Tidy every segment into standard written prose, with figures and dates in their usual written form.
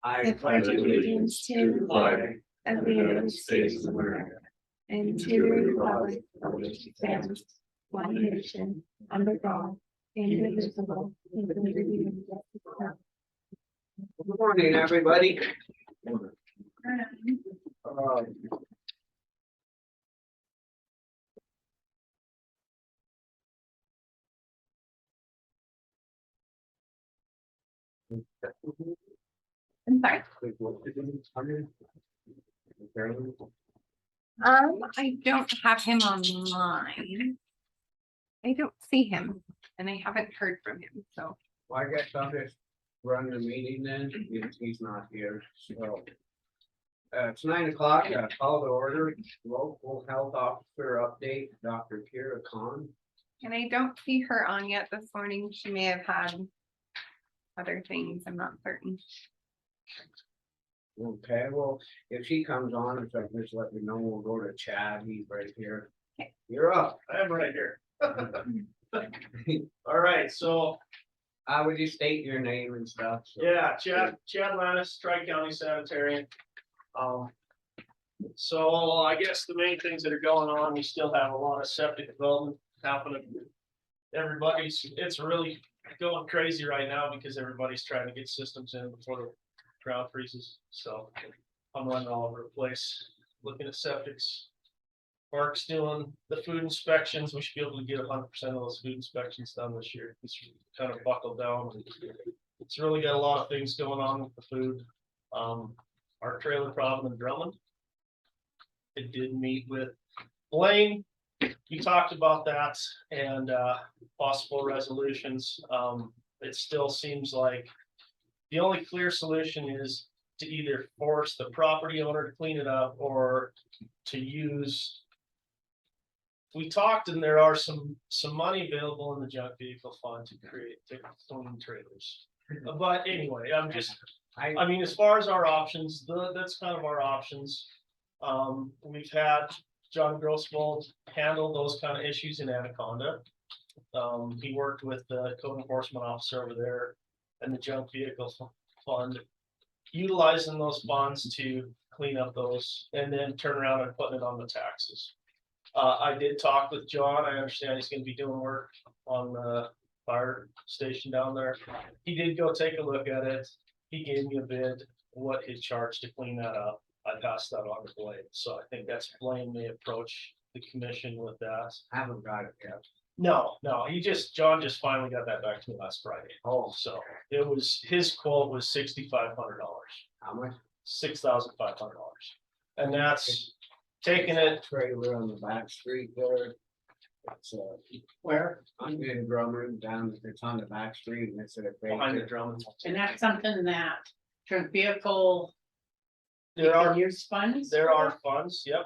I pledge allegiance to the flag of the United States of America and to the republic for which it stands, one nation, under God, indivisible, with liberty and justice for all. Good morning, everybody. I'm sorry. I don't have him online. I don't see him and I haven't heard from him, so. Well, I guess I'll just run the meeting then, if he's not here, so. It's 9 o'clock, call to order, local health officer update, Dr. Kira Khan. And I don't see her on yet this morning. She may have had other things. I'm not certain. Okay, well, if she comes on, if I can just let me know, we'll go to Chad, he's right here. Okay. You're up. I'm right here. All right, so Would you state your name and stuff? So- yeah, Chad Lannis, Tri-County Sanitarian. So I guess the main things that are going on, we still have a lot of septic development happening. It's really going crazy right now because everybody's trying to get systems in before the ground freezes. So I'm running all over the place, looking at septics. Mark's doing the food inspections. We should be able to get 100% of those food inspections done this year. It's kind of buckled down. It's really got a lot of things going on with the food. Our trailer problem in Drummond. It did meet with Blaine. We talked about that and possible resolutions. It still seems like the only clear solution is to either force the property owner to clean it up or to use. We talked and there are some money available in the junk vehicle fund to create clean trailers. But anyway, I mean, as far as our options, that's kind of our options. We've had John Grosswald handle those kind of issues in Anaconda. He worked with the code enforcement officer over there and the junk vehicle fund, utilizing those funds to clean up those and then turn around and putting it on the taxes. I did talk with John. I understand he's going to be doing work on the fire station down there. He did go take a look at it. He gave me a bid, what his charge to clean that up. I passed that on to Blaine. So I think that's Blaine may approach the commission with that. I haven't got it yet. No, John just finally got that back to me last Friday. Oh, So it was, his quote was $6,500, how much? $6,500. And that's taking it Trailer on the back street there. It's where? I'm in Drummond down, it's on the back street and it's a. Behind the Drummond. And that's something that junk vehicle. There are Use funds. There are funds, yep.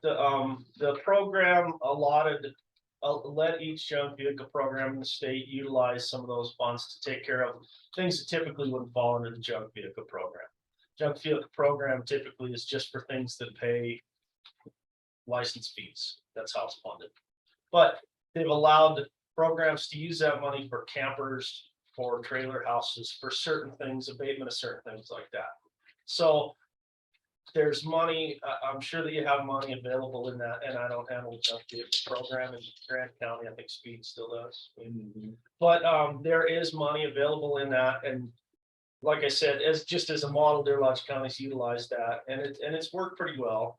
The program allotted, let each junk vehicle program in the state utilize some of those funds to take care of things that typically wouldn't fall under the junk vehicle program. Junk vehicle program typically is just for things that pay license fees. That's how it's funded. But they've allowed programs to use that money for campers, for trailer houses, for certain things, abatement of certain things like that. So there's money, I'm sure that you have money available in that, and I don't handle the junk vehicle program in Grant County. I think Speed still does. But there is money available in that, and like I said, as a model, Deer Lodge County's utilized that, and it's worked pretty well.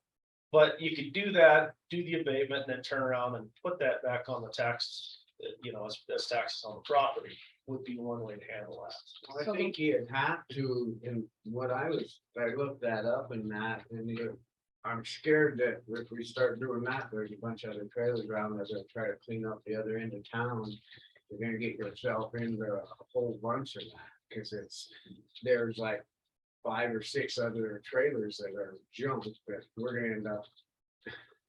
But you could do that, do the abatement, and then turn around and put that back on the taxes, as taxes on the property would be one way to handle that. I think you'd have to, and I looked that up and that, and I'm scared that if we start doing that, there's a bunch of other trailers around that will try to clean up the other end of town. You're gonna get yourself into a whole bunch of that, because there's like 5 or 6 other trailers that are junk, but we're gonna end up.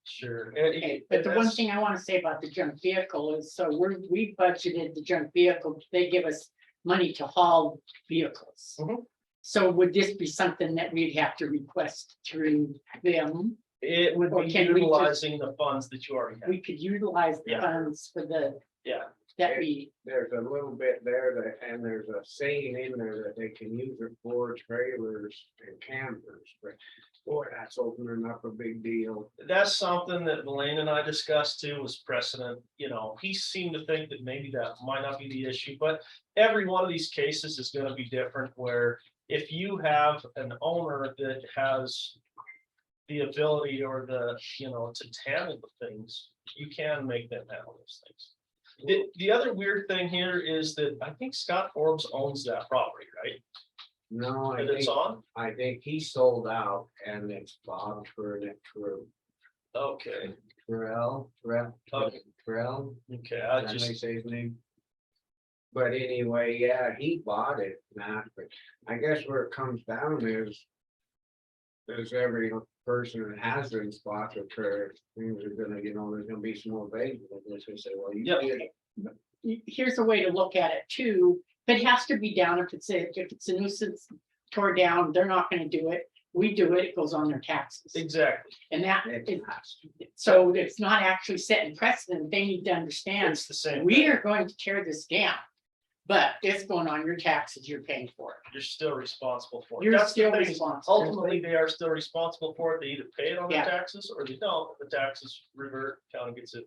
Sure. Okay, but the one thing I want to say about the junk vehicle is, so we budgeted the junk vehicle, they give us money to haul vehicles. Mhm. So would this be something that we'd have to request through them? It would Or be can we just- utilizing the funds that you already have. We could utilize the Yeah. funds for the Yeah, that meeting. There's a little bit there that, and there's a saying in there that they can use it for trailers and campers, but boy, that's opening up a big deal. That's something that Elaine and I discussed too, was precedent, he seemed to think that maybe that might not be the issue, but every one of these cases is gonna be different, where if you have an owner that has the ability or to handle the things, you can make them handle those things. The other weird thing here is that I think Scott Forbes owns that property, right? No, That it's on? I think he sold out and it's Bob True. Okay, Terrell, Okay. Terrell, okay, I can I just, say his name? But anyway, yeah, he bought it, Matt, but I guess where it comes down is every person that has them spots or trailer, things are gonna, there's gonna be some more babies. They say, well, you Yep. did. Here's a way to look at it too, but it has to be down if it's a nuisance tore down, they're not gonna do it. We do it, it goes on their taxes. exactly, And that, It has to. so it's not actually setting precedent, they need to understand, it's the same. we are going to tear this down. But it's going on your taxes, you're paying for it. You're still responsible for it. You're That's the still thing. responsible. Ultimately, they are still responsible for it. They either pay it on their Yeah. taxes or they don't. The taxes revert, county gets it.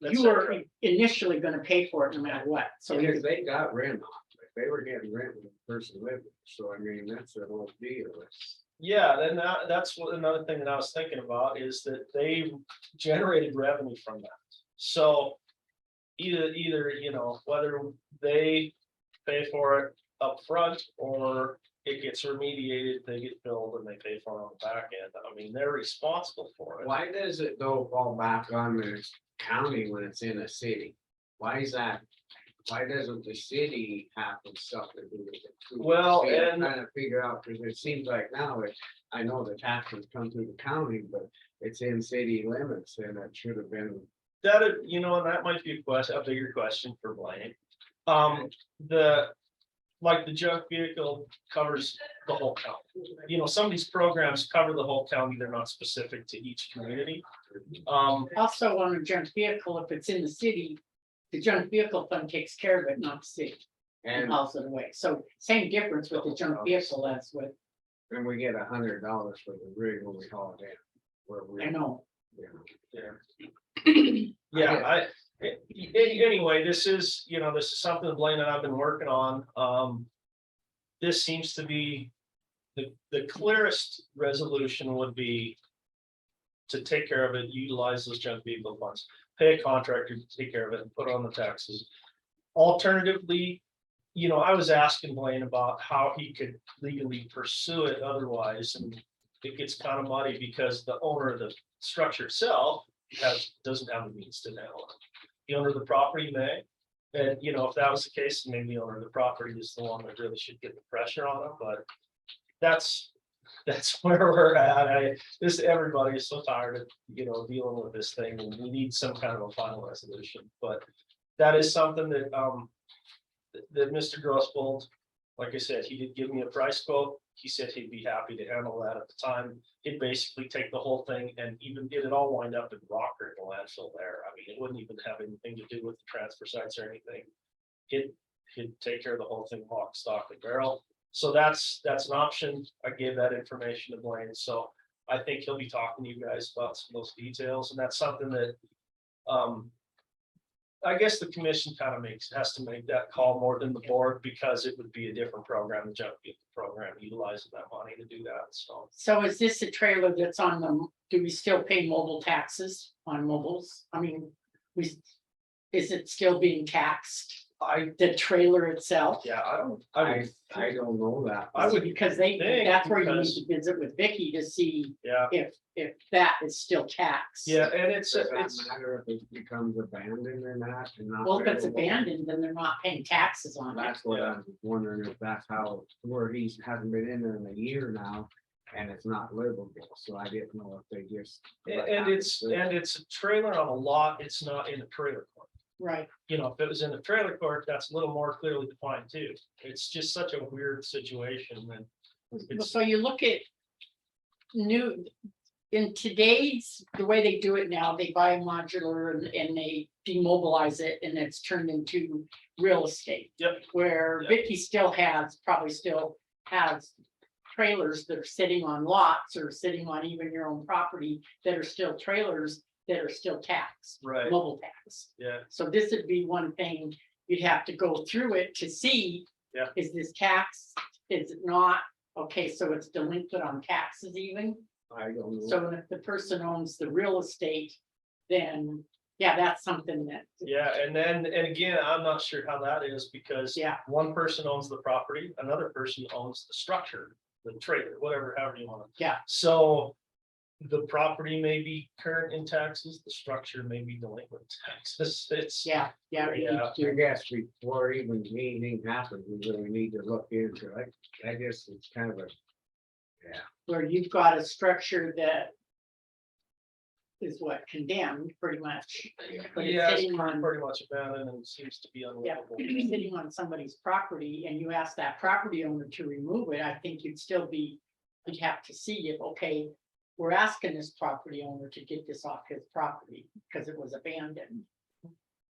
You were initially gonna pay for it no matter what, so Because you're, they got rent on it, they were getting rent when the person lived, there. So I mean, that's the whole deal. Yeah, then that's what another thing that I was thinking about is that they generated revenue from that. So either, whether they pay for it up front or it gets remediated, they get billed and they pay for it on the back end. I mean, they're responsible for it. Why does it though fall back on the county when it's in a city? Why is that? Why doesn't the city have stuff to do with it? too? Well, See, I'm and- trying to figure out, because it seems like now, I know the taxes come through the county, but it's in city limits and it should have been. That, and that might be a bigger question for Blaine. The junk vehicle covers the whole county. Some of these programs cover the whole county, they're not specific to each community. also on a junk vehicle, if it's in the city. The junk vehicle fund takes care of it, not the city, and And hauls it away, so same difference with the junk vehicle as with, and we get $100 for the rig when we haul it in. Where we, I know. Yeah, anyway, this is something Blaine and I've been working on. This seems to be the clearest resolution would be to take care of it, utilize those junk vehicle funds, pay a contractor to take care of it and put it on the taxes. Alternatively, I was asking Blaine about how he could legally pursue it otherwise, and it gets kind of muddy because the owner of the structure itself doesn't have the means to handle it. The owner of the property may, and if that was the case, maybe the owner of the property is the one that really should get the pressure on him, but that's where we're at. Everybody is so tired of, dealing with this thing, and we need some kind of a final resolution, but that is something that, that Mr. Grossbold, like I said, he did give me a price quote. He said he'd be happy to handle that at the time. He'd basically take the whole thing and even get it all wind up in Rocker, the landfill there. I mean, it wouldn't even have anything to do with the transfer sites or anything. He'd take care of the whole thing, lock, stock, and barrel. So that's an option. I gave that information to Blaine, so I think he'll be talking to you guys about some of those details, and that's something that I guess the commission kind of has to make that call more than the board, because it would be a different program, the junk vehicle program, utilizing that money to do that, so. So is this a trailer that's on the, do we still pay mobile taxes on mobiles? I mean, is it still being taxed? The trailer itself? Yeah, I don't know that. I would Because think that's where you need because- to visit with Vicky to see yeah, if that is still taxed. yeah, and it's Does that matter if it becomes abandoned or not? and not Well, if it's available? abandoned, then they're not paying taxes on it. That's what I'm wondering, if that's how, where he hasn't been in there in a year now, and it's not livable, so I didn't know if they just. and it's a trailer on a lot, it's not in a trailer court. Right, If it was in a trailer court, that's a little more clearly defined too. It's just such a weird situation when it's, so you look at in today's, the way they do it now, they buy a modular and they demobilize it and it's turned into real estate. Yep. Where Yep. Vicky probably still has trailers that are sitting on lots or sitting on even your own property that are still trailers that are still taxed, Right, mobile tax. yeah, So this would be one thing, you'd have to go through it to see. Yeah. Is this tax? Is it not? Okay, so it's delinquent on taxes even. I don't know. So if the person owns the real estate, then, yeah, that's something that, yeah, and then, and again, I'm not sure how that is because. yeah, One person owns the property, another person owns the structure, the trailer, whatever, however you want to. Yeah. So the property may be current in taxes, the structure may be delinquent taxes. It's. yeah, yeah. we need Yeah. to- I guess before even anything happens, we really need to look into it. I guess it's kind of a. Where you've got a structure that is what condemned pretty much. But it's Yeah, it's sitting on, pretty much abandoned and seems to be yeah, unlivable. it's sitting on somebody's property and you ask that property owner to remove it, I think you'd still be, you'd have to see if, okay, we're asking this property owner to get this off his property because it was abandoned.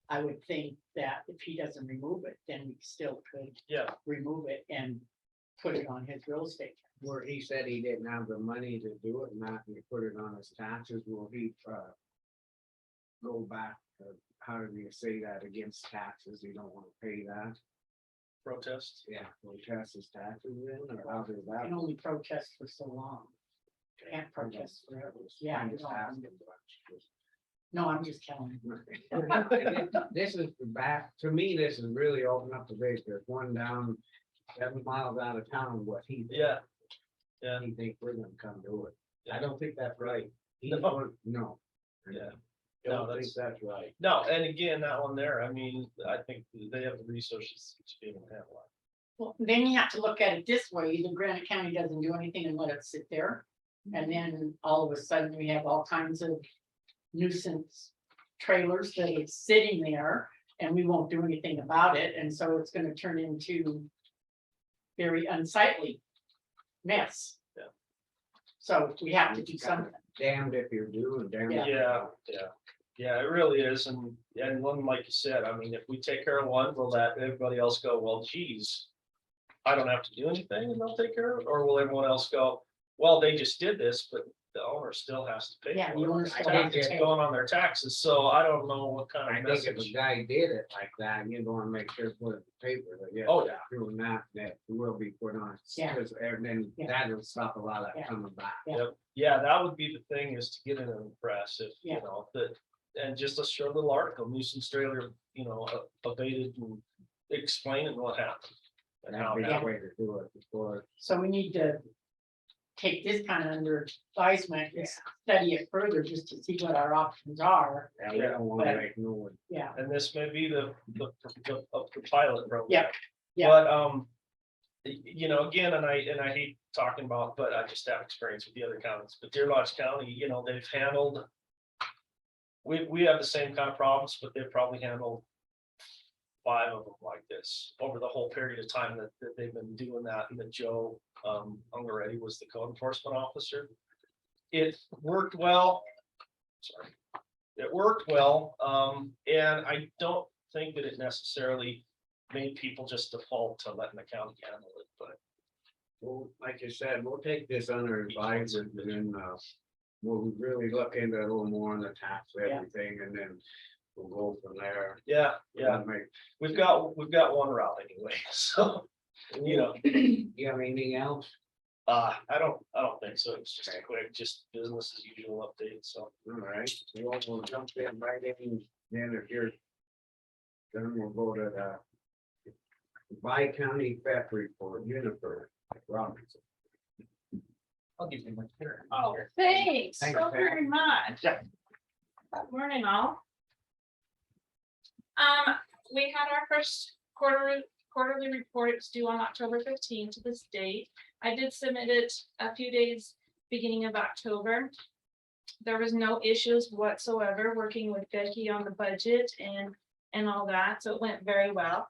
I would think that if he doesn't remove it, then we still could Yeah, remove it and put it on his real estate. Where he said he didn't have the money to do it, and not to put it on his taxes, will he, go back, how do you say that, against taxes, you don't wanna pay that? protest. Yeah, will he test his taxes in, or how does You that? can only protest for so long. Can't protest forever. Yeah, I'm just no, asking. no, I'm just telling you. This is back, to me, this is really open up the base, there's one down 7 miles out of town, what he. Yeah. Yeah. He think we're gonna come do it. I Yeah. don't think that's right. He's No. going- No. Yeah. No, Don't think that's right. No, and again, that one there, I mean, I think they have the resources to be able to handle it. Well, then you have to look at it this way, either Granite County doesn't do anything and let it sit there. And then all of a sudden we have all kinds of nuisance trailers that are sitting there and we won't do anything about it. And so it's gonna turn into very unsightly mess. Yeah. So we have to do something. Damned if you do and damned. if you Yeah, don't. yeah, it really is, and one, like you said, I mean, if we take care of one, will that everybody else go, well, geez. I don't have to do anything and they'll take care of it, or will everyone else go, well, they just did this, but the owner still has to pay. Yeah, for the it. owner I still think has to it's pay. going on their taxes, so I don't know what kind I of think if a message. guy did it like that, you'd wanna make sure to put it in the paper, that yeah. Oh, yeah. Doing that, that will be put on. Yeah. Because, and then Yeah. that'll stop a lot of Yeah. that coming back. Yep, yeah, that would be the thing, is to get it in the press, if, you Yeah. know, that, and just a short little article, nuisance trailer, you know, abated and explaining what happened. And how That'd it be the happened. way to do it before. So we need to take this kind of under advisement and study it further just to see what our options are. Yeah, we Yeah. don't wanna But- make no one. Yeah, And this may be the pilot program. Yep, yeah. But, you know, again, and I hate talking about, but I just have experience with the other counties, but Deer Lodge County, you know, they've handled. We have the same kind of problems, but they've probably handled 5 of them like this over the whole period of time that they've been doing that, and that Joe, Ungaretti was the code enforcement officer. It worked well. Sorry. It worked well, and I don't think that it necessarily made people just default to letting the county handle it, but. Well, like you said, we'll take this under advisement and then, we'll really look into it a little more on the tax, Yeah. everything, and then we'll go from there. Yeah, yeah, We'll make- we've got one route anyway, so, you know, You have anything else? I don't think so. It's just a quick, just business as usual update, so. All right, we'll jump in right in, then if you're. Then we'll go to the. Bi-county theft report, Unifer, Robinson. I'll give you my here. Oh, thanks Thanks, so Pam. very much. Yeah. Good morning, all. We had our first quarterly report. It was due on October 15 to this date. I did submit it a few days beginning of October. There was no issues whatsoever working with Becky on the budget and all that, so it went very well.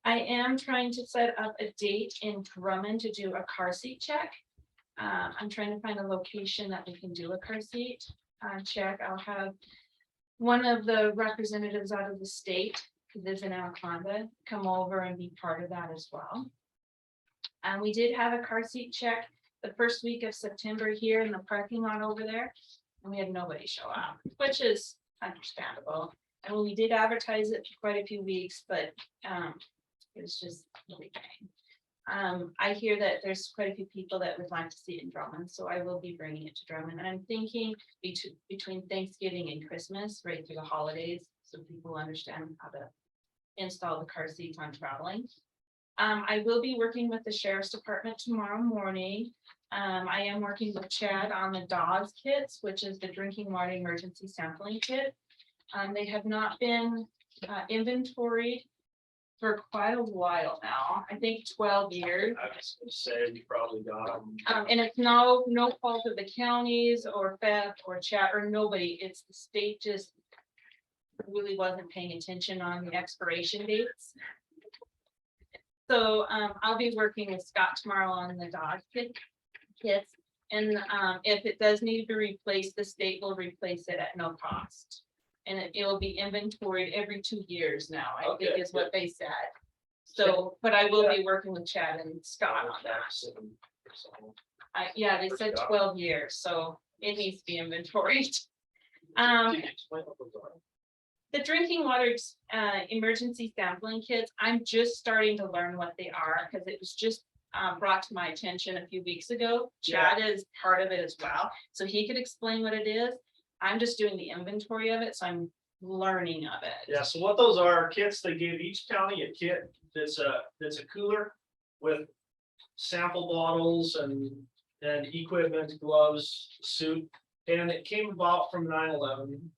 I am trying to set up a date in Drummond to do a car seat check. I'm trying to find a location that we can do a car seat check. I'll have one of the representatives out of the state, who lives in Anaconda, come over and be part of that as well. And we did have a car seat check the first week of September here in the parking lot over there, and we had nobody show up, which is understandable. And we did advertise it for quite a few weeks, but it was just really vain. I hear that there's quite a few people that would like to see it in Drummond, so I will be bringing it to Drummond. And I'm thinking between Thanksgiving and Christmas, right through the holidays, so people understand how to install the car seats on traveling. I will be working with the sheriff's department tomorrow morning. I am working with Chad on the DAWS kits, which is the drinking water emergency sampling kit. They have not been inventoried for quite a while now, I think 12 years. I was gonna say, we probably got them. And it's no fault of the counties or FEF or chat or nobody. It's the state just really wasn't paying attention on the expiration dates. So I'll be working with Scott tomorrow on the dog kits. And if it does need to be replaced, the state will replace it at no cost. And it will be inventoried every 2 years now, I think Okay, is what they said. So, but I will be working with Chad and Scott on that. Yeah, they said 12 years, so it needs to be inventoried. The drinking water emergency sampling kits, I'm just starting to learn what they are, because it was just brought to my attention a few weeks ago. Chad is part of it as well, so he could explain what it is. I'm just doing the inventory of it, so I'm learning of it. Yeah, so what those are kits, they gave each county a kit that's a cooler with sample bottles and equipment, gloves, suit. And it came about from 9/11.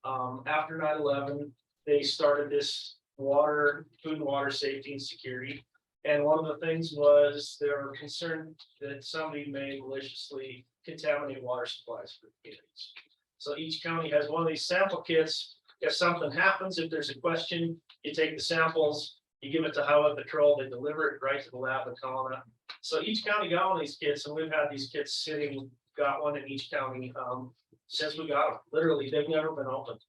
After 9/11, they started this food and water safety and security. And one of the things was they were concerned that somebody may maliciously contaminate water supplies for communities. So each county has one of these sample kits. If something happens, if there's a question, you take the samples, you give it to Highway Patrol, they deliver it right to the lab in Colonna. So each county got one of these kits, and we've had these kits sitting, got one in each county since we got them. Literally, they've never been opened.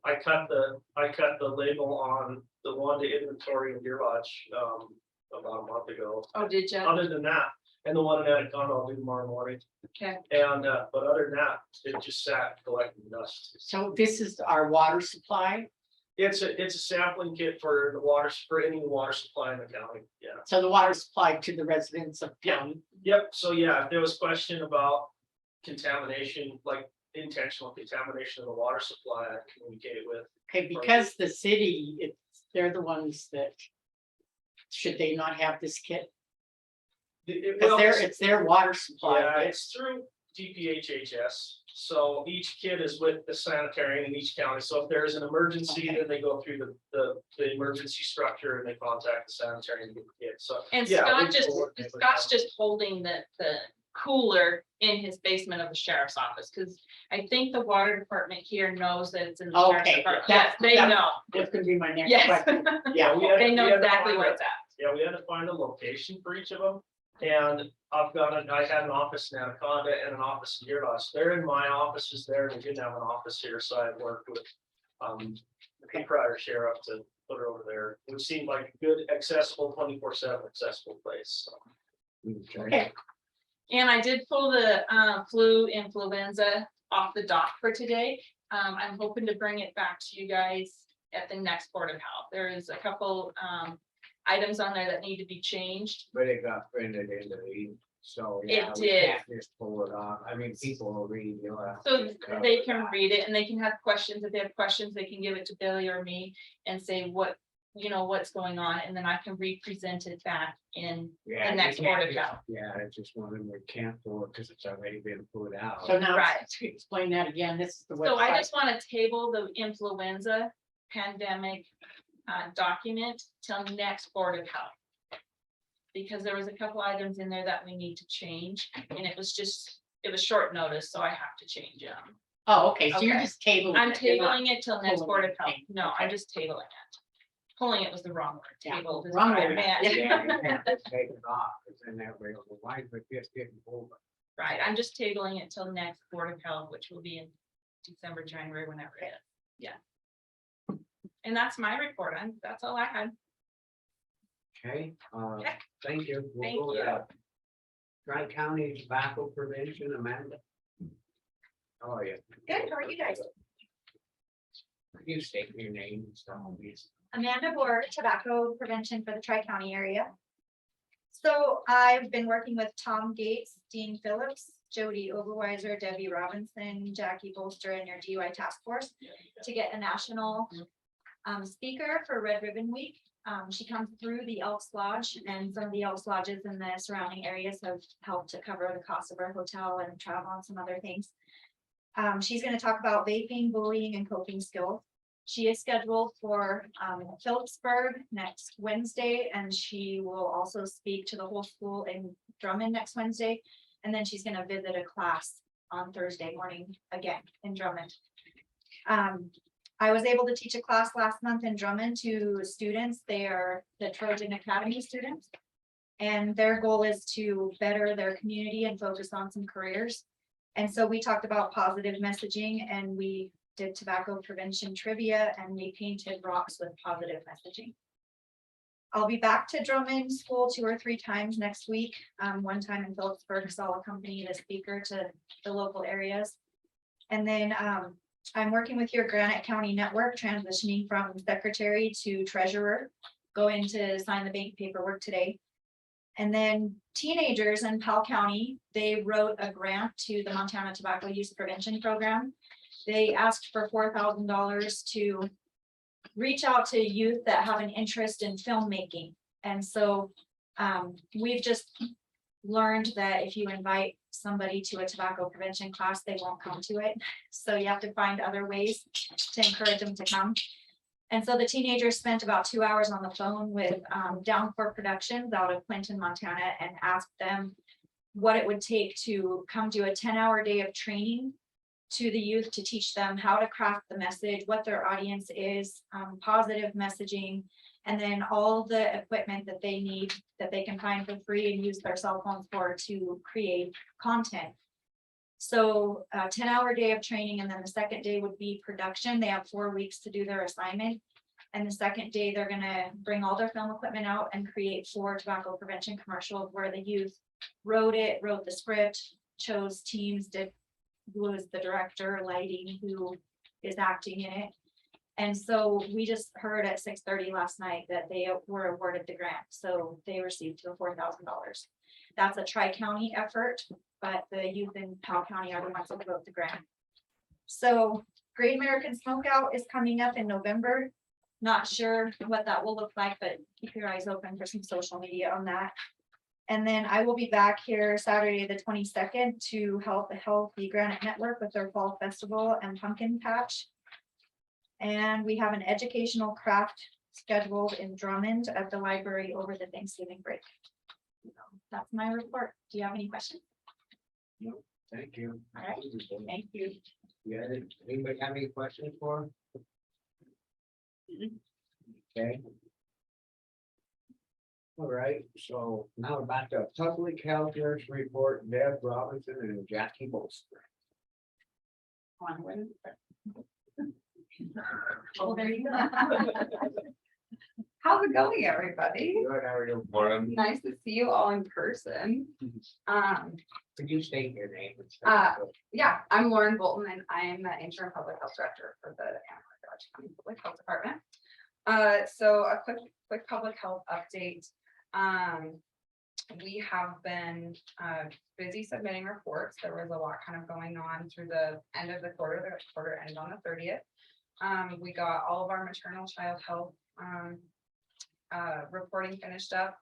I cut the label on the one to inventory in Deer Lodge about a month ago. Oh, did you? Other than that, and the one in Anaconda I'll do tomorrow morning. Okay. And but other than that, it just sat collecting dust. So this is our water supply. It's a sampling kit for the water, for any water supply in the county. Yeah. So the water supply to the residents of county. Yep. So yeah, if there was question about contamination, like intentional contamination of the water supply, I communicate with. Okay, because the city, they're the ones that, should they not have this kit? Because it's their water supply. Yeah, it's through DPHHS. So each kit is with the sanitarian in each county. So if there's an emergency, then they go through the emergency structure and they contact the sanitarian to get the kit. So. And yeah, Scott's just holding the cooler in his basement of the sheriff's office, because I think the water department here knows that it's in the sheriff's Okay, department. Yes, they know. That's gonna be my next Yes, question. Yeah, they know exactly where it's at. Yeah, we had to find a location for each of them. And I had an office in Anaconda and an office in Deer Lodge. They're in my offices there. We didn't have an office here, so I worked with the prior sheriff to put her over there. It seemed like a good, accessible, 24/7 accessible place. So. Okay. And I did pull the influenza off the dock for today. I'm hoping to bring it back to you guys at the next Board of Health. There is a couple items on there that need to be changed. But it got printed into the, so. It yeah, we did. can't Just pull it off. I mean, people will read, you'll have. So to cover they can that. read it and they can have questions. If they have questions, they can give it to Billy or me and say what's going on, and then I can represent it back in Yeah, the next you can't Board of just- Health. Yeah, I just wanted to can't pull it because it's already been put out. So now, Right. to explain that again, this is the So I website. just want to table the influenza pandemic document till next Board of Health. Because there was a couple items in there that we need to change, and it was short notice, so I have to change them. Oh, okay, so you're Okay. just tabling. I'm it, you're not- tabling it till next pulling Board of anything. Health. No, I'm just tabling it. Pulling it was the wrong word. Yeah, Table is wrong what I word. meant. Yeah, you can't just take it off, because then they'll be, well, why is it just getting pulled? Right, I'm just tabling it till next Board of Health, which will be in December, January, whenever it is. Yeah. And that's my report on, that's all I had. Okay, Okay. thank you. We'll Thank go you. to Tri-County Tobacco Prevention, Amanda. How are you? Good, how are you guys? You state your name and stuff, please. Amanda Boer, tobacco prevention for the Tri-County area. So I've been working with Tom Gates, Dean Phillips, Jody Oberweiser, Debbie Robinson, Jackie Bolster, and your DUI task force to get a national speaker for Red Ribbon Week. She comes through the Elks Lodge, and some of the Elks Lodges in the surrounding areas have helped to cover the cost of our hotel and travel and some other things. She's going to talk about vaping, bullying, and coping skills. She is scheduled for Phillipsburg next Wednesday, and she will also speak to the whole school in Drummond next Wednesday. And then she's going to visit a class on Thursday morning again in Drummond. I was able to teach a class last month in Drummond to students. They are the Trojan Academy students. And their goal is to better their community and focus on some careers. And so we talked about positive messaging, and we did tobacco prevention trivia, and we painted rocks with positive messaging. I'll be back to Drummond School 2 or 3 times next week. One time in Phillipsburg, so I'll accompany the speaker to the local areas. And then I'm working with your Granite County Network, transitioning from secretary to treasurer, going to sign the bank paperwork today. And then teenagers in Powell County, they wrote a grant to the Montana Tobacco Use Prevention Program. They asked for $4,000 to reach out to youth that have an interest in filmmaking. And so we've just learned that if you invite somebody to a tobacco prevention class, they won't come to it. So you have to find other ways to encourage them to come. And so the teenagers spent about 2 hours on the phone with Downpour Productions out of Clinton, Montana, and asked them what it would take to come to a 10-hour day of training to the youth to teach them how to craft the message, what their audience is, positive messaging, and then all the equipment that they need that they can find for free and use their cell phones for to create content. So a 10-hour day of training, and then the second day would be production. They have 4 weeks to do their assignment. And the second day, they're gonna bring all their film equipment out and create 4 tobacco prevention commercials where the youth wrote the script, chose teams, did who is the director, lighting, who is acting in it. And so we just heard at 6:30 last night that they were awarded the grant. So they received the $4,000. That's a tri-county effort, but the youth in Powell County are the ones that wrote the grant. So Great American Smokeout is coming up in November. Not sure what that will look like, but keep your eyes open for some social media on that. And then I will be back here Saturday, the 22nd to help the Granite Network with their fall festival and pumpkin patch. And we have an educational craft scheduled in Drummond at the library over the Thanksgiving break. That's my report. Do you have any questions? Thank you. All right. Thank you. Yeah, anybody have any questions for? Okay. All right, so now back to public health nurse report, Deb Robinson and Jackie Bolster. Oh, there you go. How's it going, everybody? Good, how are you? Nice to see you all in person. Could you state your name? And stuff? Yeah, I'm Lauren Bolton and I'm the interim public health director for the Anaheim Dodge County Public Health Department. So a quick public health update. We have been busy submitting reports. There was a lot kind of going on through the end of the quarter. The quarter ended on the 30th. We got all of our maternal child health reporting finished up.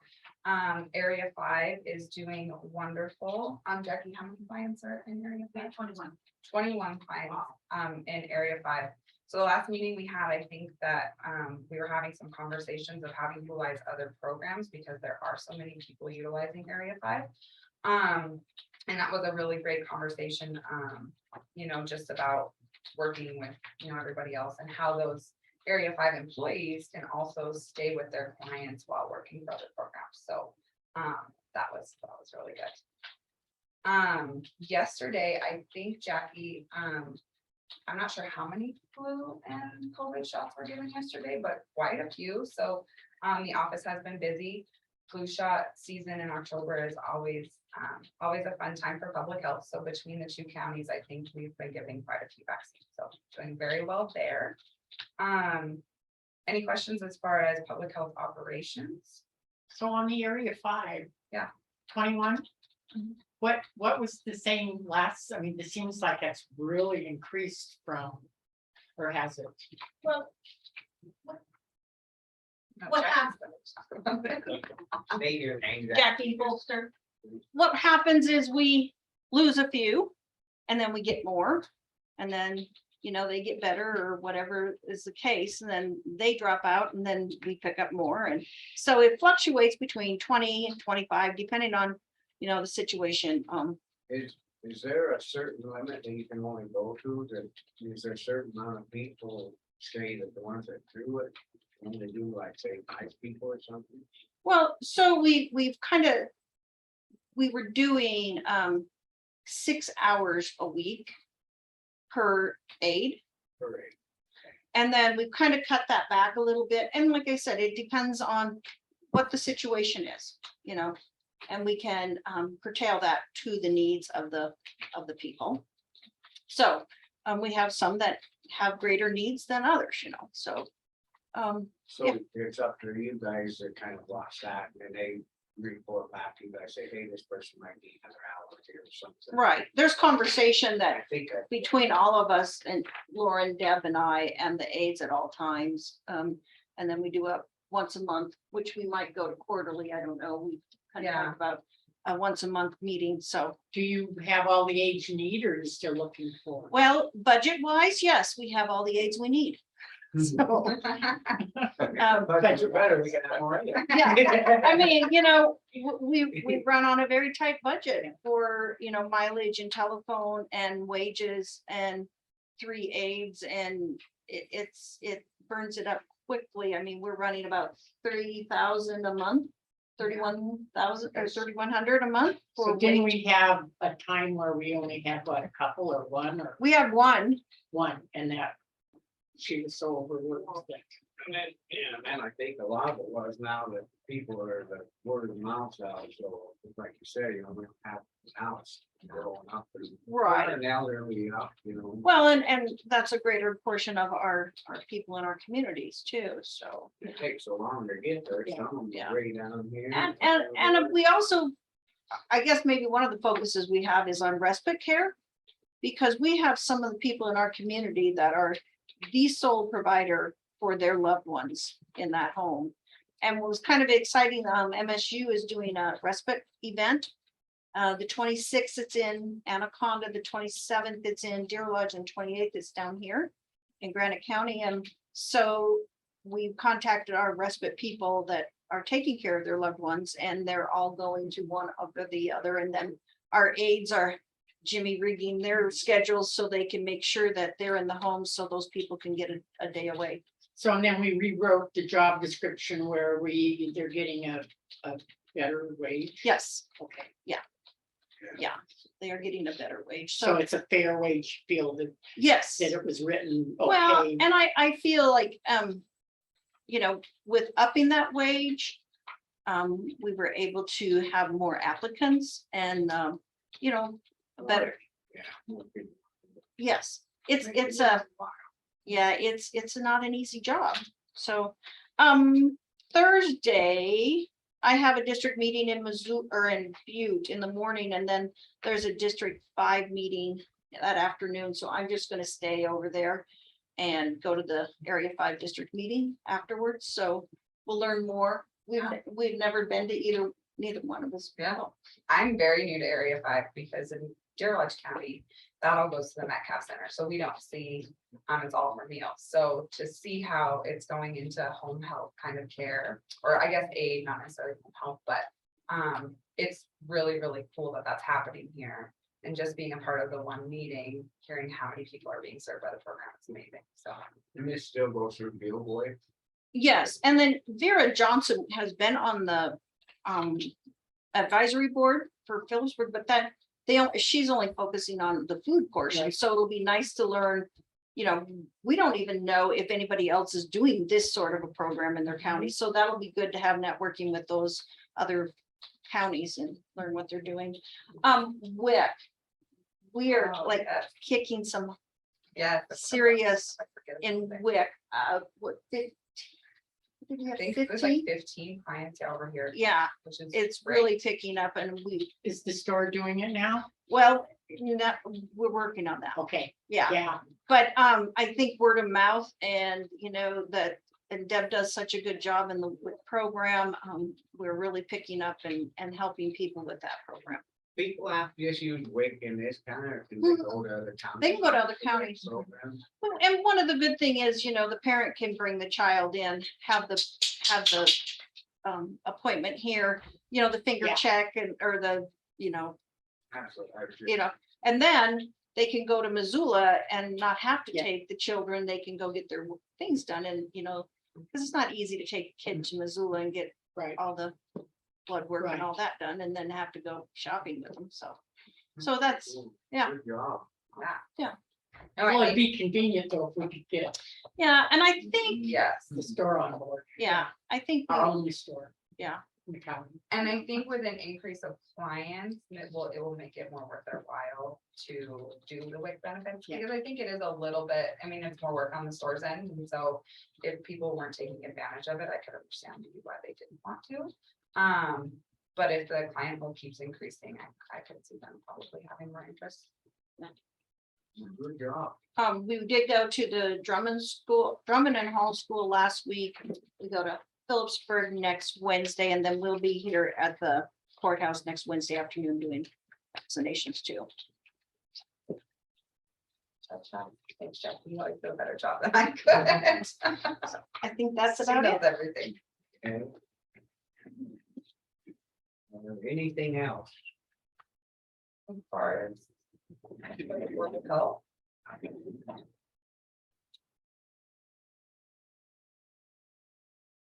Area 5 is doing wonderful. Jackie, how many clients are in area 5? 21 clients in area 5. So the last meeting we had, I think that we were having some conversations of how to utilize other programs because there are so many people utilizing area 5. And that was a really great conversation, just about working with, everybody else and how those area 5 employees can also stay with their clients while working for other programs. So that was really good. Yesterday, I think Jackie, I'm not sure how many flu and COVID shots were given yesterday, but quite a few, so, the office has been busy. Flu shot season in October is always a fun time for public health, so between the two counties, I think we've been giving quite a few vaccines, so doing very well there. Any questions as far as public health operations? So on the area 5. Yeah. 21. What was the same last, I mean, it seems like it's really increased from, or has it? Well, No, What Jackie. State your name. Jackie Bolster. What happens is we lose a few and then we get more. And then, you know, they get better or whatever is the case, and then they drop out and then we pick up more. And so it fluctuates between 20 and 25, depending on, you know, the situation. Is there a certain limit that you can only go to, that, is there a certain amount of people say that the ones that do it, only do like, say, 5 people or something? Well, so we've kind of, we were doing 6 hours a week per aide. Correct. And then we've kind of cut that back a little bit. And like I said, it depends on what the situation is, you know, and we can curtail that to the needs of the people. So we have some that have greater needs than others, you know, so. So Yeah. it's up to you guys to kind of watch that, and they report back to you guys, say, hey, this person might need another hour here or something. Right, there's conversation I that think between all of us and Lauren, Deb and I and the aides at all times. And then we do a once a month, which we might go to quarterly. I don't know. We kind of Yeah. talk about a once a month meeting. So, Do you have all the aids you need, or are you still looking for? well, budget wise, yes, we have all the aides we need. So, budgets are better, we can have more. yeah, I mean, you know, we run on a very tight budget for, you know, mileage and telephone and wages and 3 aides, and it burns it up quickly. I mean, we're running about 30,000 a month, 31,000 or 3,100 a month So for didn't wage. we have a time where we only had what, a couple or one, We have one. and that she was so overworked that. And I think a lot of it was now that people are the word of mouth now, so like you said, you know, we don't have the house growing up. Right. And now they're really up, you know. Well, and that's a greater portion of our people in our communities too, so. It takes so long to get there, Yeah. some of them Yeah. way down here. And we also, I guess maybe one of the focuses we have is on respite care. Because we have some of the people in our community that are the sole provider for their loved ones in that home. And what was kind of exciting, MSU is doing a respite event. The 26th, it's in Anaconda, the 27th, it's in Deer Lodge, and 28th, it's down here in Granite County. And so we've contacted our respite people that are taking care of their loved ones, and they're all going to one over the other. And then our aides are Jimmy rigging their schedules so they can make sure that they're in the home so those people can get a day away. So and then we rewrote the job description where they're getting a better wage. Yes, Okay, they are getting a better wage. so So, it's a fair wage field that yes. it was written. Well, Okay. and I feel like, you know, with upping that wage, we were able to have more applicants and, you know, a better, Yeah. yes, it's not an easy job. So, Thursday, I have a district meeting in Missouri or in Butte in the morning, and then there's a District 5 meeting that afternoon. So I'm just gonna stay over there and go to the Area 5 district meeting afterwards. So we'll learn more. We've never been to neither one of us. Yeah. I'm very new to Area 5 because in Deer Lodge County, that all goes to the Metcalf Center, so we don't see, it's all for meals. So to see how it's going into home health kind of care, or I guess aid, not necessarily home health, but it's really, really cool that that's happening here. And just being a part of the one meeting, hearing how many people are being served by the program, it's amazing, so. And this still goes through Bill Boy. Yes, and then Vera Johnson has been on the advisory board for Phillipsburg, but that she's only focusing on the food portion, Right. so it'll be nice to learn. We don't even know if anybody else is doing this sort of a program in their county, so that'll be good to have networking with those other counties and learn what they're doing. WIC. We are Oh, like yes. kicking some Yeah. serious I forget in something. WIC, what, 15? Did we I have think it was like 15? 15 clients over here. Yeah, Which is it's great. really picking up and Is the store doing it now? well, we're working on that. Okay, Yeah, yeah, but I think word of mouth and and Deb does such a good job in the WIC program. We're really picking up and helping people with that program. People have to just use WIC in this town, or can they go to other towns? They can go to other counties. Programs? Well, and one of the good thing is, the parent can bring the child in, have the appointment here, the finger Yeah. check or the, Absolutely. and then they can go to Missoula and not have to Yeah. take the children. They can go get their things done and, because it's not easy to take a kid to Missoula and get right. all the blood work Right. and all that done and then have to go shopping with them. So that's, yeah. Good job. No, Well, I it'd think, be convenient though, if we could get yeah. And I think, yes. the store on board. yeah, I think, Our only store. Yeah. In the county. And I think with an increase of clients, it will make it more worth their while to do the WIC benefits. Yeah. Because I think it is a little bit, I mean, it's more work on the store's end. And so if people weren't taking advantage of it, I could understand maybe why they didn't want to. But if the client load keeps increasing, I could see them probably having more interest. Good job. we did go to the Drummond and Hall School last week. We go to Phillipsburg next Wednesday, and then we'll be here at the courthouse next Wednesday afternoon doing vaccinations too. Thanks, Jeff. You always do a better job than I could. I think that's She about knows it. everything. Okay. Anything else? As far as. Where to go.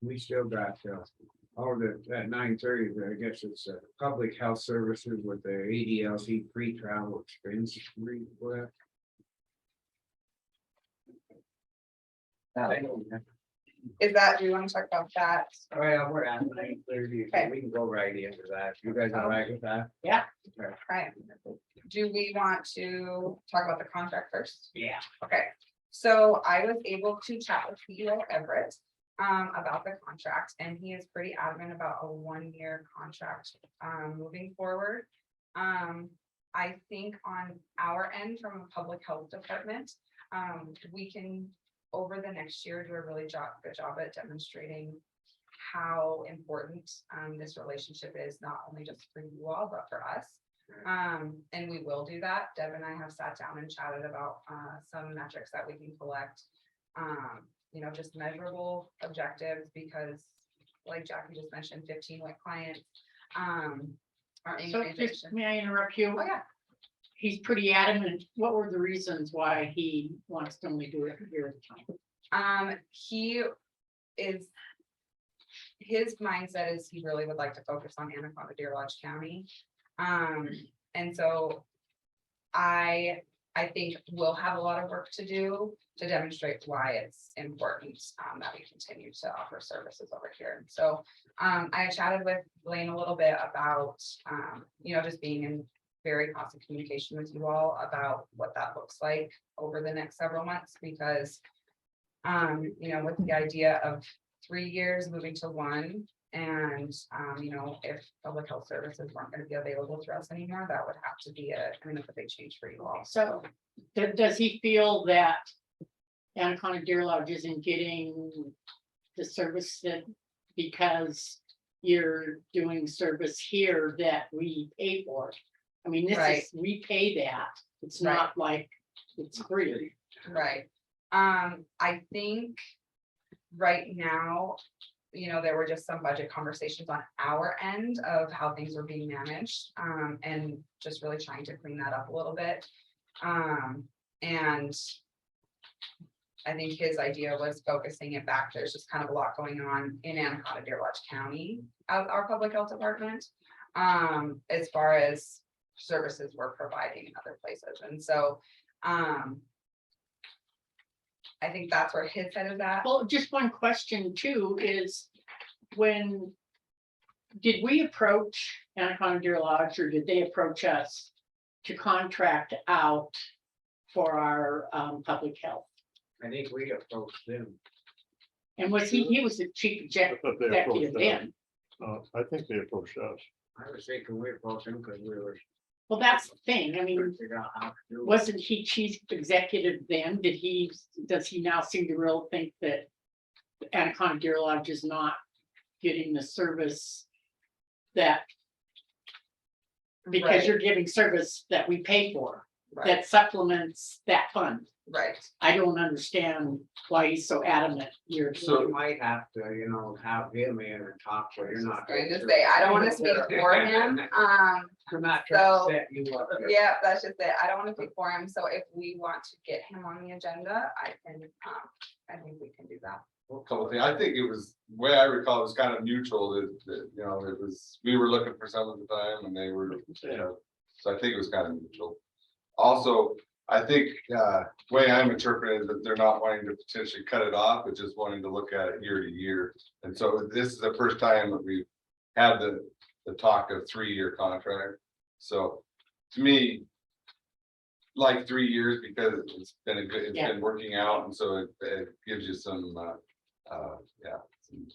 We still got, at 9:30, I guess it's public health services with the ADLC pre-travel expense request. Is that, do you want to talk about that? Oh, yeah, we're at 9:30, so Okay. we can go right into that. You guys all right with that? Yeah. Okay. Right. Do we want to talk about the contract first? Yeah. Okay, so I was able to chat with CEO Everett about the contract, and he is pretty adamant about a 1-year contract moving forward. I think on our end, from a public health department, we can, over the next year, do a really good job at demonstrating how important this relationship is, not only just for you all, but for us. And we will do that. Deb and I have sat down and chatted about some metrics that we can collect. Just measurable objectives, because like Jackie just mentioned, 15 WIC clients. Are in So just, transition. may I interrupt you? Oh, yeah. He's pretty adamant. What were the reasons why he wants to only do it a year at a time? He is. His mindset is he really would like to focus on Anaconda Deer Lodge County. And so I think we'll have a lot of work to do to demonstrate why it's important that we continue to offer services over here. So I chatted with Blaine a little bit about, just being in very constant communication with you all about what that looks like over the next several months, because with the idea of 3 years moving to 1, and if public health services weren't going to be available to us anymore, that would have to be a big change for you all. So does he feel that Anaconda Deer Lodge isn't getting the service that, because you're doing service here that we pay for? I mean, this Right. is, we pay that. It's Right. not like it's free. Right. I think right now, there were just some budget conversations on our end of how things were being managed, and just really trying to clean that up a little bit. And I think his idea was focusing it back. There's just kind of a lot going on in Anaconda Deer Lodge County, our public health department. As far as services we're providing in other places. And so, I think that's where his head is at. Well, just one question too is did we approach Anaconda Deer Lodge or did they approach us to contract out for our public health? I think we approached them. And was he was the chief I thought they executive approached us. then? I think they approached us. I was thinking we approached them because we were Well, that's the thing. I trying mean, to figure out how to do it. wasn't he chief executive then? Does he now seem to really think that Anaconda Deer Lodge is not getting the service that, because Right, you're giving service that we pay for, right, that supplements that fund? right. I don't understand why he's so adamant. You're, So you might have to, have him in and talk, so you're not. Going to say, I don't want to speak for him. I'm not trying So- to set you up. Yeah, that's just it. I don't want to speak for him. So if we want to get him on the agenda, I think we can do that. Couple things. I think it was, the way I recall, it was kind of neutral that, it was, we were looking for some at the time and they were, so I think it was kind of neutral. Also, I think, way I'm interpreting it, that they're not wanting to potentially cut it off, but just wanting to look at it year to year. And so this is the first time that we've had the talk of 3-year contract. So to me, like 3 years, because it's been it's Yeah. been working out, and so it gives you some some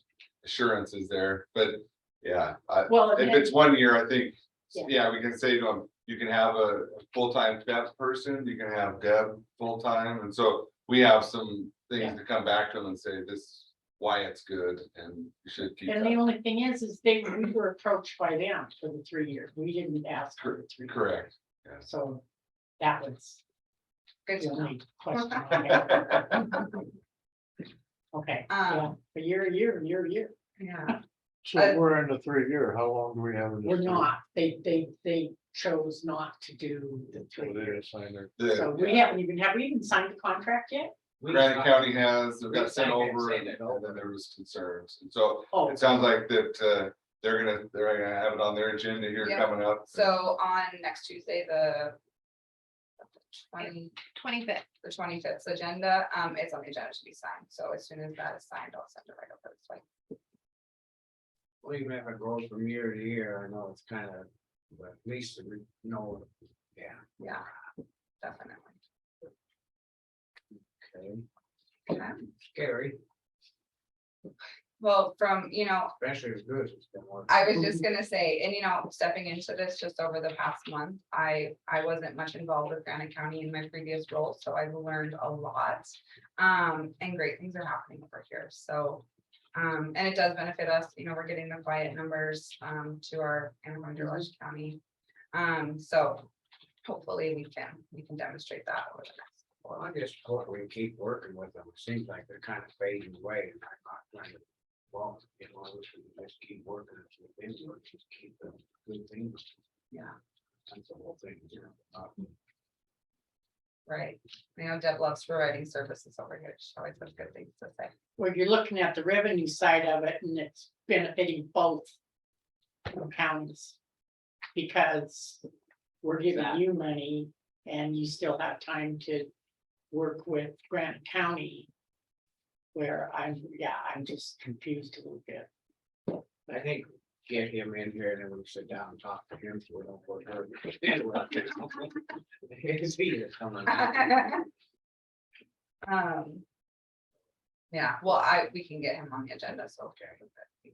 assurances there, but yeah, well, if it's 1 year, I think, Yeah. yeah, we can say to them, you can have a full-time Deb person, you can have Deb full-time, and so we have some Yeah. things to come back to them and say this, why it's good, and you should keep and the that. only thing is we were approached by them for the 3 years. We didn't ask for the 3 years. Correct. So that was Good the to know. only question. I had. Okay, yeah, a year, Yeah, So we're in the 3-year. How long do we have? in this we're year? not, they chose not to do the So 3 they years. assign their. So The have we even signed the contract yet? Granite County has, they've We got sent signed it, over, sent and it over. then there was concerns, and so Oh, it sounds like that, they're gonna have it on their agenda here Yeah. coming up. so on next Tuesday, the 25th. 25th agenda, it's on the agenda to be signed. So as soon as that is signed, I'll send it right over this way. Well, even if it goes from year to year, I know it's kind of, but at least we know, yeah. Yeah, definitely. Okay, Okay. scary, Well, from, especially as good as it's been working. I was just gonna say, and stepping into this just over the past month, I wasn't much involved with Granite County in my previous role, so I've learned a lot. And great things are happening over here, so. And it does benefit us, we're getting the quiet numbers, to our Anaconda Deer Lodge County. So hopefully we can demonstrate that over the next. Well, I just hope we keep working with them. It seems like they're kind of fading away and I'm not trying to. Well, I wish we could just keep working as we've been working, just keep the good things. Yeah. That's the whole thing, Right, Deb loves providing services over here, she always has good things to say. where you're looking at the revenue side of it and it's benefiting both counties. Because we're giving you money and you still have time to work with Grant County. Where I'm just confused a little bit. I think get him in here and then we sit down and talk to him, so we don't put her. His feet are coming out. Yeah, well, we can get him on the agenda, so. Okay.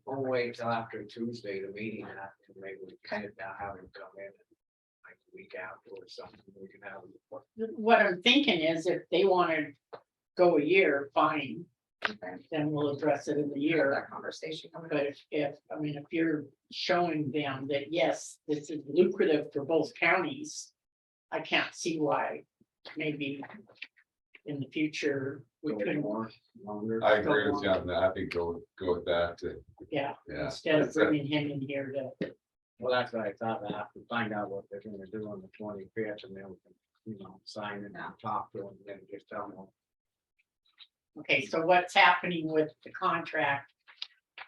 We'll wait till after Tuesday, the meeting, and after maybe we can sit down, have him come in. Like a week after or something, we can have him. What I'm thinking is if they wanna go a year, fine, Okay. then we'll address it in the Have year. that conversation coming up. But if you're showing them that, yes, this is lucrative for both counties. I can't see why maybe in the future we Go couldn't, more, longer. I agree with you on that, I think go with that, yeah, yeah. instead of bringing him in here to, Well, that's what I thought, I have to find out what they're gonna do on the 25th, and then we can, sign it and talk to them, and then just tell them. okay, so what's happening with the contract?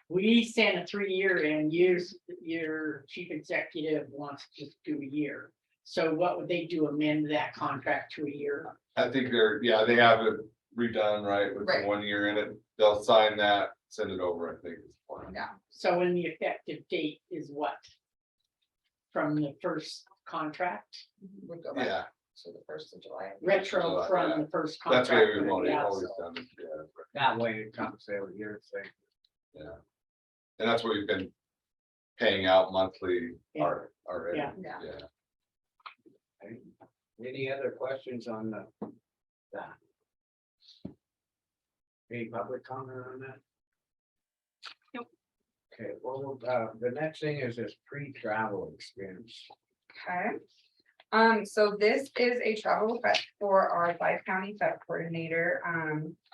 We sent a 3-year and your chief executive wants to just do a year. So what would they do, amend that contract to a year? I think they have it redone, right, with the Right. 1 year in it, they'll sign that, send it over, I think. Is the plan. Yeah. So when the effective date is what? From the first contract, Would go back Yeah, to the 1st of July. retro from the first that's contract. what we've always, Yeah, always so- done, it, yeah, That way it comes every year thing. yeah. And that's what we've been paying out monthly, Yeah. already, Yeah. Yeah. yeah. Any other questions on that? Any public comment on that? Nope. Okay, well, the next thing is this pre-travel expense. Okay. So this is a travel vet for our 5-county vet coordinator,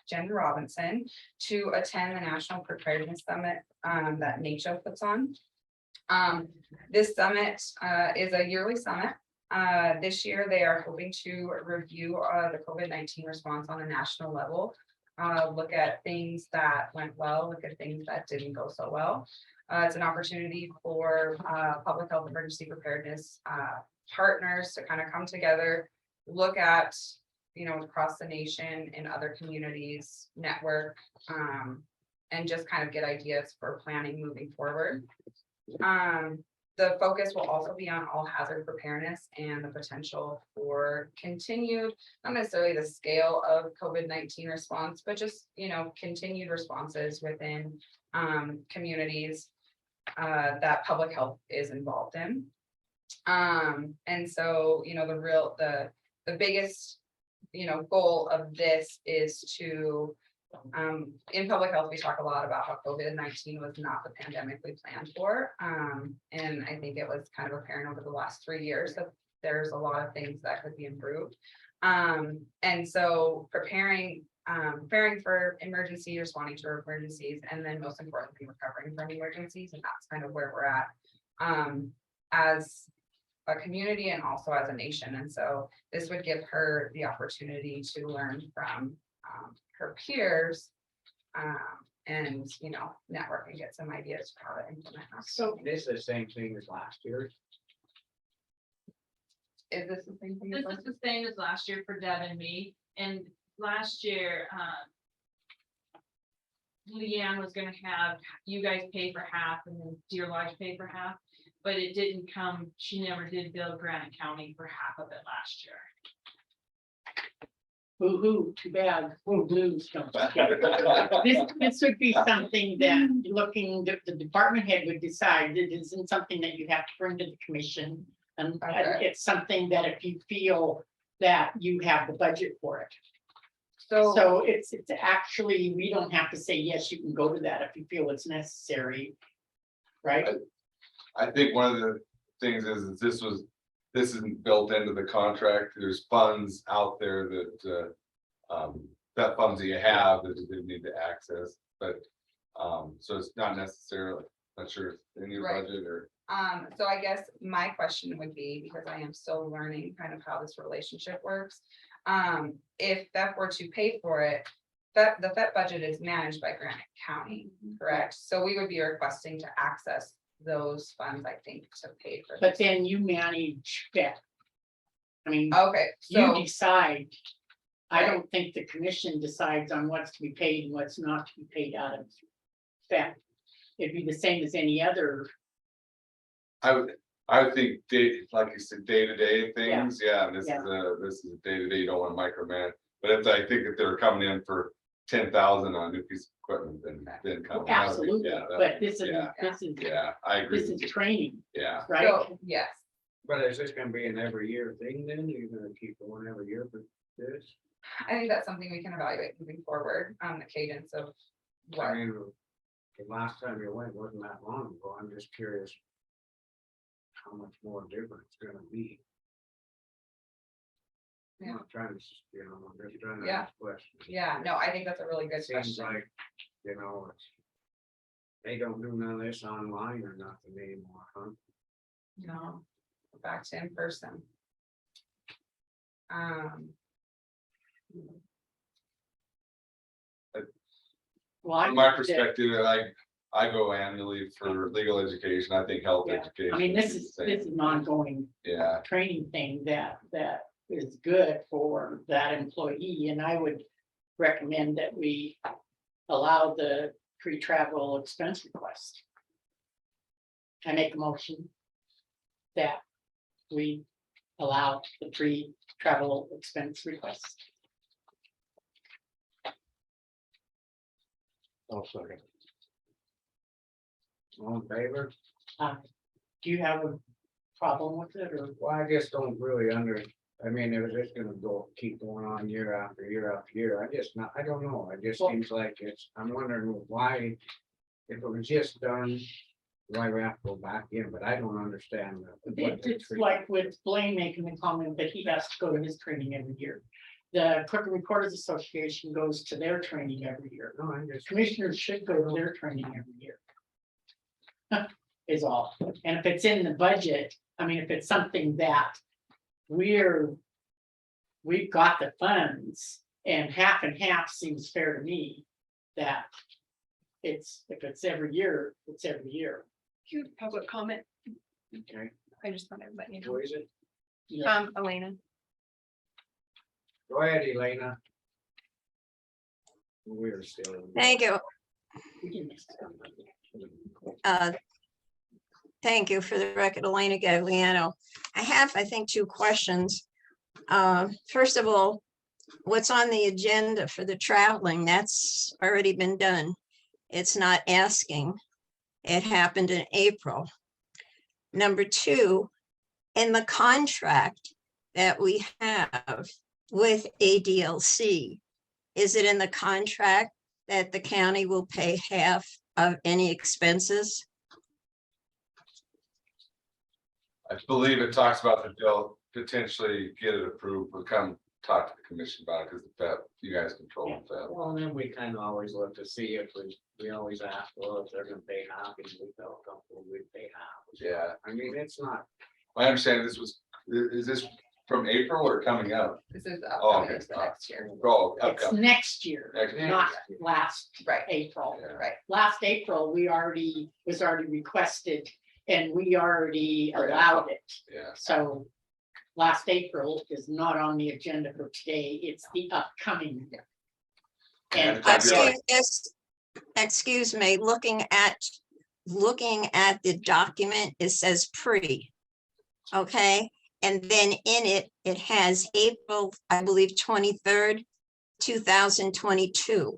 Jen Robinson, to attend the National Preparedness Summit, that NACCHO puts on. This summit, is a yearly summit. This year, they are hoping to review, the COVID-19 response on a national level. Look at things that went well, look at things that didn't go so well. It's an opportunity for, public health emergency preparedness, partners to kind of come together, look at, across the nation and other communities, network, and just kind of get ideas for planning moving forward. The focus will also be on all hazard preparedness and the potential for continued, not necessarily the scale of COVID-19 response, but just, continued responses within communities that public health is involved in. And so, the biggest, goal of this is to, in public health, we talk a lot about how COVID-19 was not the pandemic we planned for. And I think it was kind of apparent over the last 3 years that there's a lot of things that could be improved. And so preparing for emergency, responding to emergencies, and then most importantly, recovering from emergencies, and that's kind of where we're at. As a community and also as a nation. And so this would give her the opportunity to learn from her peers, and, network and get some ideas for how to implement that. So This is the same thing as last year. Is this the same thing? This is the same as last year for Deb and me, and last year, Leanne was gonna have you guys pay for half and then Deer Lodge pay for half, but it didn't come, she never did bill Granite County for half of it last year. Boo-hoo, too bad, blues don't. This would be something that the department head would decide. It isn't something that you have to bring to the commission. And Okay. it's something that if you feel that you have the budget for it. So, So it's actually, we don't have to say, yes, you can go to that if you feel it's necessary. Right? I think one of the things is this isn't built into the contract, there's funds out there that, that funds that you have that you need to access, but, so it's not necessarily, not sure it's in your Right. budget or. so I guess my question would be, because I am still learning kind of how this relationship works. If that were to pay for it, the FET budget is managed by Granite County, correct? So we would be requesting to access those funds, I think, to pay for. But then you manage that. I mean, Okay, you so, decide. I Right. don't think the commission decides on what's to be paid and what's not to be paid out of that. It'd be the same as any other. I would think like you said, day-to-day things, yeah, and this Yeah. is a day-to-day, you don't want to micromanage. But I think if they're coming in for 10,000 on a new piece of equipment, then come. Absolutely, Yeah, but this is, yeah. this is, Yeah, I agree. this is with you. training, Yeah, right? so, yes, But is this gonna be an every year thing then? You're gonna keep going every year for this? I think that's something we can evaluate moving forward, the cadence of I what. mean, the last time you went wasn't that long ago. I'm just curious. How much more different it's gonna be. I'm Yeah. not trying to, I'm just trying to Yeah. ask questions. Yeah, no, I think that's a really good It seems question. like, it's. They don't do none of this online or nothing anymore, huh? No, back to in person. Well, I from my think that- perspective, I go annually for legal education. I think health Yeah. education. I mean, this is is, the this same. is an ongoing Yeah, training thing that is good for that employee, and I would recommend that we allow the pre-travel expense request. I make a motion that we allow the pre-travel expense request. I'll second. All in favor? Do you have a problem with it, or? Well, I just don't really I mean, it was just gonna keep going on year after year after year. I don't know. It just Well- seems like I'm wondering why, if it was just done, why we have to go back in, but I don't understand. It's like with Blaine making the comment that he has to go to his training every year. The Clerk and Recorders Association goes to their training every year. No, I'm just. Commissioners should go to their training every year. Is all, and if it's in the budget, I mean, if it's something that we've got the funds, and half seems fair to me. That if it's every year, it's every year. Huge public comment. Okay, I just want everybody to who know. is it? Yeah. Elena. Go ahead, Elena. We're still. Thank you. Thank you. For the record, Elena Gagliano. I have, I think, two questions. First of all, what's on the agenda for the traveling? That's already been done. It's not asking. It happened in April. Number two, in the contract that we have with ADLC, is it in the contract that the county will pay half of any expenses? I believe it talks about that they'll potentially get it approved. We'll come talk to the commission about it because you guys control that. Well, and then we kind of always look to see if we always ask, well, if they're gonna pay half, and we felt comfortable, we'd pay half. Yeah, I mean, it's not, my understanding is this from April or coming up? This is Oh, upcoming, okay. it's the next year. Oh, It's upcoming. next year, Next year. not last Right. April. Yeah. Right. Last April, was already requested, and we already allowed it. Yeah, So last April is not on the agenda for today. It's the upcoming. And Excuse me, looking at the document, it says pre. Okay, and then in it has April, I believe, 23rd, 2022.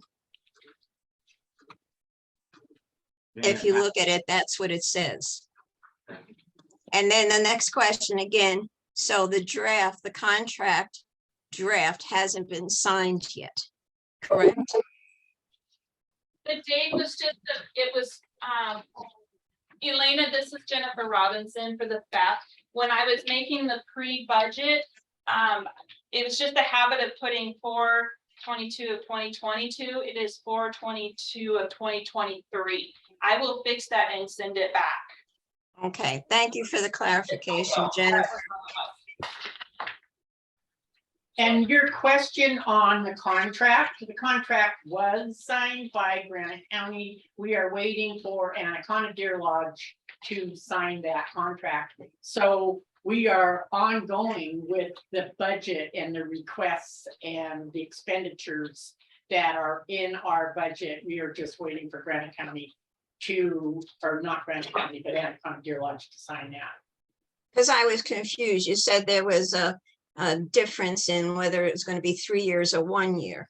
If you look at it, that's what it says. And then the next question again, so the contract draft hasn't been signed yet, correct? The date was just, it was, Elena, this is Jennifer Robinson for the staff. When I was making the pre-budget, it was just a habit of putting 4/22 of 2022. It is 4/22 of 2023. I will fix that and send it back. Okay, thank you for the clarification, Jennifer. And your question on the contract was signed by Granite County. We are waiting for Anaconda Deer Lodge to sign that contract. So we are ongoing with the budget and the requests and the expenditures that are in our budget. We are just waiting for Granite County or not Granite County, but Anaconda Deer Lodge to sign that. Because I was confused. You said there was a difference in whether it was going to be 3 years or 1 year.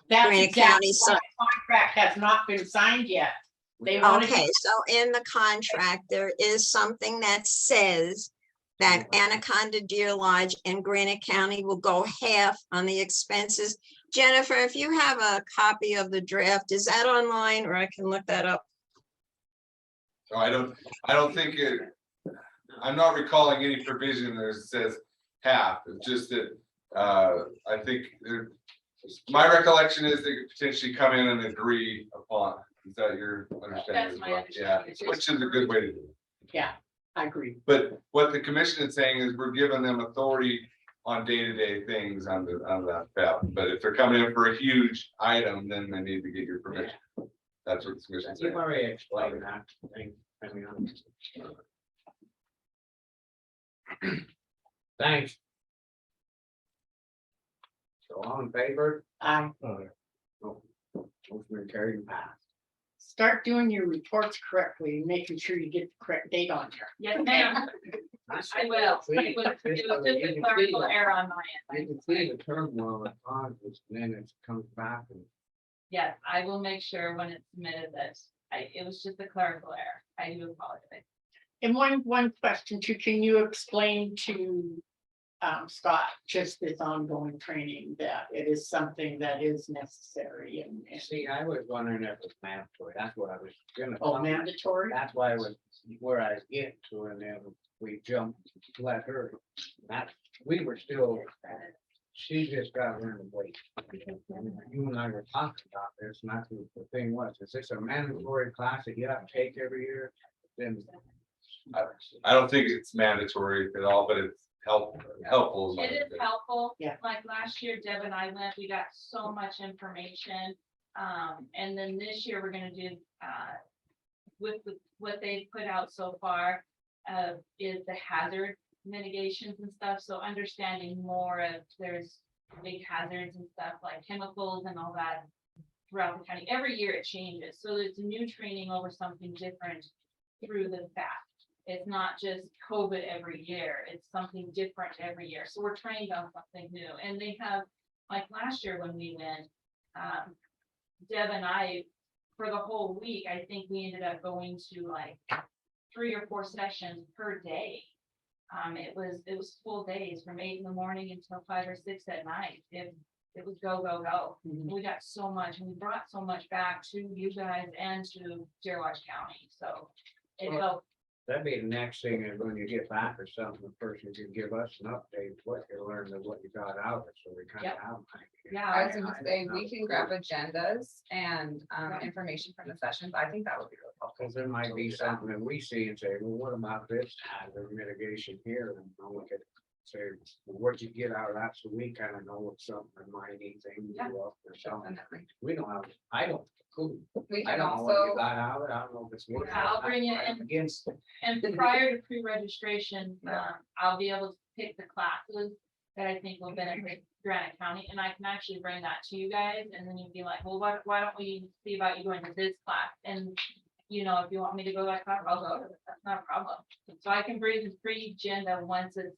That's Granite exactly County why the contract has not been signed yet. They wanted Okay, so in the contract, there is something that says that Anaconda Deer Lodge and Granite County will go half on the expenses. Jennifer, if you have a copy of the draft, is that online or I can look that up? no, I don't think I'm not recalling any provision that says half. It's just that, I think my recollection is they could potentially come in and agree upon. Is that your understanding? That's as my well? understanding. Yeah, which is a good way to do it. Yeah, I agree. But what the commission is saying is we're giving them authority on day-to-day things on that PEP. But if they're coming in for a huge item, then they need to get your permission. That's what the commission You've said. already explained that. Thanks. So all in favor? Motion carried and passed. Start doing your reports correctly, and making sure you get the correct date on there. Yes, ma'am. I will. It was just a clerical error on my You end. can see the turmoil that causes, and then it comes back and Yes, I will make sure when it's submitted that it was just a clerical error. I do apologize. And one question too, can you explain to Scott, just this ongoing training, that it is something that is necessary and see, I was wondering if it was mandatory. That's what I was gonna. mandatory? That's why I was where I was getting to, and then we jumped, let her. That, we were still, she just got to learn to wait. You and I were talking about this, and that's what the thing was, is this a mandatory class that you have to take every year? Then. I don't think it's mandatory at all, but it's helpful. It is helpful. Yeah. Like last year, Deb and I went, we got so much information. And then this year, we're gonna do, with what they've put out so far, is the hazard mitigations and stuff. So understanding more of there's big hazards and stuff like chemicals and all that throughout the county. Every year it changes. So it's new training over something different through the fact. It's not just COVID every year, it's something different every year. So we're trained on something new. And they have, like last year when we went, Deb and I, for the whole week, I think we ended up going to like 3 or 4 sessions per day. It was full days from 8 in the morning until 5 or 6 at night. It was go, go, go. We got so much, and we brought so much back to you guys and to Dearborn County. So it Well, helped. That'd be the next thing, is when you get back or something, the person can give us an update, what you learned and what you got out of it, so we kind of Yep. have. an idea. Yeah. I was gonna say, I we can grab agendas and information from the sessions. I think that would be really helpful. Cause there might be something that we see and say, well, what about this hazard mitigation here? And I'll look at, say, well, what'd you get out of that? So we kind of know if something might need things Yeah. or something. Definitely. We don't have, I don't, cool. We I can don't know what you also, got out of it. I don't know if it's worth. Yeah, I'll bring it I'm in. Against it. And prior to pre-registration, Yeah. I'll be able to pick the classes that I think will benefit Granite County, and I can actually bring that to you guys, and then you'd be like, well, why don't we see about you going to this class? And, you know, if you want me to go to that class, I'll go to it. That's not a problem. So I can bring the pre-agenda once it's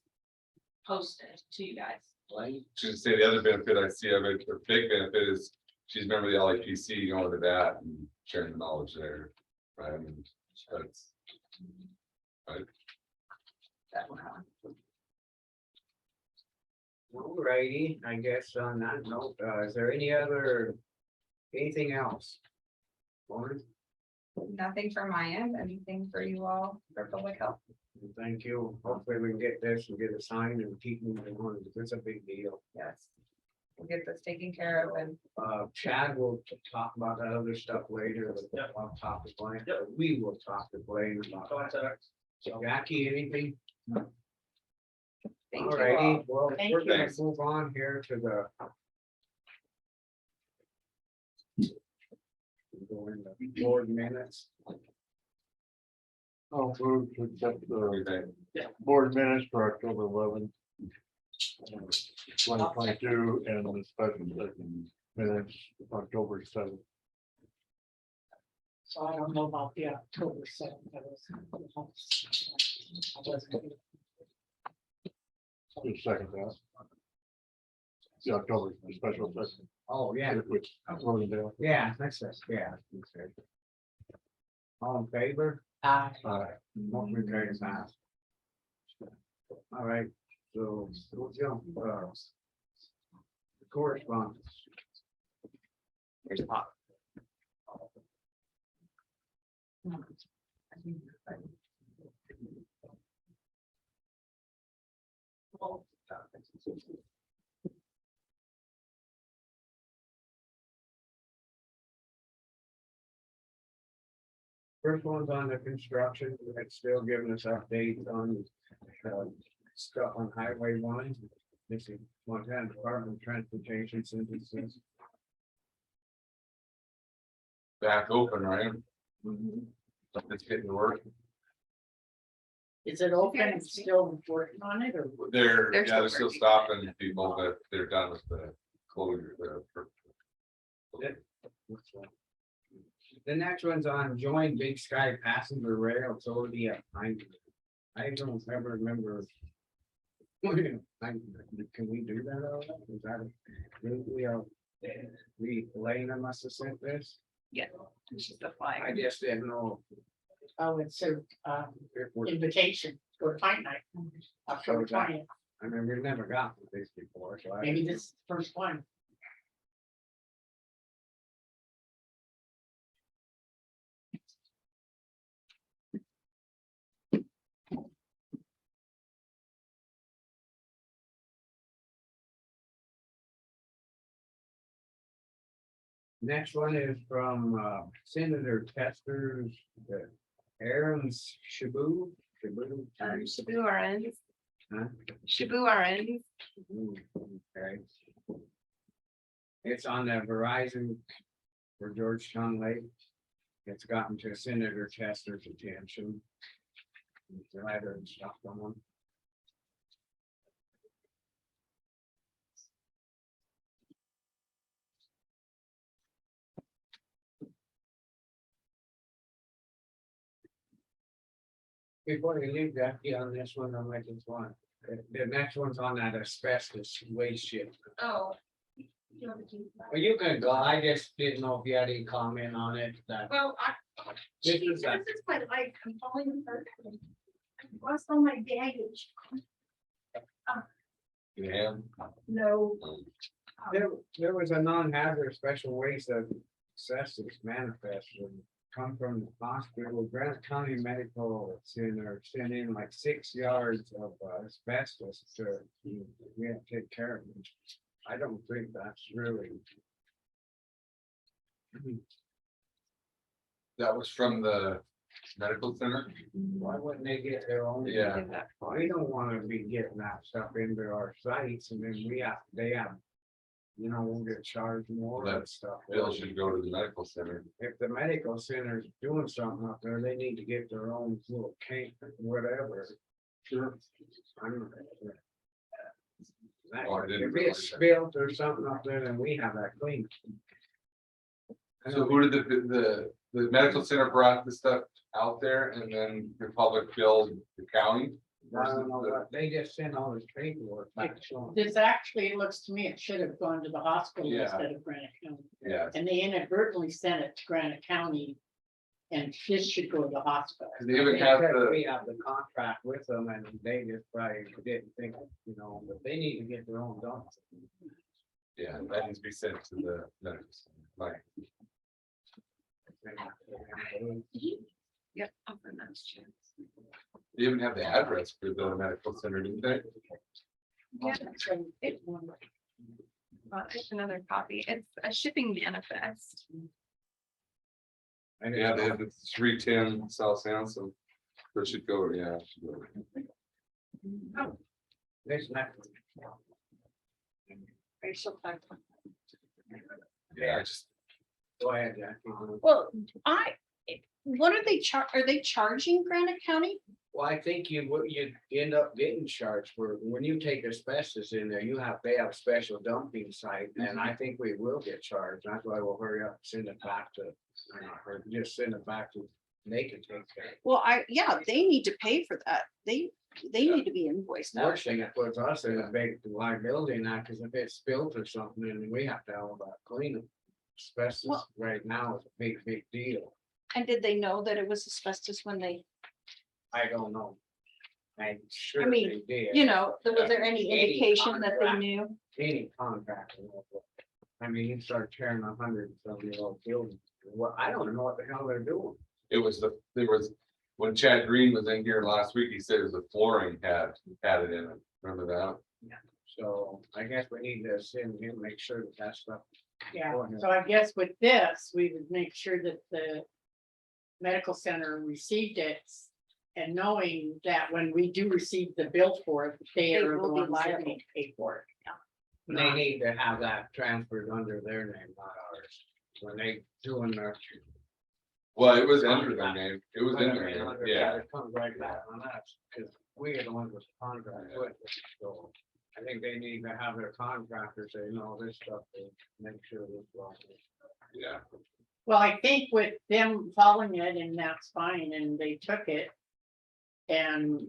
posted to you guys. Like, To say the other benefit I see of it, the big benefit is she's a member of the LAPC, going to that and sharing the knowledge there. Right, I mean, that's. alrighty, I guess on that note, is there anything else? Lauren? nothing from my end, anything for you all for public health. Thank you. Hopefully we can get this and get it signed and keep moving on, because it's a big deal. Yes. We'll get this taken care of and Chad will talk about that other stuff later. Yep. I'll talk to Blaine. Yep. We will talk to Blaine about that. Contact. So Jackie, anything? thank you all. Alrighty, well, Thank we're you. gonna move on here to the. Go in the board minutes. I'll move to accept the Okay. board minutes for October 11th. 2022 and the special session minutes of October 7th. So I don't know about the October 7th. Just second that. The October special session. Oh, yeah, Which I wrote it down. yeah, that's it, yeah. that's it. All in favor? Motion carries fast. All right, so we'll jump, correspondence. Here's Pop. First one's on the construction, it's still giving us updates on stuff on Highway 1. This is Montana Department of Transportation synthesis. back open, right? Mhm. It's getting to work. Is it open and still working on it or? They're, They're yeah, they're still still stopping people, but they're done with the closure. The next one's on join Big Sky Passenger Rail, it's already at nine. I don't ever remember. Can we do that? All right? Is that, we, Elena must have sent this, Yeah. It's just a I flag. just didn't know. Oh, it's a If we're, invitation, go to fight night, October So that- 20th. I mean, we've never gotten this before, so I. Maybe this is the first one. Next one is from Senator Tester's, Aaron's Shabu. Shabu Arens. Huh? Shabu Arens. Okay. It's on the Verizon for Georgetown Lake. It's gotten to Senator Tester's attention. Letter and stuff on them. Before you leave Jackie on this one, I'll make this one. The next one's on that asbestos waste ship. Oh. Well, you can go. I just didn't know if you had any comment on it, that. Well, This is a- is my life, I'm falling apart. I lost all my baggage. Yeah. No. There was a non-hazardous special waste of asbestos manifest and come from the hospital. Grant County Medical Center sent in like 6 yards of asbestos to, we have to take care of it. I don't think that's really. That was from the medical center. Why wouldn't they get their own? Yeah. We don't wanna be getting that stuff into our sites and then they have. You know, we'll get charged more and That stuff. Bill should go to the medical center. If the medical center's doing something up there, they need to get their own little tank, whatever. Sure. Oh, I didn't If realize it's that. spilled or something up there, then we have that clean. So who did the medical center brought the stuff out there and then the public billed the county? I don't know, but they just send all this paperwork back. showing- This actually, it looks to me, it should have gone to the hospital Yeah. instead of Granite County. Yeah, And they inadvertently sent it to Granite County. And this should go to the hospital. 'cause they even have the, We have the contract with them and they just probably didn't think, you know, but they need to get their own dumps. yeah, that needs to be sent to the medical center. Like, Yep. I'll bring those chairs. they even have the address for the medical center, didn't they? Yeah. It's another copy. It's a shipping manifest. And Yeah, they have the 310 South Sampson. So it should go, yeah. it should go. This next. Yeah, I just, Go ahead, Jackie. Well, what are they charging Granite County? Well, I think you end up getting charged for, when you take asbestos in there, they have special dumping site, and I think we will get charged. That's why we'll hurry up, send it back to, or just send it back to, they can take care. Well, they need to pay for that. They need to be invoiced now. Worst thing, it puts us in a big liability now, because if it's spilled or something, then we have to have about cleaning. Asbestos Well- right now is a big deal. And did they know that it was asbestos when they, I don't know. I'm sure mean, they did. was there any indication that they knew? Any contractor. I mean, you start tearing 100-some-year-old buildings. Well, I don't know what the hell they're doing. it was there was, when Chad Green was in here last week, he said it was the flooring had it in it. Remember that? So I guess we need to send him, make sure that that stuff. Yeah, Go ahead. so I guess with this, we would make sure that the medical center received it. And knowing that when we do receive the bill for it, they are the will be ones that liable. need to pay for it. They need to have that transferred under their name, not ours. When they doing their Well, it was under their name, it was in their name, yeah. It comes right back on us, cause we are the ones with the contract with it, so. I think they need to have their contractors say, no, this stuff, to make sure this. Yeah, Well, I think with them following it and that's fine and they took it. And.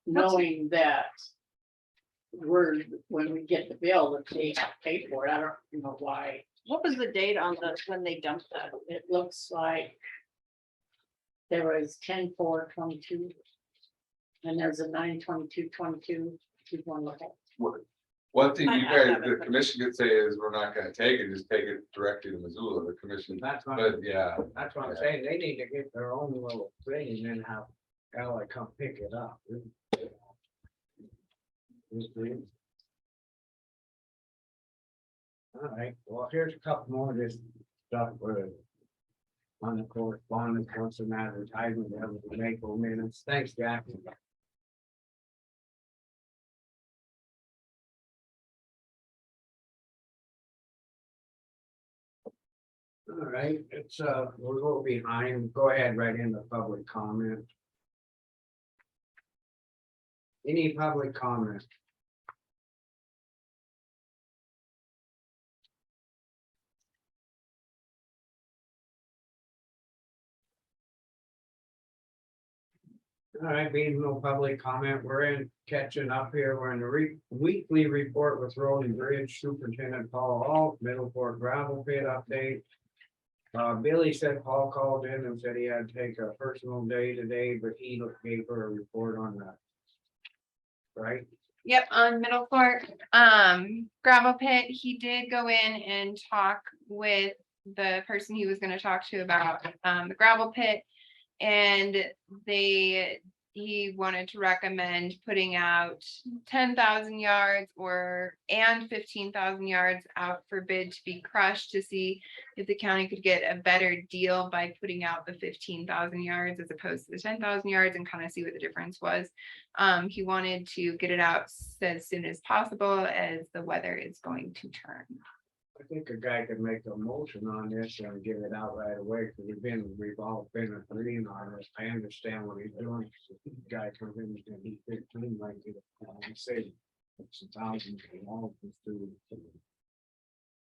Knowing that. When we get the bill, that they have to pay for it, I don't know why, What was the date on the, when they dumped that? it looks like. There was 10/4/22. And there's a 9/22/22. If you want to look at. one thing I you have guys, it, the but- commission could say is, we're not gonna take it, just take it directly to Missoula, the commission, That's what, but yeah. that's what I'm saying, they need to get their own little thing and then have Ally come pick it up. All right, well, here's a couple more of this stuff for. On the correspondence, once an advertisement, that was the Maple minutes, thanks, Jack. All right, it's, we're a little behind, go ahead right into public comment. Any public comment? All right, being no public comment, we're in catching up here. We're in the weekly report with Road and Bridge Superintendent Paul Alt, Middleport gravel pit update. Billy said Paul called in and said he had to take a personal day today, but he gave her a report on that. Right? Yep, on Middleport, gravel pit, he did go in and talk with the person he was gonna talk to about, the gravel pit. And he wanted to recommend putting out 10,000 yards and 15,000 yards out for bid to be crushed to see if the county could get a better deal by putting out the 15,000 yards as opposed to the 10,000 yards and kind of see what the difference was. He wanted to get it out as soon as possible as the weather is going to turn. I think a guy could make a motion on this and get it out right away, because we've all been agreeing on this. I understand what he's doing. Guy comes in and he's 15, like, he said, it's 1,000 to.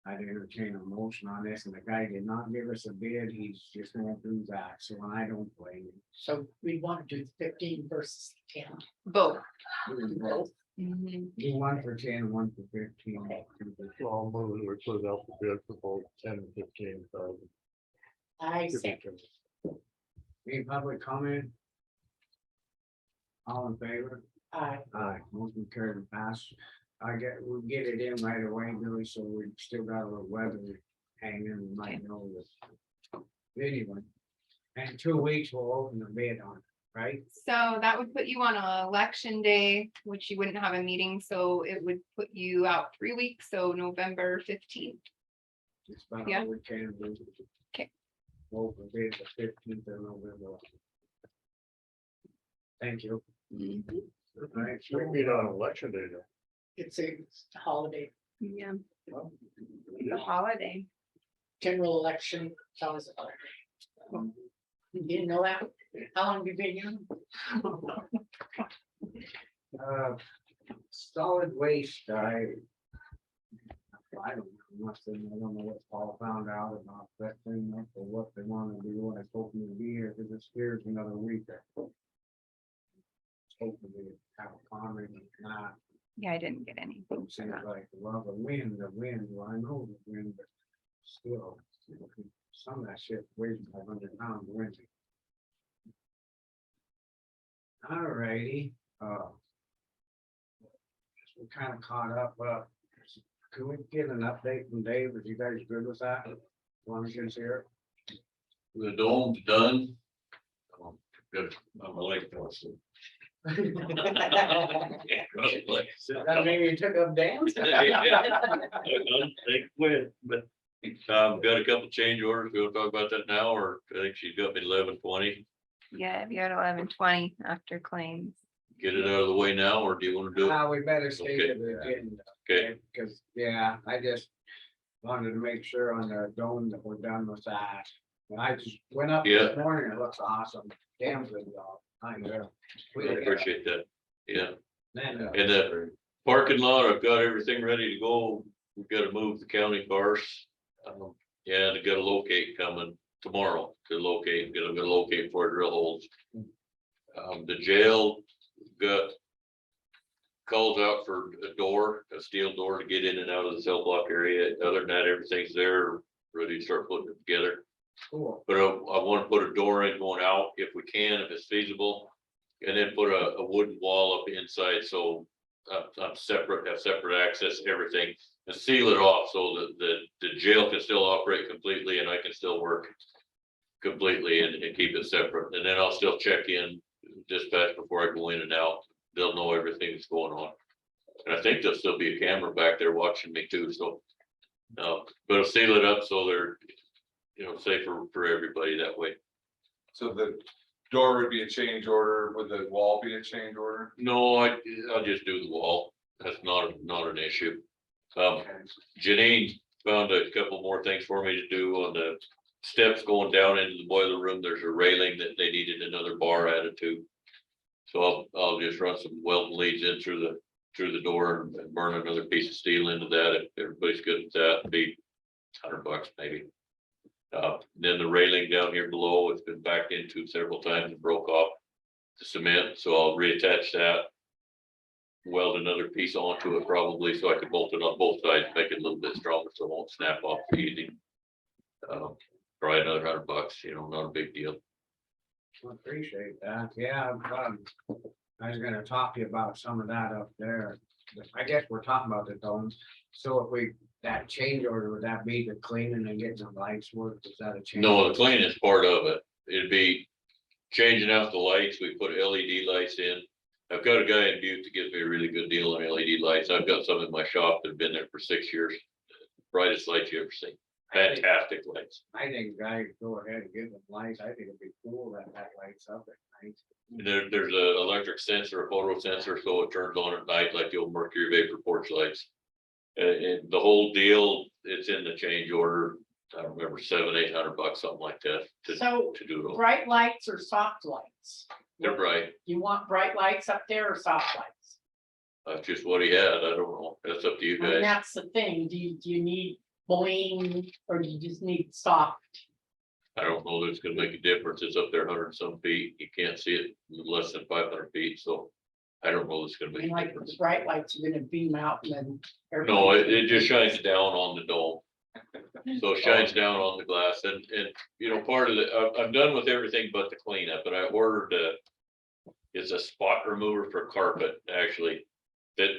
I'd entertain a motion on this, and the guy did not give us a bid, he's just gonna do that, so I don't blame him. So we want to do 15 versus 10. Both. Both. Mhm. Do one for 10, one for 15. So I'll move it, we put out the bid for both 10 and 15,000. I second. Any public comment? All in favor? Aye. Aye, motion carried and passed. We'll get it in right away, Billy, so we still got a little weather hanging, we might know this. Anyway, in 2 weeks, we'll open the bid on it, right? So that would put you on election day, which you wouldn't have a meeting, so it would put you out 3 weeks, so November 15th. Just about Yeah. all we can do. Okay. Open bid the 15th of November. Thank you. All right, We meet on election day though. It's a holiday, Yeah. The holiday. general election. Sounds. You didn't know that? How long have you been here? Solid waste, I don't know, I don't know what Paul found out about that thing, or what they want to do, I was hoping to be here, because it's here another week. Hopefully have a comment, not, Yeah, I didn't get anything. seems like, well, the wind, well, I know the wind, but still, some of that shit weighs 500 pounds wind. Alrighty, we kind of caught up, can we get an update from Dave? Are you guys good with that? As long as he's here. The dome's done. Good, I'm like. That maybe you took up Dan's? They quit, but got a couple change orders. We'll talk about that now, or I think she's got me 11:20. Yeah, if you're at 11:20 after claims. Get it out of the way now, or do you want to do it? We better stay Okay. to the agenda. Okay, Because, yeah, I just wanted to make sure on the dome that we're done with that. I just went up Yeah. this morning, it looks awesome, damn good job. I know. I appreciate that. Yeah, Then, and the parking lot, I've got everything ready to go. We've got to move the county cars. Yeah, they got a locate coming tomorrow to locate, gonna locate for drill holes. The jail got calls out for a door, a steel door to get in and out of the cell block area. Other than that, everything's there, ready to start putting it together. cool. But I want to put a door in going out if we can, if it's feasible. And then put a wooden wall up inside, so I'm separate, have separate access, to everything. And seal it off so that the jail can still operate completely and I can still work completely and keep it separate. And then I'll still check in dispatch before I go in and out. They'll know everything that's going on. And I think there'll still be a camera back there watching me too, so. But I'll seal it up so they're, safer for everybody that way. So the door would be a change order, would the wall be a change order? No, I'll just do the wall. That's not an issue. Janine found a couple more things for me to do on the steps going down into the boiler room. There's a railing that they needed another bar added to. So I'll just run some welding leads in through the door and burn another piece of steel into that. If everybody's good with that, it'd be $100 maybe. Then the railing down here below, it's been backed into several times and broke off the cement, so I'll reattach that. Weld another piece onto it probably, so I can bolt it on both sides, make it a little bit stronger, so it won't snap off easy. Probably another $100, not a big deal. Appreciate that, yeah, I was gonna talk to you about some of that up there. I guess we're talking about the domes, so if that change order, would that be the cleaning and getting the lights worked, is that a change? No, the cleaning is part of it. It'd be changing out the lights. We put LED lights in. I've got a guy in Butte to give me a really good deal on LED lights. I've got some in my shop that have been there for 6 years. Brightest lights you ever seen. Fantastic lights. I think guys go ahead and give them lights, I think it'd be cool that lights up at night. There's an electric sensor, a photo sensor, so it turns on at night like the old Mercury Vapor porch lights. And the whole deal, it's in the change order. I don't remember, $700-800, something like that So to do it all. bright lights or soft lights? They're bright. You want bright lights up there or soft lights? That's just what he had. I don't know. That's up to you And guys. that's the thing, do you need bling or do you just need soft? I don't know that it's gonna make a difference. It's up there 100 and some feet. You can't see it less than 500 feet, so I don't know it's gonna I make mean, a like difference. the bright lights are gonna beam out and then. No, everything- it just shines down on the dome. So it shines down on the glass and part of I'm done with everything but the cleanup, and I ordered it's a spot remover for carpet, actually. That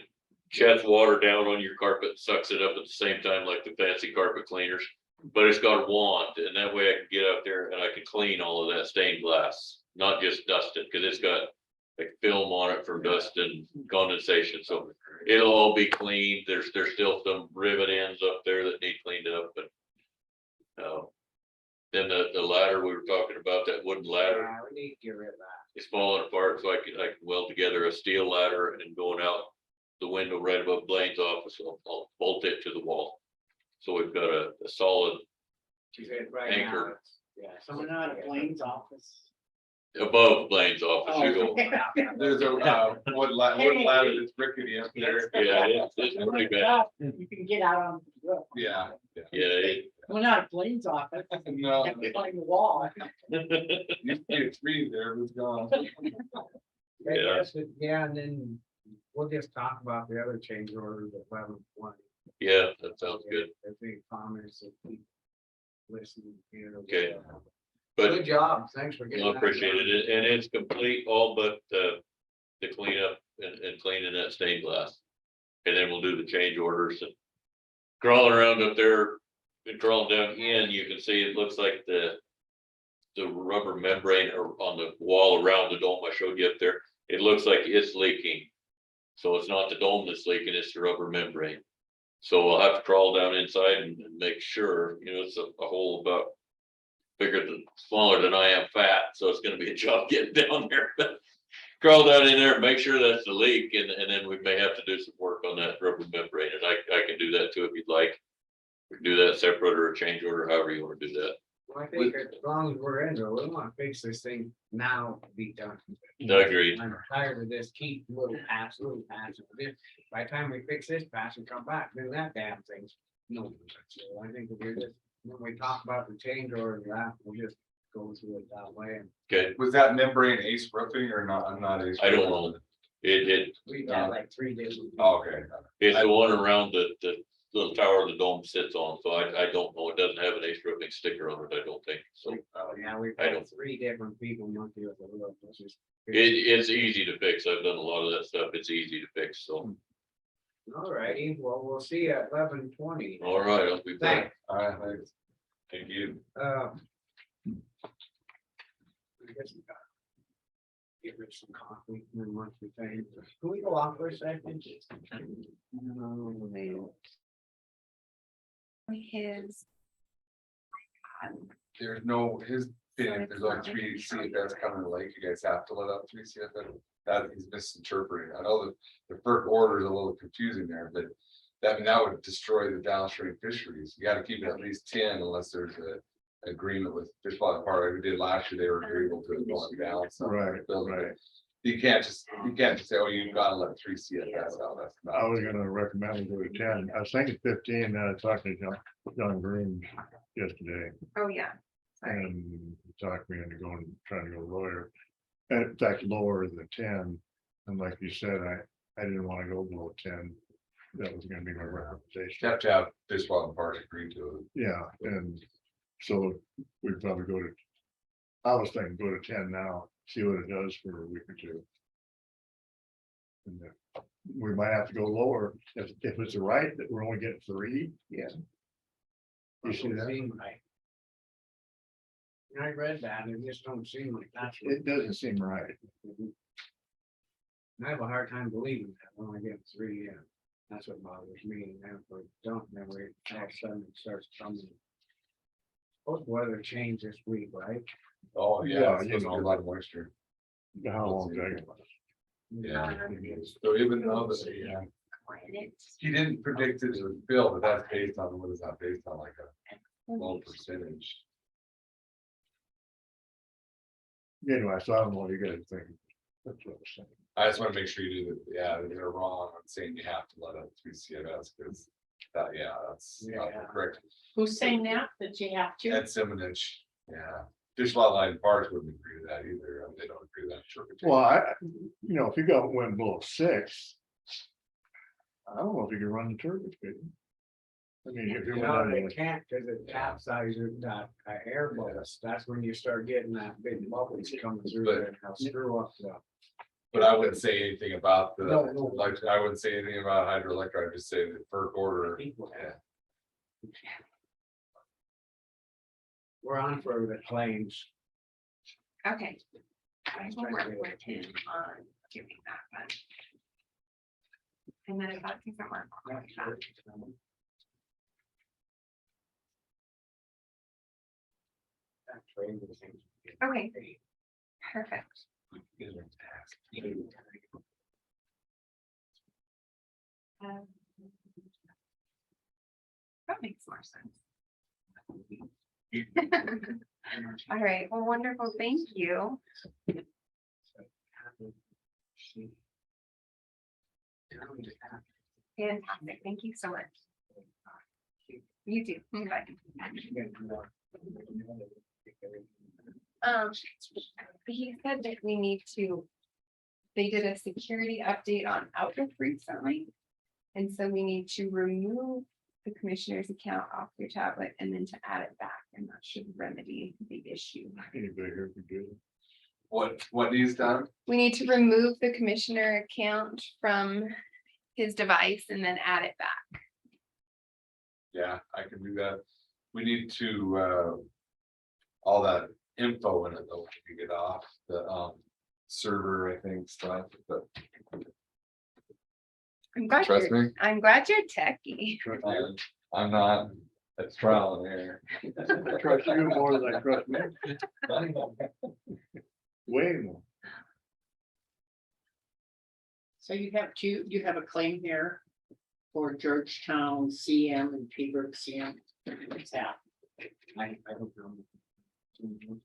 sheds water down on your carpet, sucks it up at the same time like the fancy carpet cleaners. But it's got a wand, and that way I can get out there and I can clean all of that stained glass, not just dust it, because it's got like film on it from dust and condensation, so it'll all be cleaned. There's still some rivet ends up there that need cleaned up, but then the ladder we were talking about, that wooden ladder, Yeah, we need to get rid of that. it's falling apart, so I can weld together a steel ladder and going out the window right above Blaine's office. I'll bolt it to the wall. So we've got a solid She said right now, anchor yeah. Someone out of Blaine's office. above Blaine's office. You go, There's a wood ladder that's rickety up there. yeah, it's pretty bad. You can get out on the roof. Yeah. Yeah, Coming out of Blaine's office, No, you find the wall. used to be a tree there, it was gone. Yeah. Yeah, and then we'll just talk about the other change orders at 11:20. yeah, that sounds good. If any comments, if we listen here. Okay. But Good job, thanks for getting. I that appreciate done. it, and it's complete, all but the cleanup and cleaning that stained glass. And then we'll do the change orders and crawling around up there, and crawling down in, you can see it looks like the rubber membrane on the wall around the dome I showed you up there, it looks like it's leaking. So it's not the dome that's leaking, it's the rubber membrane. So we'll have to crawl down inside and make sure, it's a hole about smaller than I am fat, so it's gonna be a job getting down there. Crawl down in there and make sure that's the leak, and then we may have to do some work on that rubber membrane, and I can do that too if you'd like. We can do that separate or a change order, however you wanna do that. I think as long as we're in there, we wanna fix this thing now, be done. Agreed. I'm tired of this, keep little pass. By the time we fix this pass and come back, then that damn thing's. No, so I think if we're just, when we talk about the change order, that, we'll just go through it that way and. Okay, Was that membrane Ace Roofing or not? I'm not Ace. I don't Roofing. know. It, We got like 3 days. Oh, okay. it's the one around the little tower the dome sits on, so I don't know. It doesn't have an Ace Roofing sticker on it, I don't think, so. Oh, yeah, we've I got don't- 3 different people monkey with the roof, which is. It's easy to fix. I've done a lot of that stuff. It's easy to fix, so. All righty, well, we'll see you at 11:20. All right, I'll be back. Thanks. All right, thanks. Thank you. I guess we got. Get rid of some coffee and then once we finish, can we go off for a second? His. There's no, his opinion, if there's only 3 CFS coming to lake, you guys have to let up 3 CFS. That he's misinterpreting. I know that the FERC order is a little confusing there, but that would destroy the downstream fisheries. You gotta keep it at least 10 unless there's a agreement with Fish Bottom Park. We did last year, they were agreeable to it going down. So Right, right. You can't just say, oh, you gotta let 3 CFS out. That's I not. was gonna recommend we go to 10. I was thinking 15, then I talked to John Green yesterday. Oh, yeah. Sorry. And he talked me into trying to go lawyer. And in fact, lower than 10. And like you said, I didn't want to go below 10. That was gonna be my You recommendation. have to have Fish Bottom Park agree to it. Yeah, and so we'd probably go to, I was thinking go to 10 now, see what it does for a week or two. And then we might have to go lower if it's right that we're only getting 3. Yeah. You see that? Seem right. I read that, and it just don't seem like that's. what- It doesn't seem right. I have a hard time believing that when I get 3, that's what bothers me, and then if we don't, then we all of a sudden it starts coming. Both weather change this week, right? Oh, Yeah, yeah, it's you supposed to be a know. lot of moisture. How long that was. Yeah. So even though that, yeah, he didn't predict it would fill, but that's based on, what is that based on, like a low percentage? Anyway, so I don't know what you guys think. That's what I'm saying. I just wanna make sure you do that, yeah, they're wrong on saying you have to let up 3 CFS, because that, yeah, that's not Yeah. correct. Who's saying that you have to? At Simonich, yeah, Fish Wildlife Parks wouldn't agree to that either, they don't agree with that interpretation. Well, if you got wind below 6. I don't know if you can run the turbines, could you? I mean, if you went No, out they there, can't, because it capsizes that air bubbles, that's when you start getting that big bubbles coming through there, and they'll screw up the. But I wouldn't say anything about the, No, no. like, I wouldn't say anything about hydroelectric, I'd just say the FERC order. Yeah. We're on for the claims. Okay. I will work with him on doing that one. And then if that doesn't work, I'll call you back. Okay. Perfect. Um, That makes more sense. All right, well, wonderful, thank you. Fantastic, thank you so much. You too. Bye. He said that we need to. They did a security update on Outlook recently. And so we need to remove the commissioner's account off your tablet and then to add it back, and that should remedy the issue. anybody here could do it. What needs done? We need to remove the commissioner account from his device and then add it back. Yeah, I can do that. We need to, all that info in it though, to get off the, server, I think, stuff, but. Trust me. I'm glad you're techie. And I'm not, it's trial and error. I trust you more than I trust me. Way more. So you have a claim here for Georgetown CM and Pembroke CM. What's that? I don't know. For you.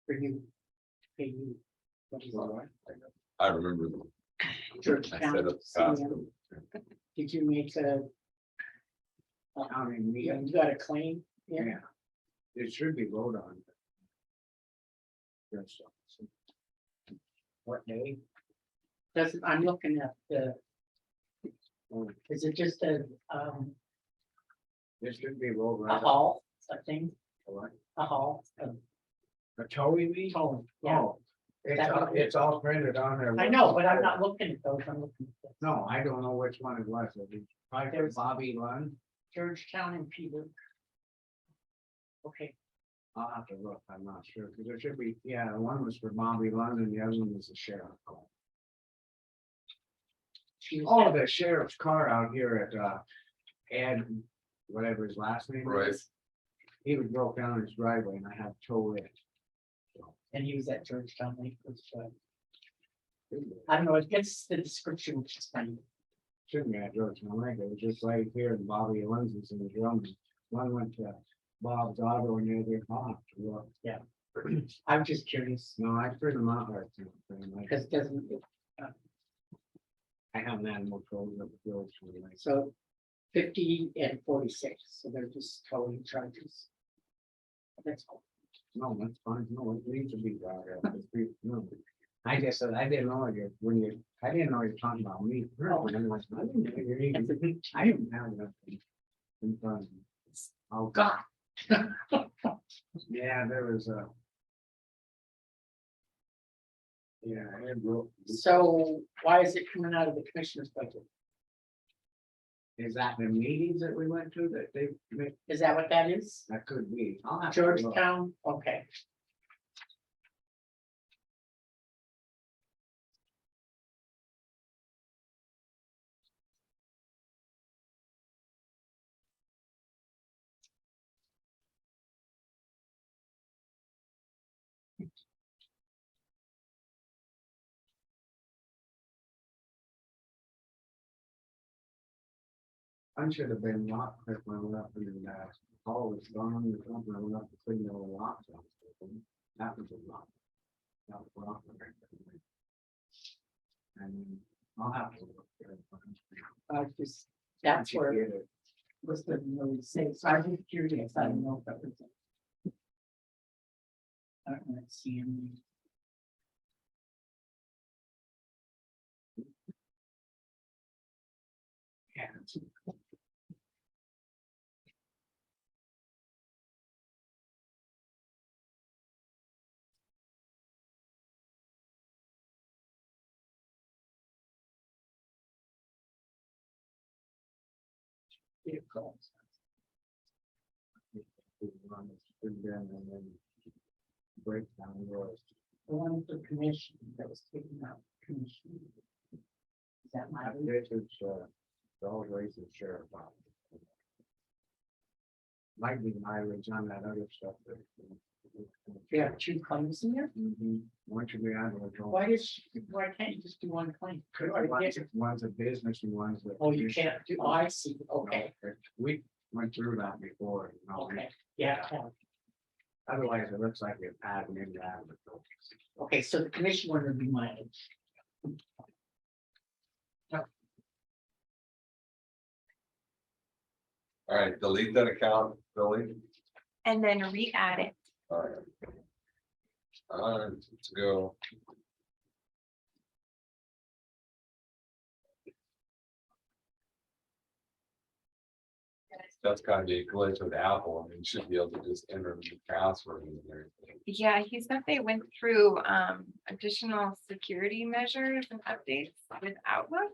For you. What is it? I remember. I Georgetown set up CM. Did you make a? County meeting. You got a claim? Yeah. It should be voted on. Yes. What day? Doesn't, I'm looking at the, Oh, is it just a It should be voted. right on. hall, a thing, What? a hall? A towing meeting? Tone, yeah. Oh, it's all printed on there. I know, but I'm not looking at those, I'm looking at this. No, I don't know which one it was. It was probably for Bobby Lund. Georgetown and Peter. Okay, I'll have to look. I'm not sure, because there should be, yeah, one was for Bobby Lund and the other one was the sheriff. Oh, the sheriff's car out here at, Ed, whatever his last name Right. is. He was broke down in his driveway and I had to tow it. and he was at Georgetown Lake, which, I don't know, it gets the description, which is funny. Shouldn't be at Georgetown Lake. It was just right here and Bobby Lund's was in the drum. One went to Bob's Auto and the other off. Well, I'm just curious, no, I printed them out right now. because it doesn't, I have an animal control of the village. so 50 and 46, so they're just towing charges. That's all. No, that's fine. No, it needs to be brought up. No. I just said, I didn't know you, I didn't know you were talking about me. And I'm like, I didn't know you were even- I didn't have nothing in front of me. Oh, God. yeah, there was a. Yeah, it broke. So why is it coming out of the commissioner's budget? Is that the meetings that we went to that they, Is that what that is? that could be. I'll have to look. Georgetown, okay. I should have been locked if I went up in the hall was gone, or something, I went up to clean all the locks out. That was a lot. That was rough. And I'll have to look. there. Just, that's where it was the note say, so I was curious, I don't know if that was. I don't know, see him. Yeah. Vehicles. And then breakdown was. The one for commission that was taken out, commission. Is that my? This is, all races sheriff. Might be mileage on that other stuff. We have 2 claims in there? Once you be out of it. Why can't you just do one claim? One's a business and one's. a Oh, you commission. can't do, oh, I see, okay, We went through that before. you know, okay, yeah, Otherwise, it looks like you're adding in that. okay, so the commission one would be mileage. All right, delete that account, Billy. And then re-add it. All right. All right, let's go. That's kind of a glitch with Apple. I mean, you should be able to just enter the password and everything. Yeah, he said they went through additional security measures and updates with Outlook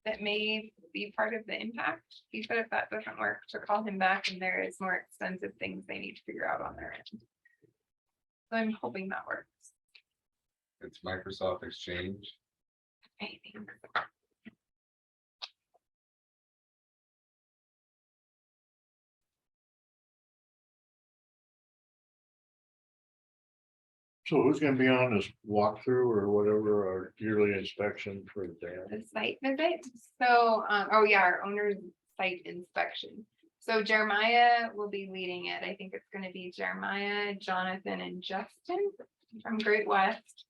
that may be part of the impact. He said if that doesn't work, to call him back and there is more extensive things they need to figure out on their end. So I'm hoping that works. It's Microsoft Exchange. I think. So who's gonna be on this walkthrough or whatever, our yearly inspection for the dam? The site visit, so, oh yeah, our owner's site inspection. So Jeremiah will be leading it. I think it's gonna be Jeremiah, Jonathan and Justin from Great West.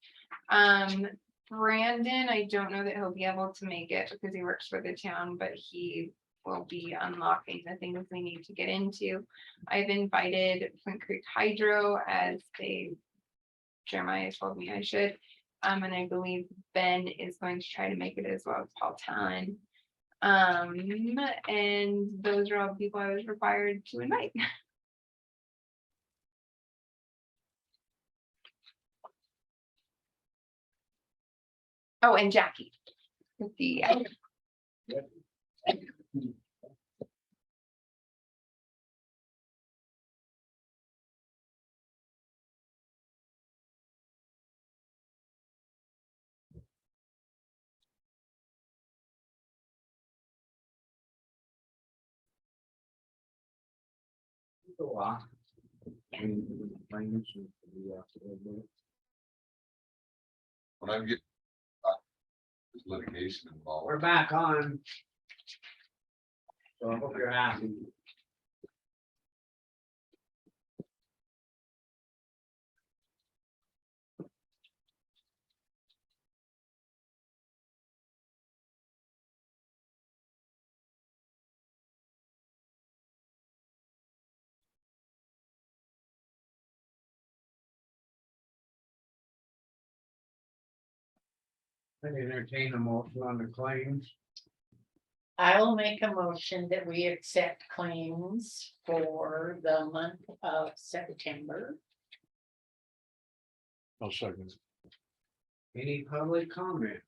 Brandon, I don't know that he'll be able to make it because he works for the town, but he will be unlocking the things we need to get into. I've invited Flint Creek Hydro as Jeremiah told me I should. And I believe Ben is going to try to make it as well as Paul Talon. And those are all the people I was required to invite. Oh, and Jackie. With the Go on. When I get. There's litigation involved. We're back on. So I hope you're happy. I entertain a motion on the claims. I will make a motion that we accept claims for the month of September. I'll second. Any public comment?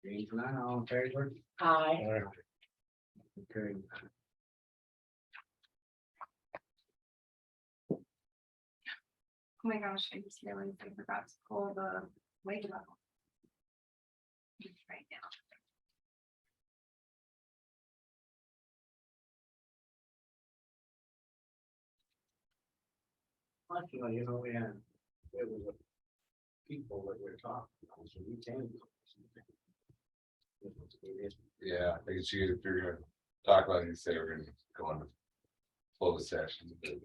Being none, all in favor? I, All right. Okay. oh my gosh, I just realized I forgot to pull the wage level. Right now. Luckily, you know, we had, there was a people that were talking, so we can. Yeah, I think you, if you're gonna talk about it, you say we're gonna go into closed session. But,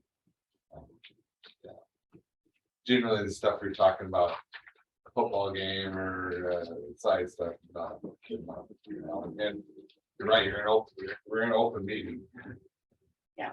yeah. Generally, the stuff you're talking about, a football game or side stuff, not, you know, and you're right, we're in an open meeting. Yeah.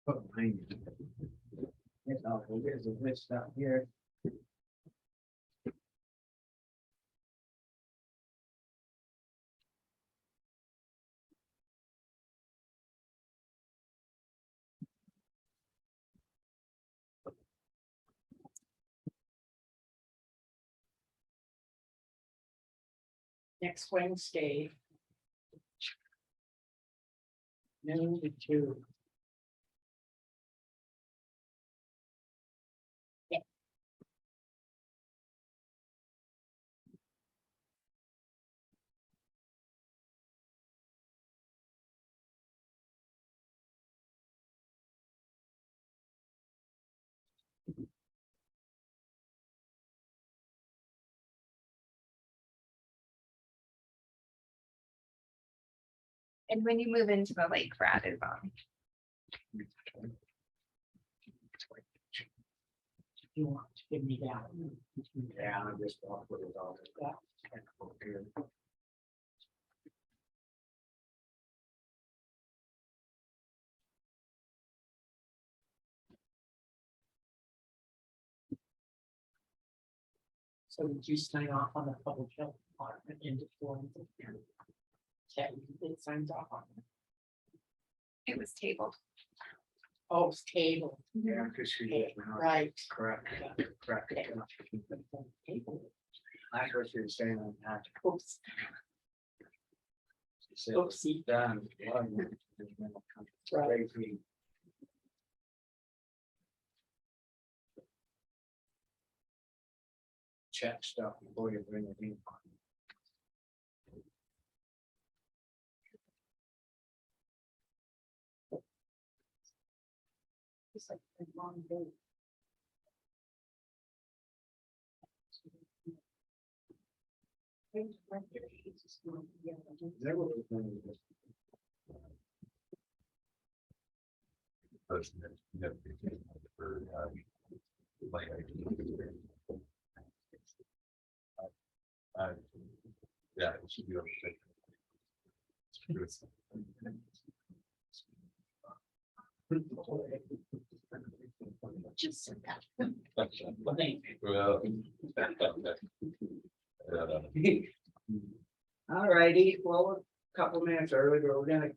Put behind you. It's awful, there's a list up here. next Wednesday. Noon to 2. And when you move into the lake, Brad is on. You want to give me that? Yeah, I just walked with it all. Yeah. Okay. So did you sign off on the public health department into form? Okay, it signs off on it. It was tabled. Oh, it's table, Yeah, because she did. right. Correct, correct. Table. That's what she was saying on that. Oops, She said, oopsie. done. Right. Check stuff before you bring it in. It's like a long day. That was the thing. Yeah, it should be okay. Just said that. Well. All righty, well, a couple minutes early, but we're gonna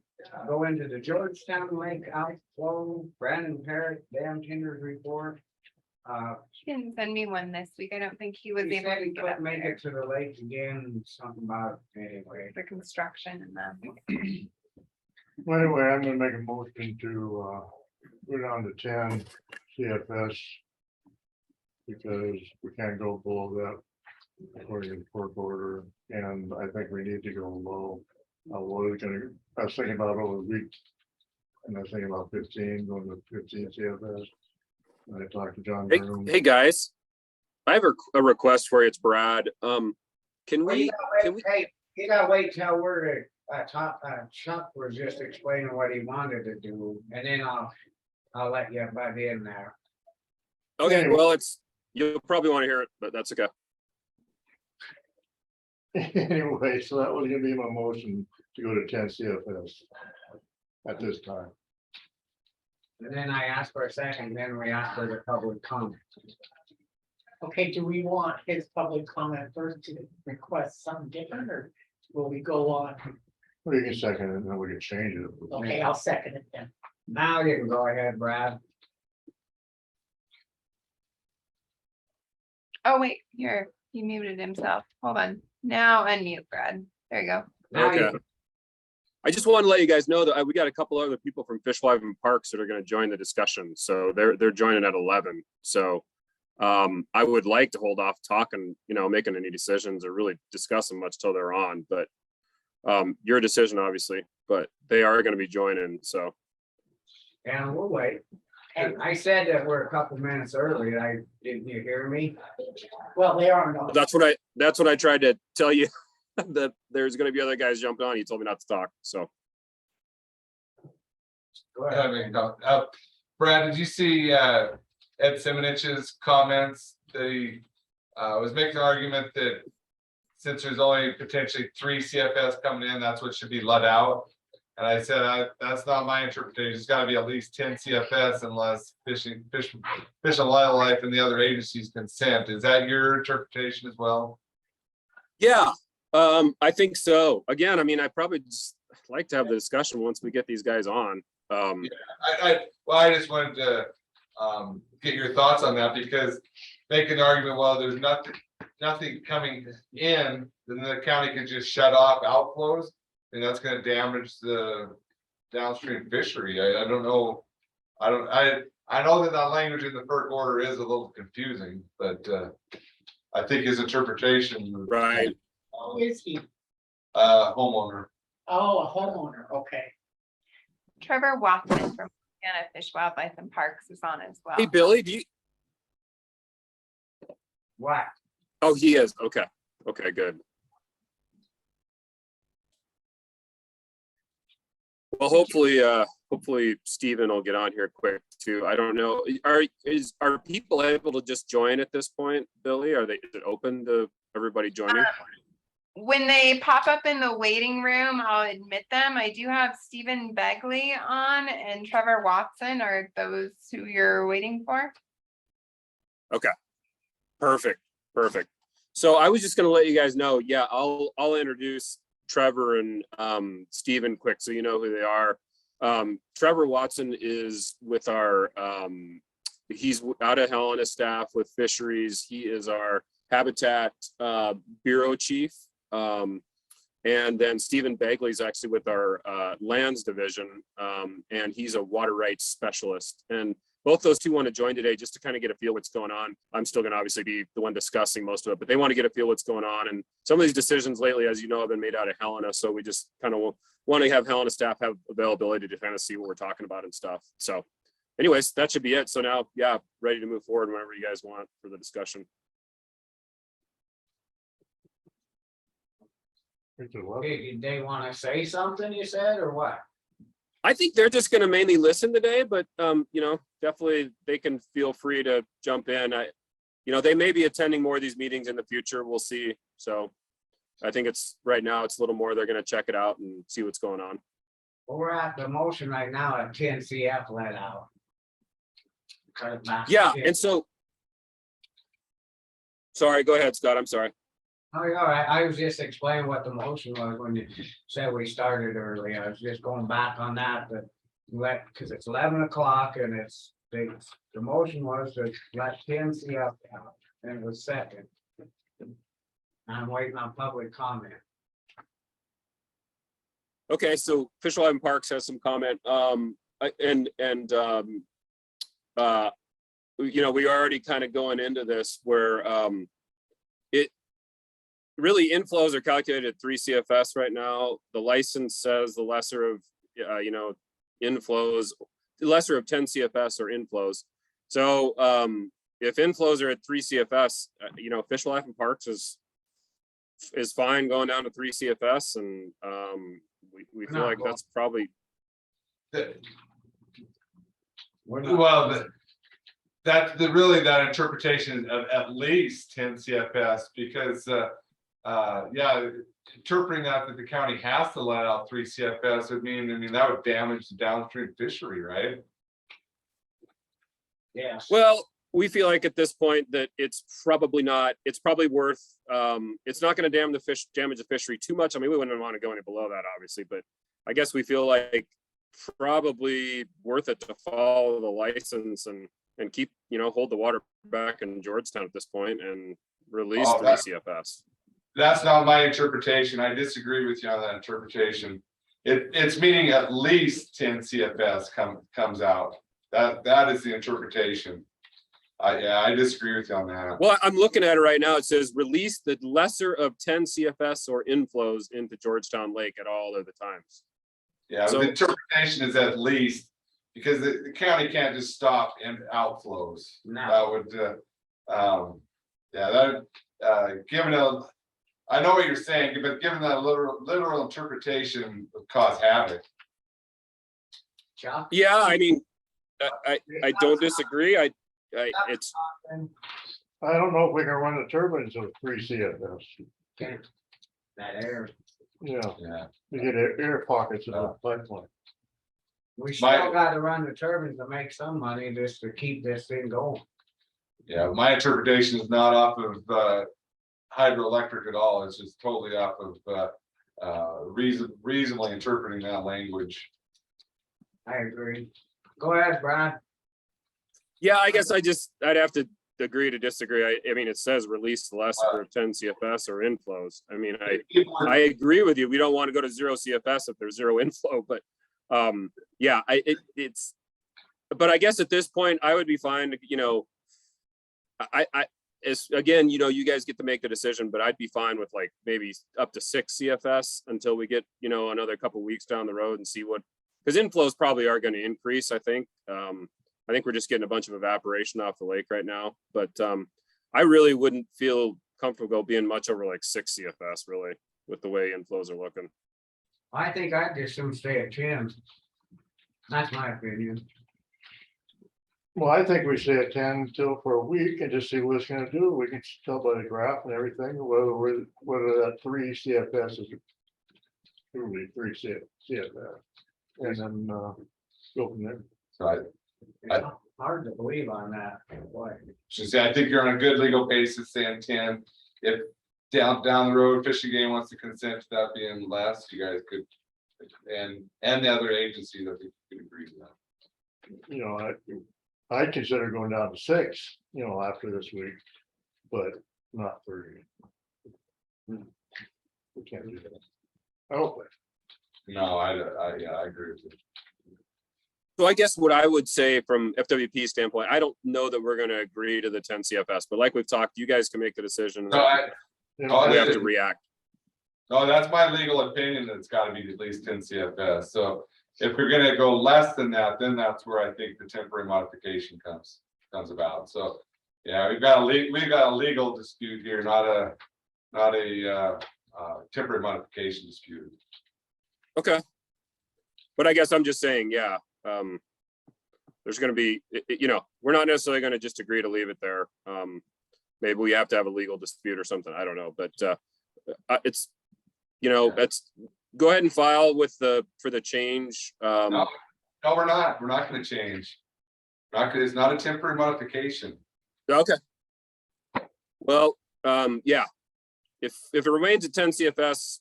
go into the Georgetown Lake outflow, Brandon Parrott dam tenders report. He didn't send me one this week. I don't think he was He able said to he get up couldn't make there. it to the lake again, something about, anyway. The construction and that. Well, anyway, I'm gonna make a motion to, go down to 10 CFS. Because we can't go below that according to the court order, and I think we need to go low. I was thinking about over a week. And I was thinking about 15, going to 15 CFS. And I talked to John Hey, Broom. hey guys, I have a request for you. It's Brad. Can Well, you we, gotta can wait, hey, you gotta wait till we're Chuck was just explaining what he wanted to do, and then I'll let you butt in there. okay, Anyway. well, you'll probably want to hear it, but that's okay. Anyway, so that was gonna be my motion to go to 10 CFS. At this time. And then I asked for a second, then we asked for the public comment. Okay, do we want his public comment first to request something different, or will we go on? Well, you can second it, and then we can change it. Okay, I'll second it then. Now you can go ahead, Brad. Oh, wait, here, he muted himself. Hold on. Now unmute Brad. There you go. Now you Okay. I just want to let you guys know that we got a couple other people from Fish, Wildlife and Parks that are going to join the discussion. So they're joining at 11. So I would like to hold off talking, making any decisions or really discussing much till they're on, but your decision, obviously, but they are going to be joining. So And we'll wait. And I said that we're a couple minutes early. Didn't you hear me? Well, they are not. that's what I tried to tell you. That there's going to be other guys jumping on. He told me not to talk. So Go ahead. I mean, no, Brad, did you see Ed Simonich's comments? That he was making an argument that since there's only potentially 3 CFS coming in, that's what should be let out. And I said, that's not my interpretation. It's got to be at least 10 CFS unless Fish and Wildlife and the other agencies consent. Is that your interpretation as well? yeah, I think so. Again, I mean, I probably just like to have the discussion once we get these guys on. I just wanted to get your thoughts on that, because making the argument, well, there's nothing coming in, then the county can just shut off outflows, and that's gonna damage the downstream fishery. I don't know. I know that language in the FERC order is a little confusing, but I think his interpretation. Right. Who is he? Homeowner. Oh, a homeowner, okay. Trevor Watson from Montana Fish, Wildlife and Parks is on as well. Hey, Billy, do you? What? Oh, he is. Okay. Okay, good. Well, hopefully Stephen will get on here quick too. I don't know. Are people able to just join at this point, Billy? Is it open to everybody joining? When they pop up in the waiting room, I'll admit them. I do have Stephen Begley on and Trevor Watson. Are those who you're waiting for? Okay. Perfect. So I was just gonna let you guys know, yeah, I'll introduce Trevor and Stephen quick, so you know who they are. Trevor Watson is with our, he's out of Helena staff with fisheries. He is our Habitat Bureau Chief. And then Stephen Bagley is actually with our lands division, and he's a water rights specialist. And both those two want to join today just to kind of get a feel what's going on. I'm still going to obviously be the one discussing most of it, but they want to get a feel what's going on. And some of these decisions lately, as you know, have been made out of Helena. So we just kind of want to have Helena staff have availability to kind of see what we're talking about and stuff. So anyways, that should be it. So now, yeah, ready to move forward whenever you guys want for the discussion. Okay, did they want to say something, you said, or what? I think they're just going to mainly listen today, but you know, definitely they can feel free to jump in. They may be attending more of these meetings in the future. We'll see. So I think it's right now it's a little more. They're going to check it out and see what's going on. Well, we're at the motion right now at 10 CF let out. Cut it back. Yeah, and so. Sorry, go ahead, Scott. I'm sorry. Oh, you're all right. I was just explaining what the motion was when you said we started early. I was just going back on that, but because it's 11 o'clock and the motion was to let 10 CF out, and it was second. I'm waiting on public comment. Okay, so Fish and Wildlife Parks has some comment. We already kind of going into this where it really inflows are calculated at 3 CFS right now. The license says the lesser of inflows, the lesser of 10 CFS or inflows. So if inflows are at 3 CFS, Fish and Wildlife Parks is fine going down to 3 CFS, and we feel like that's probably. Well, that's that interpretation of at least 10 CFS, because interpreting that the county has to let out 3 CFS would mean that would damage the downstream fishery, right? Yeah. Well, we feel like at this point that it's probably worth, it's not going to damage the fishery too much. I mean, we wouldn't want to go any below that, obviously, but I guess we feel like probably worth it to follow the license and keep, hold the water back in Georgetown at this point and release 3 CFS. That's not my interpretation. I disagree with you on that interpretation. It's meaning at least 10 CFS comes out. That is the interpretation. I disagree with you on that. Well, I'm looking at it right now. It says release the lesser of 10 CFS or inflows into Georgetown Lake at all of the times. Yeah, so the interpretation is at least, because the county can't just stop and outflows. No. That would, given I know what you're saying, but given that literal interpretation would cause havoc. Chuck? Yeah, I mean, I don't disagree. I don't know if we can run the turbines of 3 CFS. That air. Yeah, you get air pockets in the pipeline. We still got to run the turbines to make some money just to keep this thing going. Yeah, my interpretation is not off of hydroelectric at all. It's just totally off of reasonably interpreting that language. I agree. Go ahead, Brian. Yeah, I guess I'd have to agree to disagree. I mean, it says release the lesser of 10 CFS or inflows. I mean, I agree with you. We don't want to go to 0 CFS if there's 0 inflow, but yeah, but I guess at this point I would be fine. Again, you guys get to make the decision, but I'd be fine with like maybe up to 6 CFS until we get, another couple of weeks down the road and see because inflows probably are going to increase. I think we're just getting a bunch of evaporation off the lake right now, but I really wouldn't feel comfortable being much over like 6 CFS really with the way inflows are looking. I think I'd just soon stay at 10. That's my opinion. Well, I think we stay at 10 till for a week and just see what it's gonna do. We can tell by the graph and everything, whether that 3 CFS is truly 3 CFS. And then go from there. Right. It's hard to believe on that. Boy. I think you're on a good legal basis saying 10. if down the road, fishing game wants to consent to that being less, you guys could. And the other agencies, I think could agree to that. You know, I consider going down to 6, you know, after this week, but not 30. We can't do that. I hope that. No, yeah, I agree with you. So I guess what I would say from FWP standpoint, I don't know that we're gonna agree to the 10 CFS, but like we've talked, you guys can make the decision. No, You know, We have to react. No, that's my legal opinion. It's gotta be at least 10 CFS. So if we're gonna go less than that, then that's where I think the temporary modification comes about. So, yeah, we've got a legal dispute here, not a temporary modification dispute. Okay. But I guess I'm just saying, yeah, there's gonna be, you know, we're not necessarily gonna just agree to leave it there. Maybe we have to have a legal dispute or something, I don't know, but it's, you know, that's, go ahead and file with for the change. No, we're not gonna change. It's not a temporary modification. Okay. Well, yeah, if it remains at 10 CFS,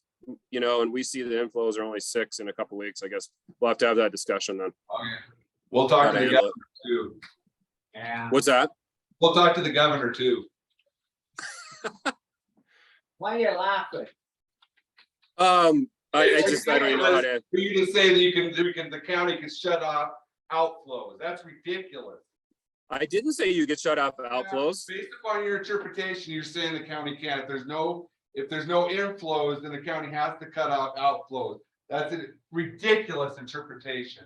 you know, and we see the inflows are only 6 in a couple weeks, I guess we'll have to have that discussion then. Okay. We'll talk to the Handle governor too. Yeah. What's that? We'll talk to the governor too. Why are you laughing? I don't even know how to. For you to say that the county can shut off outflows, that's ridiculous. I didn't say you get shut off outflows. Based upon your interpretation, you're saying the county can. If there's no inflows, then the county has to cut off outflows. That's a ridiculous interpretation.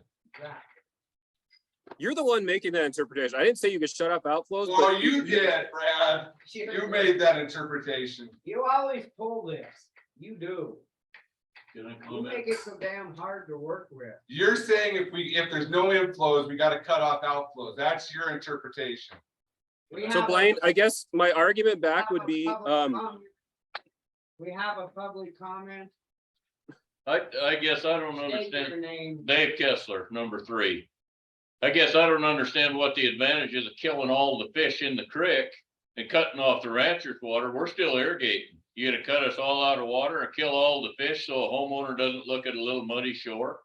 You're the one making that interpretation. I didn't say you could shut off outflows. Well, but you did, Brad. You made that interpretation. You always pull this. You do. Can I You comment? make it so damn hard to work with. You're saying if there's no inflows, we gotta cut off outflows. That's your interpretation. So Blaine, I guess my argument back would be, We have a public comment. I guess I don't State your understand. name. Dave Kessler, number 3. I guess I don't understand what the advantage is of killing all the fish in the creek and cutting off the rancher's water. We're still irrigating. You gonna cut us all out of water and kill all the fish so a homeowner doesn't look at a little muddy shore?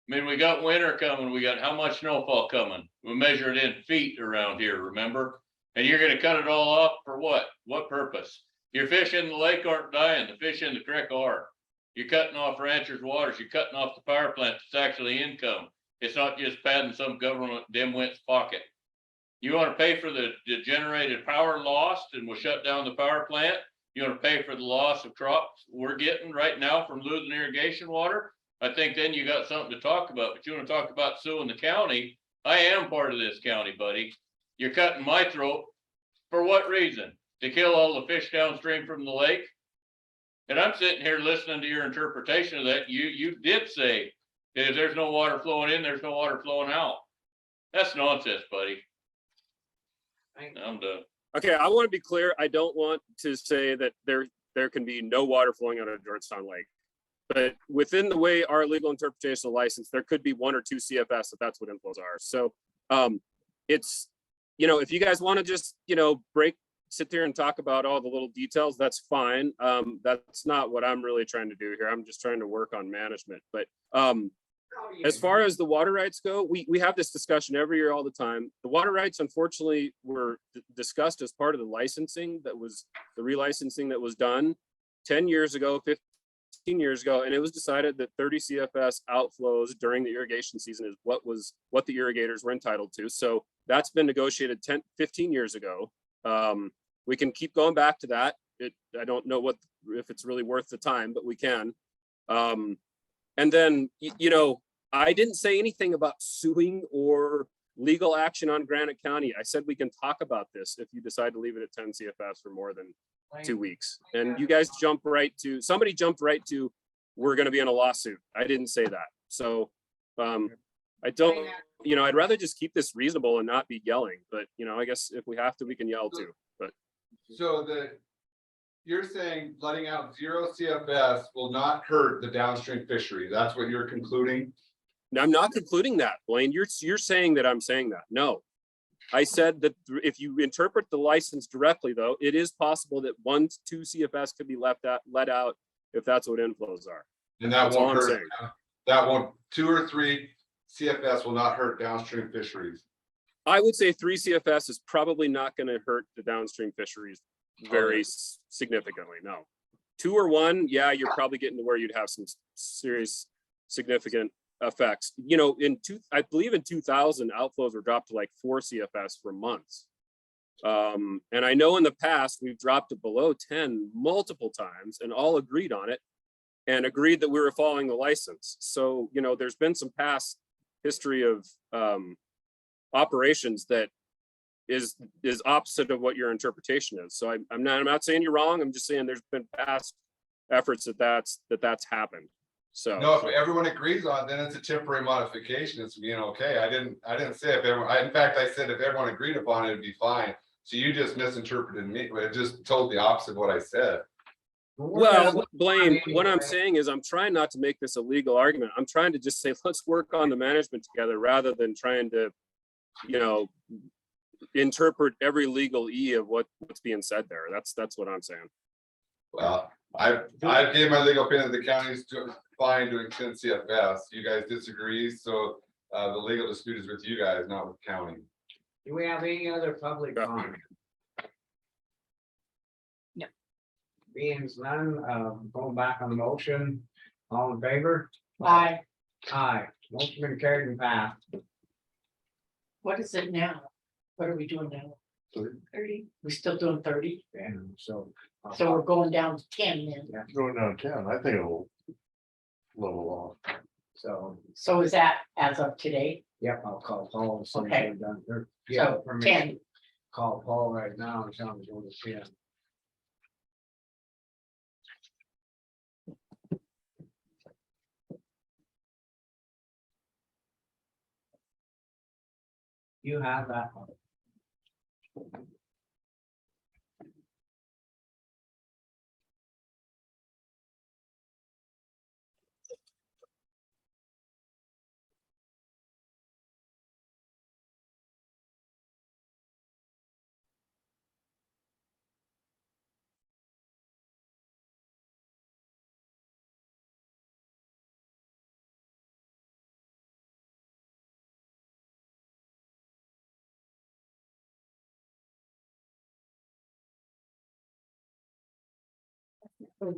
I mean, we got winter coming. We got how much snowfall coming? We measure it in feet around here, remember? And you're gonna cut it all off for what? What purpose? Your fish in the lake aren't dying. The fish in the creek are. You're cutting off ranchers' waters. You're cutting off the power plant. It's actually income. It's not just padding some government dimwit's pocket. You want to pay for the generated power lost and we'll shut down the power plant? You want to pay for the loss of crops we're getting right now from losing irrigation water? I think then you got something to talk about, but you want to talk about suing the county? I am part of this county, buddy. You're cutting my throat. For what reason? To kill all the fish downstream from the lake? And I'm sitting here listening to your interpretation of that. You did say that if there's no water flowing in, there's no water flowing out. That's nonsense, buddy. I'm done. okay, I want to be clear. I don't want to say that there can be no water flowing out of Georgetown Lake. But within the way our legal interpretation of license, there could be 1 or 2 CFS if that's what inflows are. So it's, you know, if you guys want to just, you know, sit there and talk about all the little details, that's fine. That's not what I'm really trying to do here. I'm just trying to work on management. But as far as the water rights go, we have this discussion every year all the time. The water rights, unfortunately, were discussed as part of the licensing that was the relicensing that was done 10 years ago, 15 years ago, and it was decided that 30 CFS outflows during the irrigation season is what the irrigators were entitled to. So that's been negotiated 15 years ago. We can keep going back to that. I don't know if it's really worth the time, but we can. And then, you know, I didn't say anything about suing or legal action on Granite County. I said we can talk about this if you decide to leave it at 10 CFS for more than 2 weeks. And you guys somebody jumped right to, we're going to be in a lawsuit. I didn't say that. So I don't, you know, I'd rather just keep this reasonable and not be yelling, but you know, I guess if we have to, we can yell too, but. So you're saying letting out 0 CFS will not hurt the downstream fishery. That's what you're concluding? No, I'm not concluding that, Blaine. You're saying that I'm saying that. No. I said that if you interpret the license directly, though, it is possible that 1 to 2 CFS could be let out if that's what inflows are. And that That's all won't I'm hurt, saying. that won't, 2 or 3 CFS will not hurt downstream fisheries. I would say 3 CFS is probably not going to hurt the downstream fisheries very significantly, no. 2 or 1, yeah, you're probably getting to where you'd have some serious, significant effects. You know, I believe in 2000, outflows were dropped to like 4 CFS for months. And I know in the past, we've dropped it below 10 multiple times and all agreed on it and agreed that we were following the license. So, you know, there's been some past history of operations that is opposite of what your interpretation is. So I'm not saying you're wrong. I'm just saying there's been past efforts that's happened. So No, if everyone agrees on it, then it's a temporary modification. It's, you know, okay, I didn't say if everyone, in fact, I said if everyone agreed upon it, it'd be fine. So you just misinterpreted me, but it just told the opposite of what I said. well, Blaine, what I'm saying is I'm trying not to make this a legal argument. I'm trying to just say, let's work on the management together rather than trying to, you know, interpret every legal E of what's being said there. That's what I'm saying. Well, I gave my legal opinion, the county's fine doing 10 CFS. You guys disagree, so the legal dispute is with you guys, not with county. Do we have any other public comment? No. Being none, going back on the motion, all in favor? Aye. Aye, motion been carried and passed. What is it now? What are we doing now? 30. We still doing 30? And so. So we're going down to 10 then. Going downtown, I think it'll level off. So, Is that as of today? yep, I'll call Paul. as soon as Okay. we're done. Yeah, So for me, 10. call Paul right now and tell him to go to 10. You have that one.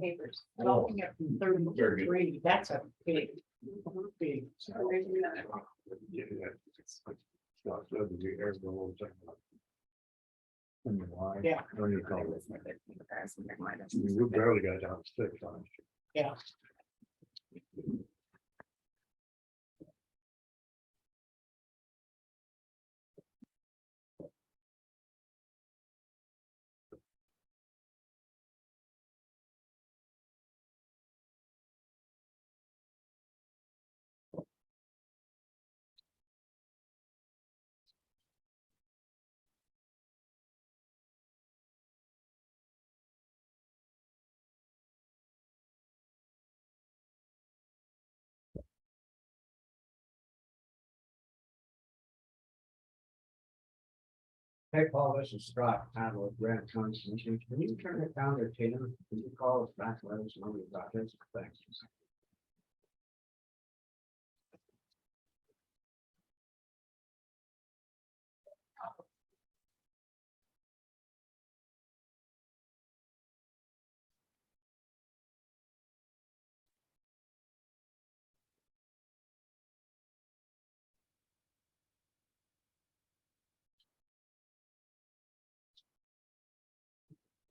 Papers. Oh, yeah, 33, that's a big. Big. Yeah, it's not good to be there the whole time. I mean, why? Yeah. What do you call it? I mean, we barely got down to 6 on it. Yeah. Hey, Paul, this is Scott, Handle of Grant County Commission. Can you turn it down to 10? Can you call us back? Let us know about this. Thanks.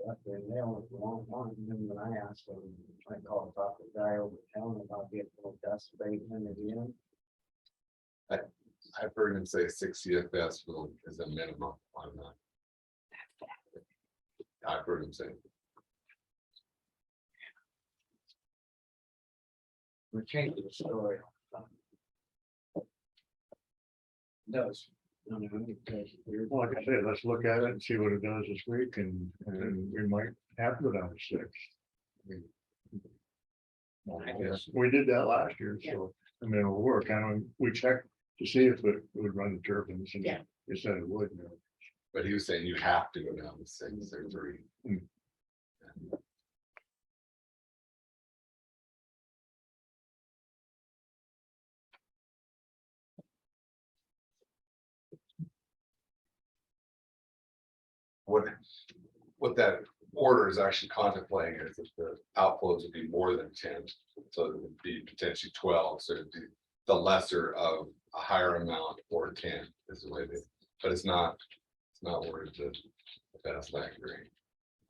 But they only for a long time, and then when I asked them, I called about the guy over town about getting a little dust abatement again. I've heard him say 6 CFS is a minimum on that. I've heard him say. We're changing the story. Does. No, no, because we're- Well, like I said, let's look at it and see what it does this week and we might have to go down to 6. I mean, I guess. we did that last year, so I mean, it'll work. I mean, we checked to see if it would run the turbines and Yeah. It said it would, no. But he was saying you have to go down to 6 or 3. What that order is actually contemplating is that the outflows would be more than 10, so it would be potentially 12, so it'd be the lesser of a higher amount or 10 is the way they, but it's not worded to the best accurate.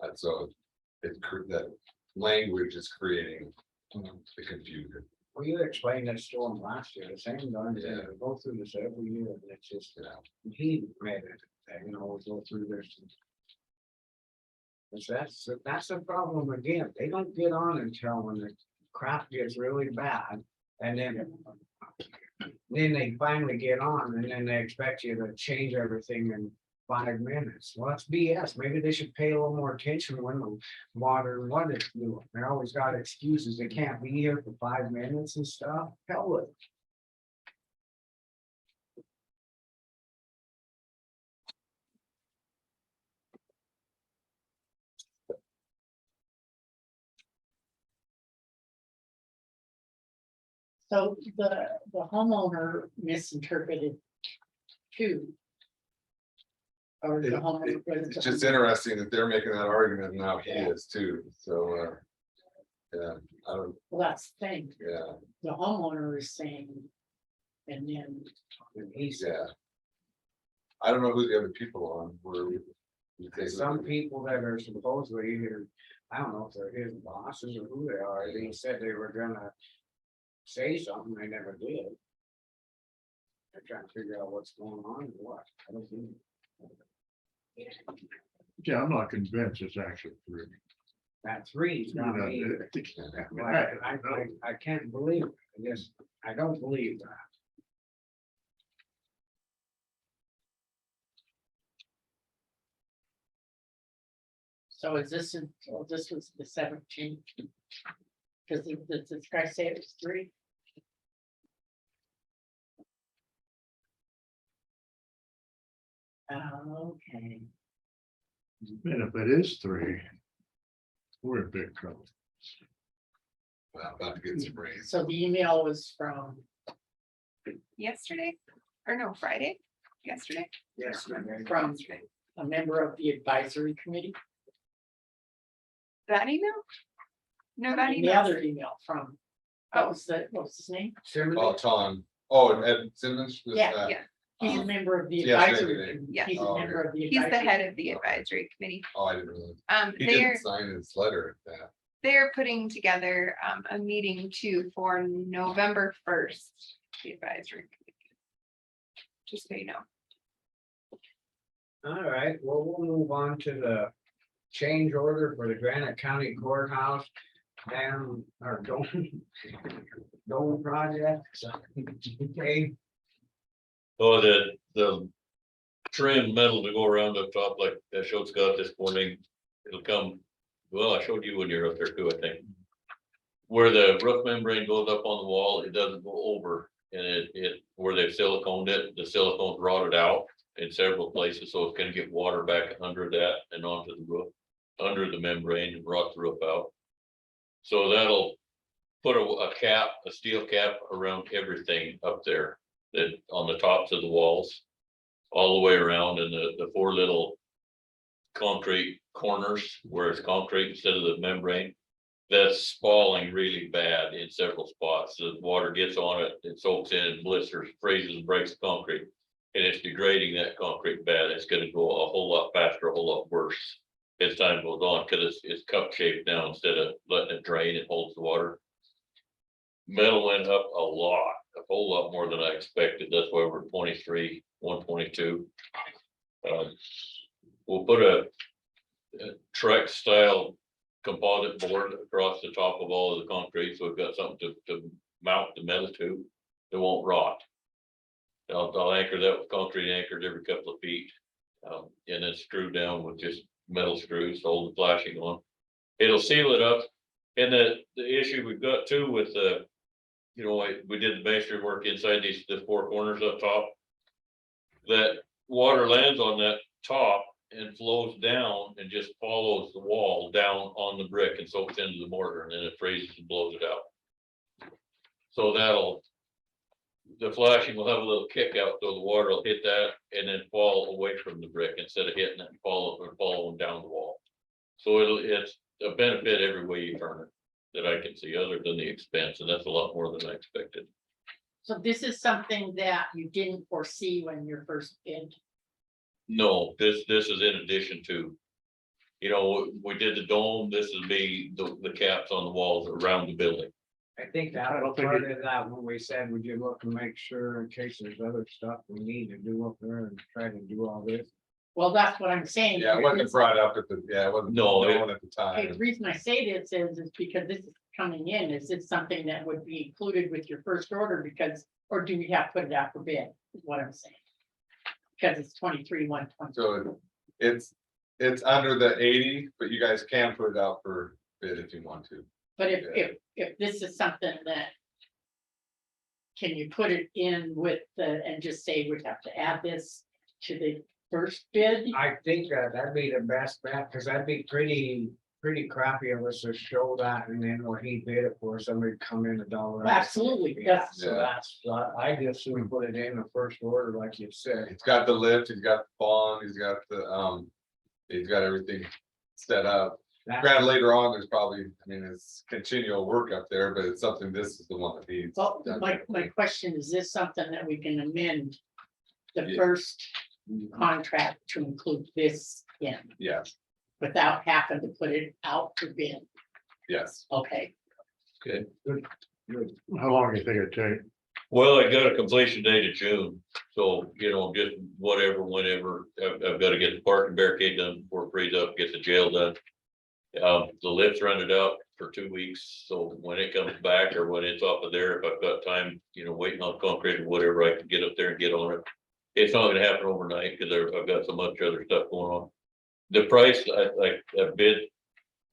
And so that language is creating the confusion. Well, you explained that storm last year, the same darn thing, Yeah. we go through this every year, and it's just, Yeah. he made it, you know, we go through this. That's the problem again, they don't get on until when the crap gets really bad, and then they finally get on, and then they expect you to change everything in 5 minutes. Well, that's BS. Maybe they should pay a little more attention when the water and what it's doing. They always got excuses. They can't be here for 5 minutes and stuff. Hell with it. So the homeowner misinterpreted too. Or the homeowner. It's just interesting that they're making that argument and now he is too, so, yeah, I don't, Well, that's the thing, yeah, the homeowner is saying. And then, And he said, yeah. I don't know who the other people on were. there's some people that are supposedly either, I don't know if they're his bosses or who they are, they said they were gonna say something, they never did. They're trying to figure out what's going on and what. I don't know. Yeah, I'm not convinced it's actually 3. That 3's not me either. I can't believe it. I guess, I don't believe that. so is this, this was the 17th? Cause this guy say it was 3? Okay, And if it is 3, we're in big trouble. Well, about to get some rain. so the email was from, Yesterday, or no, Friday, yesterday. Yes. from a member of the advisory committee. That email? No, that And the email. other email from, what was his name? Oh, Tom, oh, Ed Simmons. was Yeah, that? Yeah, He's a member of the Yes, advisory. they did. committee. Yes. He's a Oh, member of the. he's the advisory head of committee. the advisory committee. Oh, I didn't really, he They're, didn't sign his letter at that. they're putting together, a meeting too for November 1st, the advisory committee. Just so you know. All right, well, we'll move on to the change order for the Granite County Courthouse. And our dome project. Okay, Oh, the trim metal to go around up top like I showed Scott this morning, it'll come, well, I showed you when you're up there too, I think. Where the roof membrane goes up on the wall, it doesn't go over, and where they've siliconed it, the silicone's rotted out in several places, so it's gonna get water back under that and onto the roof, under the membrane and rot the roof out. So that'll put a cap, a steel cap around everything up there, that on the tops of the walls. All the way around, and the 4 little concrete corners where it's concrete instead of the membrane. That's falling really bad in several spots. The water gets on it, it soaks in and blisters, freezes, and breaks the concrete. And it's degrading that concrete bad. It's gonna go a whole lot faster, a whole lot worse as time goes on, because it's cup shaped now instead of letting it drain, it holds the water. Metal went up a lot, a whole lot more than I expected. That's why we're 23, 122. We'll put a Trex style composite board across the top of all of the concrete, so we've got something to mount the metal to. It won't rot. I'll anchor that with concrete anchored every couple of feet. And then screw down with just metal screws, to hold the flashing on. It'll seal it up. And the issue we've got too with we did the masonry work inside the 4 corners up top. That water lands on that top and flows down and just follows the wall down on the brick and soaks into the mortar, and then it freezes and blows it out. So the flashing will have a little kick out, so the water will hit that and then fall away from the brick instead of hitting it and following down the wall. So it's a benefit every way you turn it that I can see, other than the expense, and that's a lot more than I expected. So this is something that you didn't foresee when you first bid. No, this is in addition to, you know, we did the dome, this would be the caps on the walls around the building. I think that was part of that when we said, would you look and make sure in case there's other stuff we need to do up there and try to do all this? Well, that's what I'm saying. Yeah, it wasn't brought up at the, yeah, it wasn't No, known at the Okay, the time. reason I say this is because this is coming in, is it something that would be included with your first order because, or do we have to put it out for bid, is what I'm saying. Because it's 23,120. So it's under the 80, but you guys can put it out for bid if you want to. But if this is something that. Can you put it in with the, and just say we'd have to add this to the first bid? I think that'd be the best bet, because that'd be pretty crappy of us to show that and then what he bid it for, somebody come in $1. Absolutely, Yeah, yes. so that's, I guess we put it in the first order, like you said. He's got the lift, he's got the bond, he's got everything set up. That's- Granted, later on, there's probably, I mean, it's continual work up there, but it's something, this is the one that needs. Well, my question, is this something that we can amend? The Yeah. first contract to include this in, Yes, without having to put it out for bid? yes. Okay, Okay. How long do you think it'd take? Well, I got a completion date of June, so, you know, just whatever, whenever, I've got to get the parking barricade done before it frees up, get the jail done. The lift's rented out for 2 weeks, so when it comes back or when it's off of there, if I've got time, you know, waiting on concrete or whatever, I can get up there and get on it. It's not gonna happen overnight, because I've got so much other stuff going on. The price, I bid,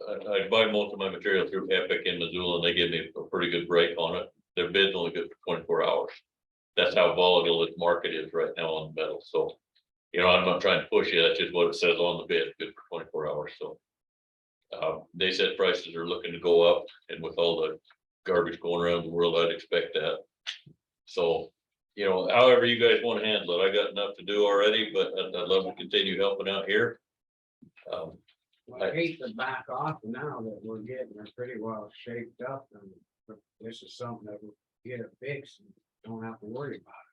I buy most of my material through Epic in Missoula, and they give me a pretty good break on it. Their bid's only good for 24 hours. That's how volatile this market is right now on metal, so. You know, I'm not trying to push you, that's just what it says on the bid, good for 24 hours, so. They said prices are looking to go up, and with all the garbage going around the world, I'd expect that. So, you know, however you guys want to handle it, I got enough to do already, but I'd love to continue helping out here. I hate to back off now that we're getting it pretty well shaped up, and this is something that will get it fixed and don't have to worry about it.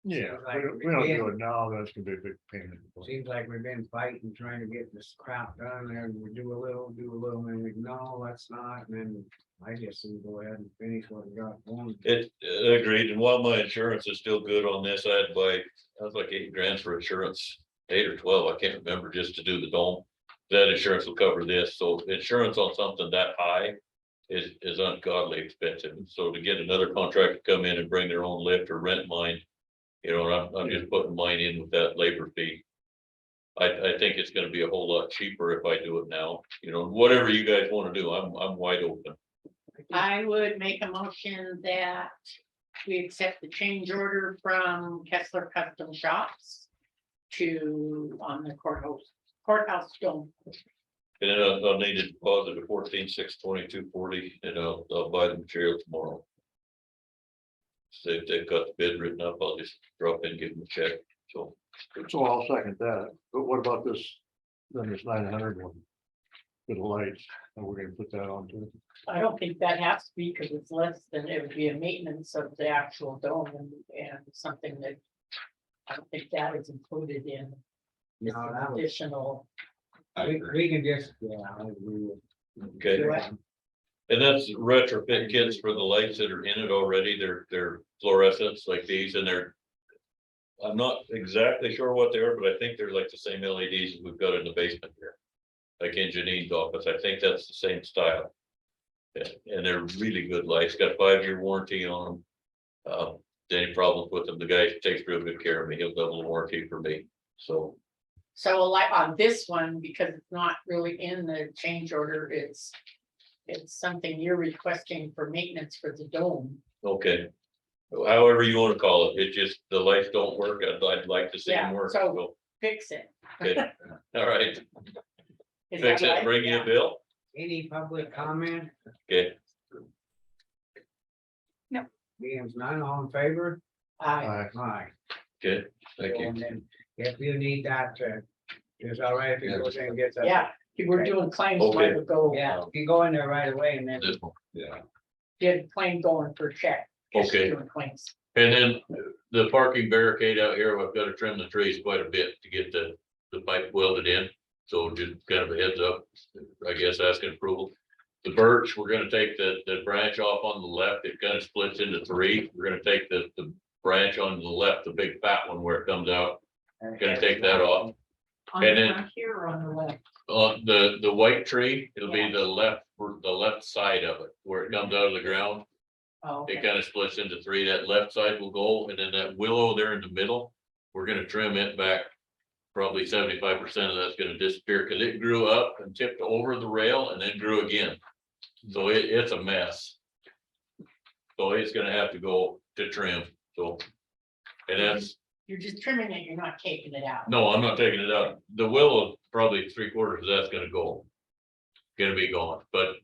Yeah, Seems like we don't do it now, that's gonna be a big pain in the butt. Seems like we've been fighting, trying to get this crap done, and we do a little, and we, no, that's not, and then I guess we go ahead and finish what we got going. It agreed, and while my insurance is still good on this, I had to buy, I was like $8 for insurance, 8 or 12, I can't remember, just to do the dome. That insurance will cover this, so insurance on something that high is ungodly expensive, so to get another contractor to come in and bring their own lift or rent mine. You know, and I'm just putting mine in with that labor fee. I think it's gonna be a whole lot cheaper if I do it now, you know, whatever you guys wanna do, I'm wide open. I would make a motion that we accept the change order from Kessler Custom Shops to on the courthouse dome. And then I'll need a deposit of 14,622.40, and I'll buy the material tomorrow. So if they've got the bid written up, I'll just drop in, give them a check, so. So I'll second that, but what about this, then this 900 one? For the lights, and we're gonna put that on too. I don't think that has to be because it's less than, it would be a maintenance of the actual dome and something that. I don't think that is included in this No, that was- additional. We can just, yeah, I agree with. Okay. And that's retrofit kits for the lights that are in it already. They're fluorescents like these, and I'm not exactly sure what they are, but I think they're like the same LEDs as we've got in the basement here. Like in Janine's office, I think that's the same style. And they're really good lights, got a 5-year warranty on them. Any problems with them, the guy takes real good care of me. He'll double the warranty for me, so. So like on this one, because it's not really in the change order, it's something you're requesting for maintenance for the dome. Okay, However you wanna call it, it just, the lights don't work, I'd like to see them Yeah, work, so- so, Fix it. okay. All right, Is that fix it, right? bring you Yeah. a bill, Any public comment? okay, Being none, all in favor? Aye. Aye. okay, thank you. And then if you need that, it's all right if you go there and get that. Yeah, if we're doing claims, Okay. might as well go, Yeah, you go in there right away and then. This one, yeah. get a claim going for a check. just Okay. doing Claims. And then the parking barricade out here, I've got to trim the trees quite a bit to get the pipe welded in. So just kind of a heads up, I guess, asking approval. The birch, we're gonna take the branch off on the left, it kind of splits into three. We're gonna take the branch on the left, the big fat one where it comes out, gonna take that off. On And the then- front here or on the left? On the white tree, it'll be the left side of it, where it comes out of the ground. Oh, It okay. kind of splits into three. That left side will go, and then that willow there in the middle, we're gonna trim it back. Probably 75% of that's gonna disappear, because it grew up and tipped over the rail and then grew again. So it's a mess. So it's gonna have to go to trim, so. And that's, You're just trimming it, you're not taking it out. no, I'm not taking it out. The willow, probably 3/4 of that's gonna go. Gonna be gone, but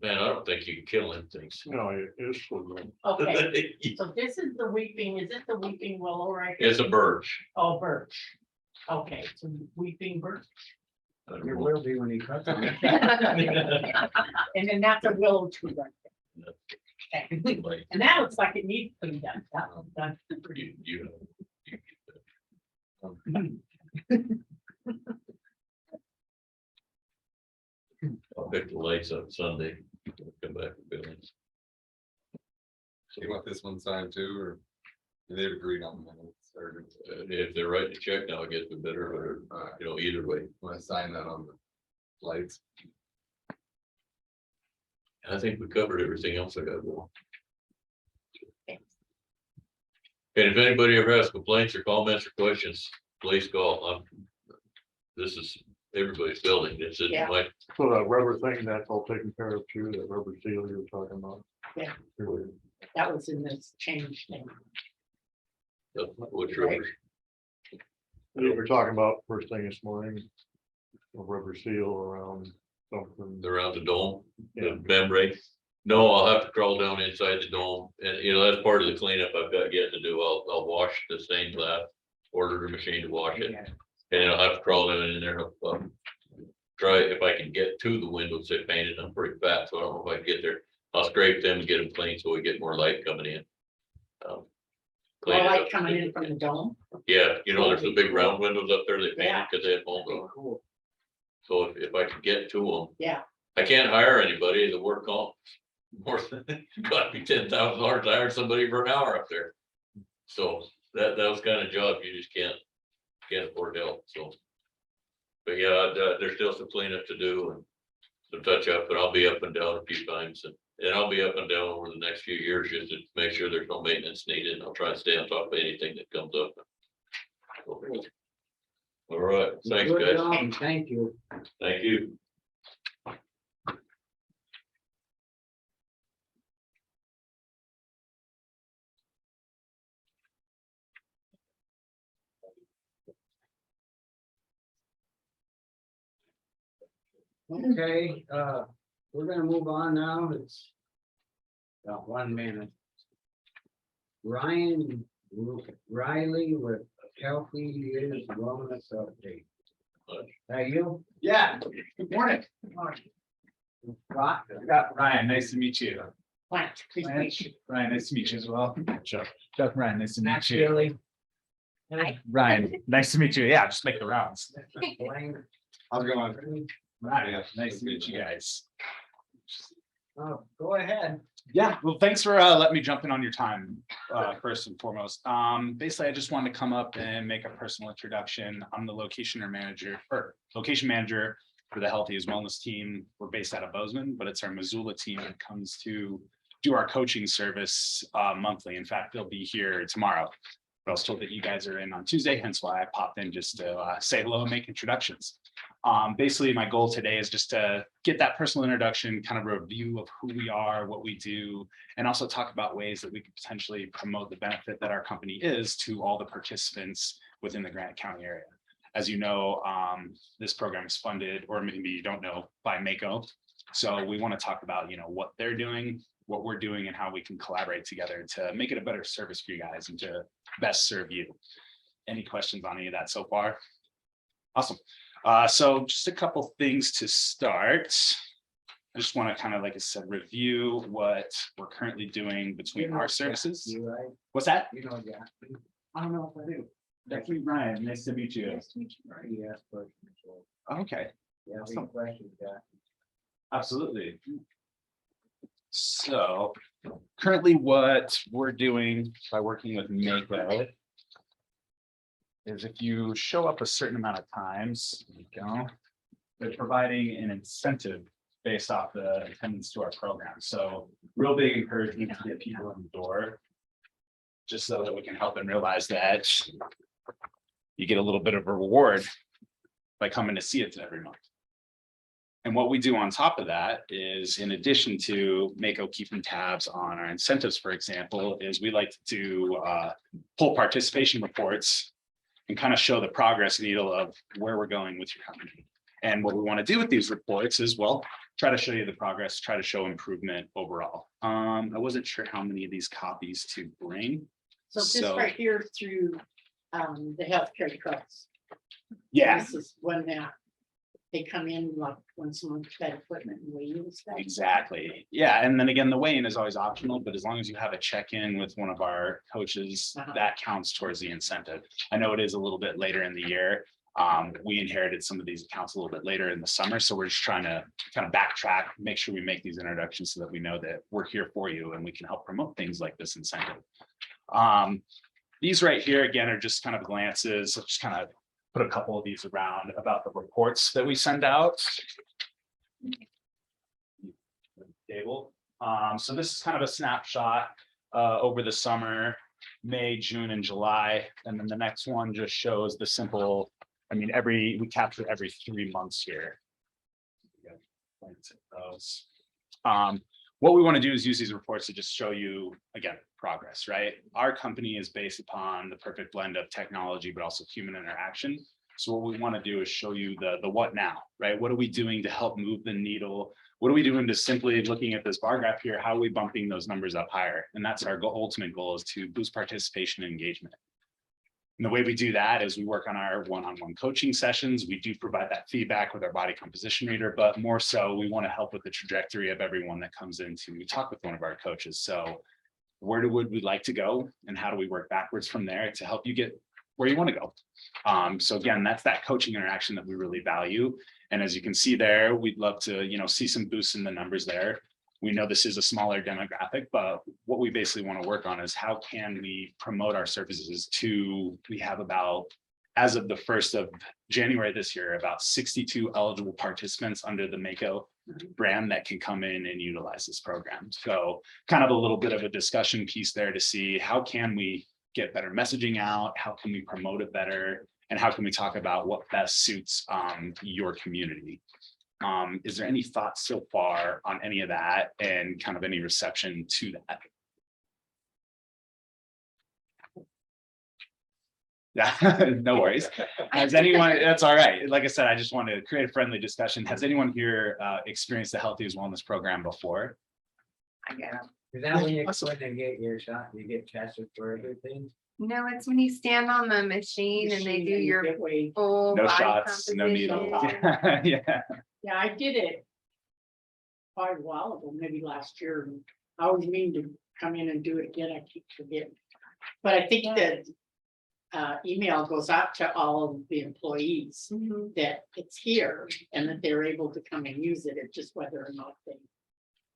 man, I don't think you can kill them things. No, it is. for them. Okay, so this is the weeping, is it the weeping willow right? here? It's a birch. Oh, birch. Okay, so weeping birch. I don't There know. will be when he cuts it. And then that's a willow tree right there. Okay. Like, And that looks like it needs to be done. That one's done. you know. I'll pick the lights up Sunday, come back to buildings. So you want this one signed too, or they've agreed on the minutes, or If they're writing a check now, I guess we better, or, you know, either way. want to sign that on the lights? I think we covered everything else I got to go. And if anybody ever has complaints or comments or questions, please call. This is everybody's building. This is Yeah. my, So that rubber thing, that's all taken care of too, that rubber seal you were talking about. Yeah. Really. That was in this change thing. which rubber. We were talking about first thing this morning, a rubber seal around something. Around the dome, Yeah. the membrane. No, I'll have to crawl down inside the dome, and you know, that's part of the cleanup I've got yet to do. I'll wash the stained glass, order a machine to wash it, and then I'll have to crawl down in there. Try if I can get to the windows they painted. I'm pretty fat, so I don't know if I can get there. I'll scrape them and get them clean so we get more light coming in. Clean Well, it like up. coming in from the dome. Yeah, you know, there's the big round windows up there they painted Yeah. because they had mold on. Cool. So if I could get to them. Yeah. I can't hire anybody to work on more than, gotta be $10,000 to hire somebody for an hour up there. So that was kind of job you just can't afford help, so. But yeah, there's still some cleanup to do and some touch up, but I'll be up and down a few times and I'll be up and down over the next few years just to make sure there's no maintenance needed. And I'll try to stay on top of anything that comes up. All right, thanks, Good guys. job, thank you. Thank you. Okay, we're gonna move on now. It's got 1 minute. Ryan Riley with Healthy Years Wellness Update. Are you? Yeah, good morning. Right? Ryan, nice to meet you. Plant, please meet you. Ryan, nice to meet you as well. Chuck. Chuck, Ryan, nice to meet That's you. Billy. Ryan, nice to meet you. Yeah, just make the rounds. Blaine. How's it going? Ryan, nice to meet you guys. Oh, go ahead. Yeah, well, thanks for letting me jump in on your time, first and foremost. Basically, I just wanted to come up and make a personal introduction. I'm the location manager for the Healthy is Wellness team. We're based out of Bozeman, but it's our Missoula team that comes to do our coaching service monthly. In fact, they'll be here tomorrow. But I was told that you guys are in on Tuesday, hence why I popped in just to say hello and make introductions. Basically, my goal today is just to get that personal introduction, kind of a review of who we are, what we do, and also talk about ways that we could potentially promote the benefit that our company is to all the participants within the Granite County area. As you know, this program is funded, or maybe you don't know, by Mako. So we want to talk about, what they're doing, what we're doing, and how we can collaborate together to make it a better service for you guys and to best serve you. Any questions on any of that so far? Awesome. So just a couple things to start. I just want to kind of, like I said, review what we're currently doing between our services. You right? What's that? You know, yeah. I don't know if I do. Definitely Ryan, nice to meet you. Right, yes, but. Okay, Yeah, Awesome. questions, yeah. absolutely. So currently what we're doing by working with Mako is if you show up a certain amount of times, there you go, they're providing an incentive based off the attendance to our program. So real big encouragement to get people in the door, just so that we can help them realize that you get a little bit of a reward by coming to see it every month. And what we do on top of that is, in addition to Mako keeping tabs on our incentives, for example, is we like to do pull participation reports and kind of show the progress needle of where we're going with your company. And what we want to do with these reports is, well, try to show you the progress, try to show improvement overall. I wasn't sure how many of these copies to bring. So this right here through the healthcare trucks. Yeah, This is when they come in, like when someone's got equipment and we use that. exactly. Yeah, and then again, the weigh-in is always optional, but as long as you have a check-in with one of our coaches, that counts towards the incentive. I know it is a little bit later in the year. We inherited some of these accounts a little bit later in the summer, so we're just trying to kind of backtrack, make sure we make these introductions so that we know that we're here for you and we can help promote things like this incentive. These right here, again, are just kind of glances. I'll just kind of put a couple of these around about the reports that we send out. Table. So this is kind of a snapshot over the summer, May, June, and July. And then the next one just shows the simple, we capture every 3 months here. Those. What we want to do is use these reports to just show you, again, progress, right? Our company is based upon the perfect blend of technology, but also human interaction. So what we want to do is show you the what now, right? What are we doing to help move the needle? What are we doing to simply looking at this bar graph here? How are we bumping those numbers up higher? And that's our ultimate goal, is to boost participation and engagement. And the way we do that is we work on our one-on-one coaching sessions. We do provide that feedback with our body composition reader, but more so we want to help with the trajectory of everyone that comes in to talk with one of our coaches. So where would we like to go, and how do we work backwards from there to help you get where you want to go? So again, that's that coaching interaction that we really value. And as you can see there, we'd love to, see some boosts in the numbers there. We know this is a smaller demographic, but what we basically want to work on is how can we promote our services we have about, as of the 1st of January this year, about 62 eligible participants under the Mako brand that can come in and utilize this program. So kind of a little bit of a discussion piece there to see how can we get better messaging out, how can we promote it better, and how can we talk about what best suits your community. Is there any thoughts so far on any of that, and kind of any reception to that? Yeah, no worries. Has anyone, that's all right. Like I said, I just wanted to create a friendly discussion. Has anyone here experienced the Healthy is Wellness program before? I get them. Is that when you go in and get your shot, you get tested for everything? No, it's when you stand on the machine and they do your full No body shots, no needles. composition. Yeah. Yeah, I did it quite a while ago, maybe last year. And I always mean to come in and do it again. I keep forgetting. But I think that email goes out to all of the employees Mhm. that it's here and that they're able to come and use it. It's just whether or not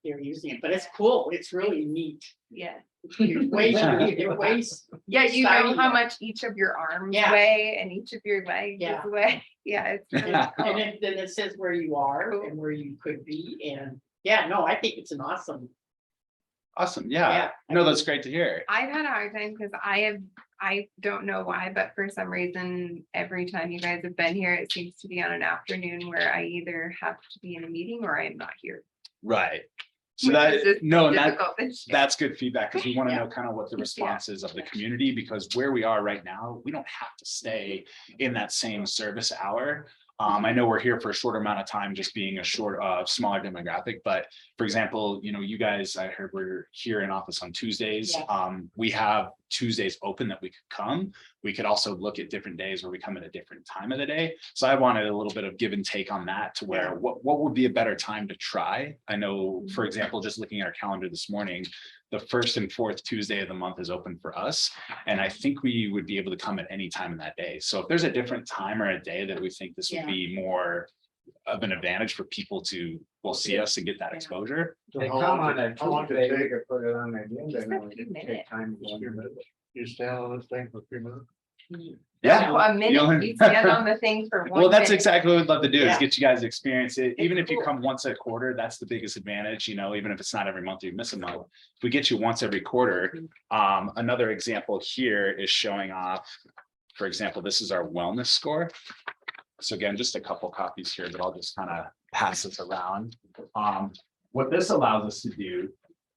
they're using it. But it's cool. It's really neat. Yeah. It weighs. Yeah, you know Exciting. how much each of your arms Yeah. weigh and each of your legs Yeah. weigh. Yeah, it's really cool. And then it says where you are and where you could be. And yeah, no, I think it's an awesome Awesome. Yeah. Yeah. No, that's great to hear. I've had a hard time because I don't know why, but for some reason, every time you guys have been here, it seems to be on an afternoon where I either have to be in a meeting or I'm not here. Right. So Which that, is just no, and that, difficult this year. that's good feedback because we want to Yeah. know kind of what the response is of the community, because where we are right now, we don't have to stay in that same service hour. I know we're here for a short amount of time, just being a smaller demographic, but for example, you know, you guys, I heard we're here in office on Tuesdays. Yeah. We have Tuesdays open that we could come. We could also look at different days where we come at a different time of the day. So I wanted a little bit of give and take on that to where what would be a better time to try? I know, for example, just looking at our calendar this morning, the first and fourth Tuesday of the month is open for us. And I think we would be able to come at any time in that day. So if there's a different time or a day that we think this would be more of an advantage for people to, will see us and get that exposure. They How come long on does- how long does it Tuesday, we take? could put it on the agenda. Just and a we few could take minutes. time to go over it. You stand on this thing for 3 minutes? So a You minute, know- you stand on the thing for one. Well, that's minute. exactly what we'd love to do is Yeah. get you guys to experience it. Even if you cool. come once a quarter, that's the biggest advantage, you know, even if it's not every month, you miss a month. If we get you once every quarter, another example here is showing off, for example, this is our wellness score. So again, just a couple copies here, but I'll just kind of pass this around. What this allows us to do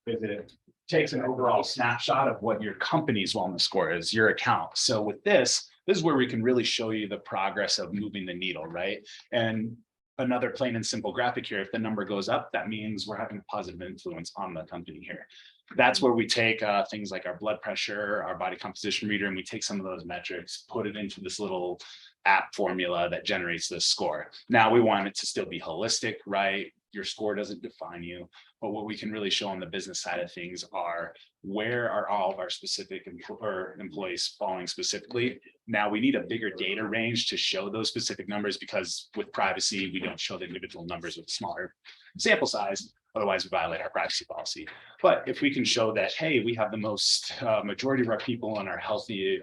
is it takes an overall snapshot of what your company's wellness score is, your account. So with this is where we can really show you the progress of moving the needle, right? And another plain and simple graphic here, if the number goes up, that means we're having a positive influence on the company here. That's where we take things like our blood pressure, our body composition reader, and we take some of those metrics, put it into this little app formula that generates this score. Now we want it to still be holistic, right? Your score doesn't define you, but what we can really show on the business side of things are where are all of our specific employees falling specifically. Now we need a bigger data range to show those specific numbers because with privacy, we don't show the individual numbers with smaller sample size. Otherwise, we violate our privacy policy. But if we can show that, hey, we have the most majority of our people in our healthy,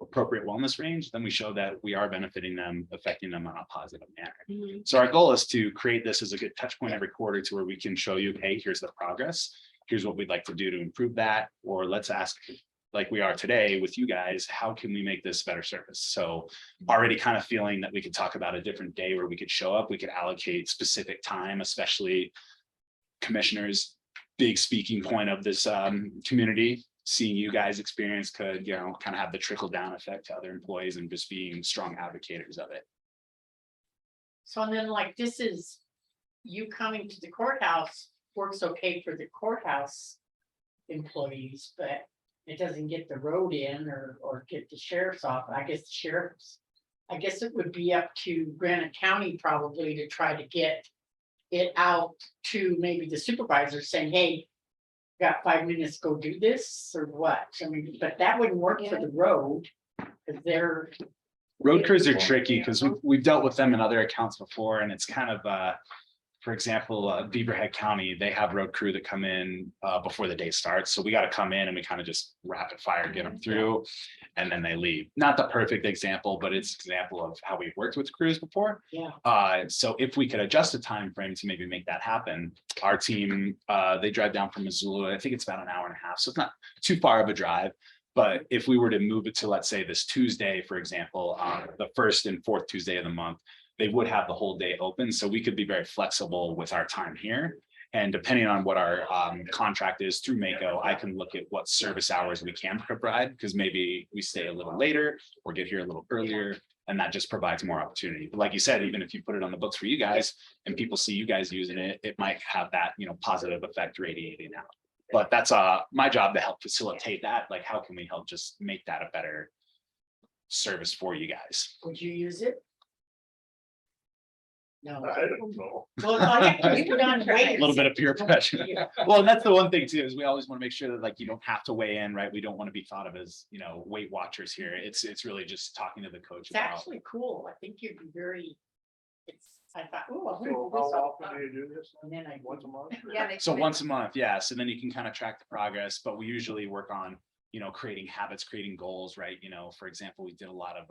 appropriate wellness range, then we show that we are benefiting them, affecting them on a positive manner. So our goal is to create this as a good touch point every quarter to where we can show you, hey, here's the progress. Here's what we'd like to do to improve that. Or let's ask, like we are today with you guys, how can we make this better service? So already kind of feeling that we could talk about a different day where we could show up, we could allocate specific time, especially commissioners, big speaking point of this community. Seeing you guys experience could, you know, kind of have the trickle down effect to other employees and just being strong advocates of it. So and then like this is, you coming to the courthouse works okay for the courthouse employees, but it doesn't get the road in or get the sheriff's off. I guess the sheriff's, I guess it would be up to Granite County probably to try to get it out to maybe the supervisor saying, hey, got 5 minutes, go do this or what? I mean, but that wouldn't work for the road. Cause they're, Road crews are tricky because we've dealt with them in other accounts before, and it's kind of, for example, Beaverhead County, they have road crew that come in before the day starts. So we got to come in and we kind of just rapid fire, get them through, and then they leave. Not the perfect example, but it's an example of how we've worked with crews before. yeah. So if we could adjust the time frame to maybe make that happen, our team, they drive down from Missoula. I think it's about an hour and a half, so it's not too far of a drive. But if we were to move it to, let's say, this Tuesday, for example, the first and fourth Tuesday of the month, they would have the whole day open. So we could be very flexible with our time here. And depending on what our contract is through Mako, I can look at what service hours we can provide, because maybe we stay a little later or get here a little earlier. And that just provides more opportunity. But like you said, even if you put it on the books for you guys and people see you guys using it, it might have that, you know, positive effect radiating out. But that's my job to help facilitate that. Like, how can we help just make that a better service for you guys? Would you use it? No. I don't know. Well, I have to put on A weight. little bit of peer pressure. Yeah. Well, and that's the one thing too, is we always want to make sure that like you don't have to weigh in, right? We don't want to be thought of as, you know, Weight Watchers here. It's really just talking to the coach It's about. actually cool. I think you'd be very, I thought, oh, I'll So do how this. often do you do this? And then I. Once a month? Yeah, they So come in. once a month, yeah. So then you can kind of track the progress, but we usually work on, you know, creating habits, creating goals, right? You know, for example, we did a lot of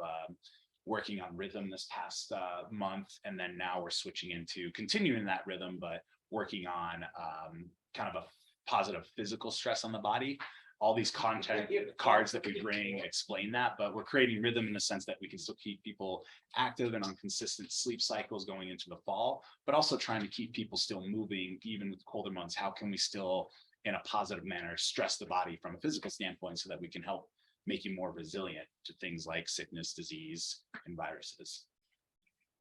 working on rhythm this past month, and then now we're switching into continuing that rhythm, but working on kind of a positive physical stress on the body. All these content cards that we bring explain that, but we're creating rhythm in the sense that we can still keep people active and on consistent sleep cycles going into the fall, but also trying to keep people still moving even with colder months. How can we still, in a positive manner, stress the body from a physical standpoint so that we can help make you more resilient to things like sickness, disease, and viruses?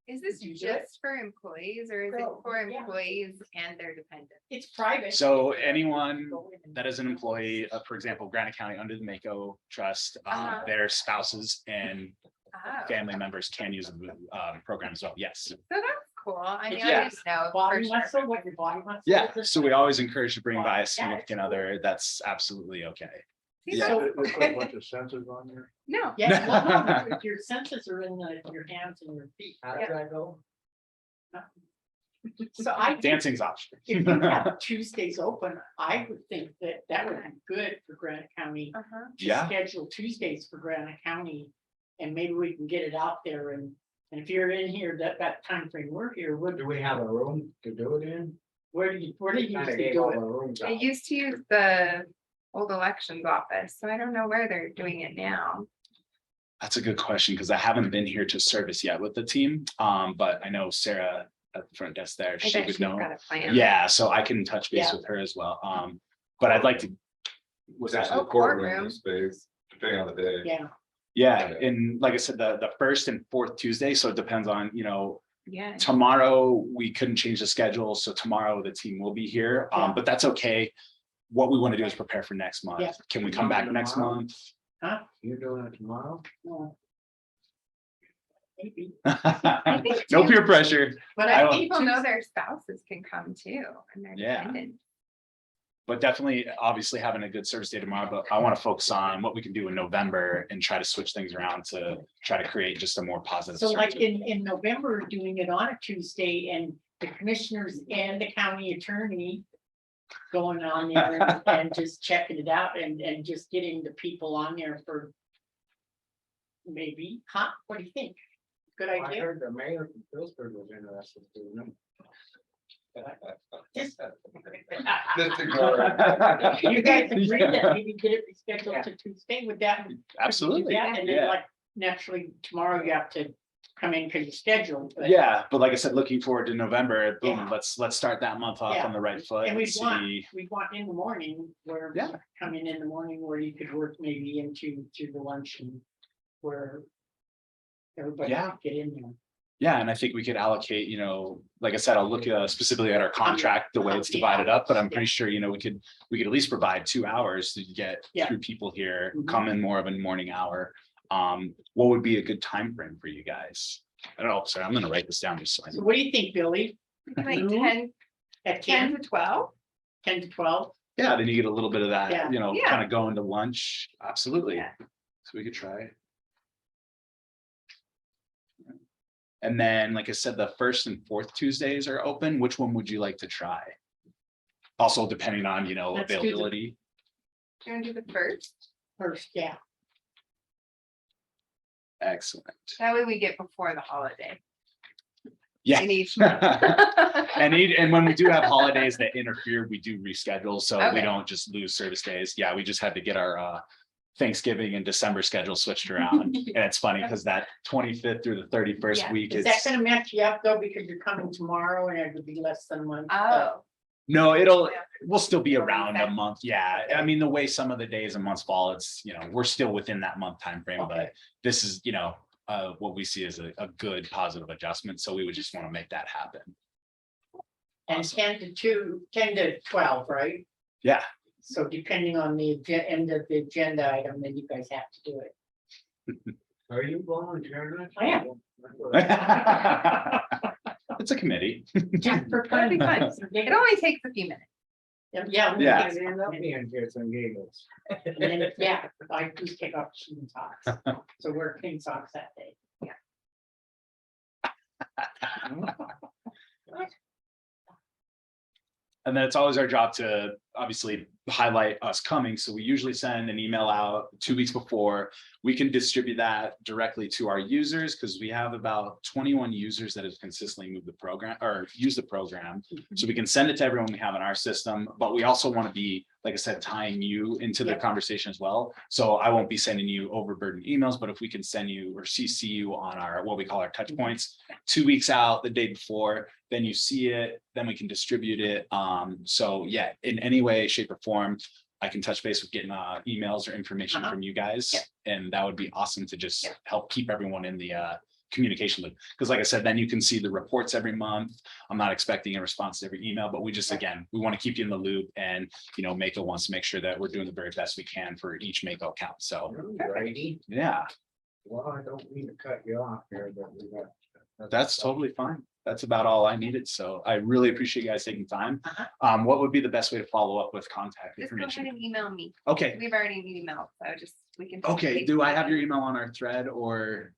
Is this just for employees or is it for employees and their dependents? It's private. So anyone that is an employee, for example, Granite County under the Mako Trust, their spouses and Oh, family members can use the program as well. Yes. so that's cool. I mean, Yeah. I didn't know. for Body sure. muscle, what your body muscle. Yeah. is. So we always encourage to bring by a Yeah, significant other. That's absolutely okay. See, Yeah. that's- They put a bunch of sensors on there. No. Yeah, well, no, your senses are in your hands and your feet. How did I go? So I think Dancing's optional. if you have Tuesdays open, I would think that that would be good for Granite County. Uh-huh. To Yeah. schedule Tuesdays for Granite County, and maybe we can get it out there, and if you're in here, that time frame we're here, Do we have a room to do it in? where do you Kinda usually gave do all it? the rooms They out. used to use the old elections office, so I don't know where they're doing it now. That's a good question because I haven't been here to service yet with the team. But I know Sarah at the front desk there, I she bet would she's know. got a plan. Yeah, so I can touch base Yeah. with her as well. But I'd like to. Was that? Essentially Oh, courtroom courtroom. space, depending on the day. Yeah, Yeah, and like I said, the first and fourth Tuesday, so it depends on, Yeah. tomorrow, we couldn't change the schedule, so tomorrow the team will be here, Yeah. but that's okay. What we want to do is prepare for next month. Yeah. Can we come back next Tomorrow? month? huh? You're doing it tomorrow? No. Maybe, think No too- peer pressure, but I I don't- think People know their spouses can come too, and their Yeah. dependents. but definitely, obviously having a good service day tomorrow, but I want to focus on what we can do in November and try to switch things around to try to create just a more positive. so like service. in November, doing it on a Tuesday, and the commissioners and the county attorney going on there and just checking it out and just getting the people on there for maybe, huh? What do you think? Good I idea? heard the mayor from Phillipsburg was interested in Just- Just ignore it. You guys agree that Yeah. maybe get it rescheduled to Tuesday with that? Absolutely, Yeah, and then yeah. like naturally tomorrow you have to come in because you're scheduled. but- Yeah, but like I said, looking forward to November, boom, Yeah. let's start that month off Yeah. on the right foot And and we see. want in the morning where, Yeah. come in the morning where you could work maybe into the lunch and where everybody Yeah. could get in there. Yeah, and I think we could allocate, like I said, I'll look specifically at our contract, the way it's divided up, but I'm pretty sure, we could at least provide 2 hours to get Yeah. through people here, Mhm. come in more of a morning hour. What would be a good time frame for you guys? I don't know, sorry, I'm gonna write this down just so I So know. what do you think, Billy? Like Mhm. 10, At 10 10, to 12? 10 to 12? Yeah, then you get a little bit of that, Yeah. Yeah. kind of going to lunch, absolutely. Yeah. So we could try. And then, like I said, the first and fourth Tuesdays are open. Which one would you like to try? Also, depending on, Let's do the- availability. Do you want to do the first? First, yeah. Excellent. That way we get before the holiday. Yeah. In each And when we do have holidays that interfere, we do reschedule, so we Okay. don't just lose service days. Yeah, we just had to get our Thanksgiving and December schedule switched around. And it's funny because that 25th through the 31st Yeah. week Is is. that gonna match you up though, because you're coming tomorrow and it would be less than a month? Oh, No, we'll still be around a month. Yeah, I mean, the way some of the days and months fall, it's, we're still within that month time frame, Okay. but this is, what we see as a good positive adjustment. So we would just want to make that happen. And 10 to 12, right? Yeah. So depending on the end of the agenda item, then you guys have to do it. Are you volunteering? I am. It's a committee. Just for that'd be fun. fun. It only takes a few minutes. Yeah. we Yeah. can End up being kids and giggles. And then, yeah, I just take off clean socks. So wear clean socks that day. And then it's always our job to obviously highlight us coming. So we usually send an email out 2 weeks before. We can distribute that directly to our users because we have about 21 users that have consistently moved the program or use the program. So we can send it to everyone we have in our system, but we also want to be, like I said, tying you into the conversation as well. So I won't be sending you overburdened emails, but if we can send you or CC you on our, what we call our touch points, 2 weeks out, the day before, then you see it, then we can distribute it. So yeah, in any way, shape or form, I can touch base with getting emails or information from you guys. And that would be awesome to just help keep everyone in the communication loop. Because like I said, then you can see the reports every month. I'm not expecting a response to every email, but we just, again, we want to keep you in the loop and, you know, Mako wants to make sure that we're doing the very best we can for each Mako account. So, Righty. yeah, Well, I don't mean to cut you off here, but we got. that's totally fine. That's about all I needed. So I really appreciate you guys taking time. What would be the best way to follow up with contact Just go ahead information? and email me. Okay, We've already emailed, so just, we can. okay. Do I have your email on our thread or?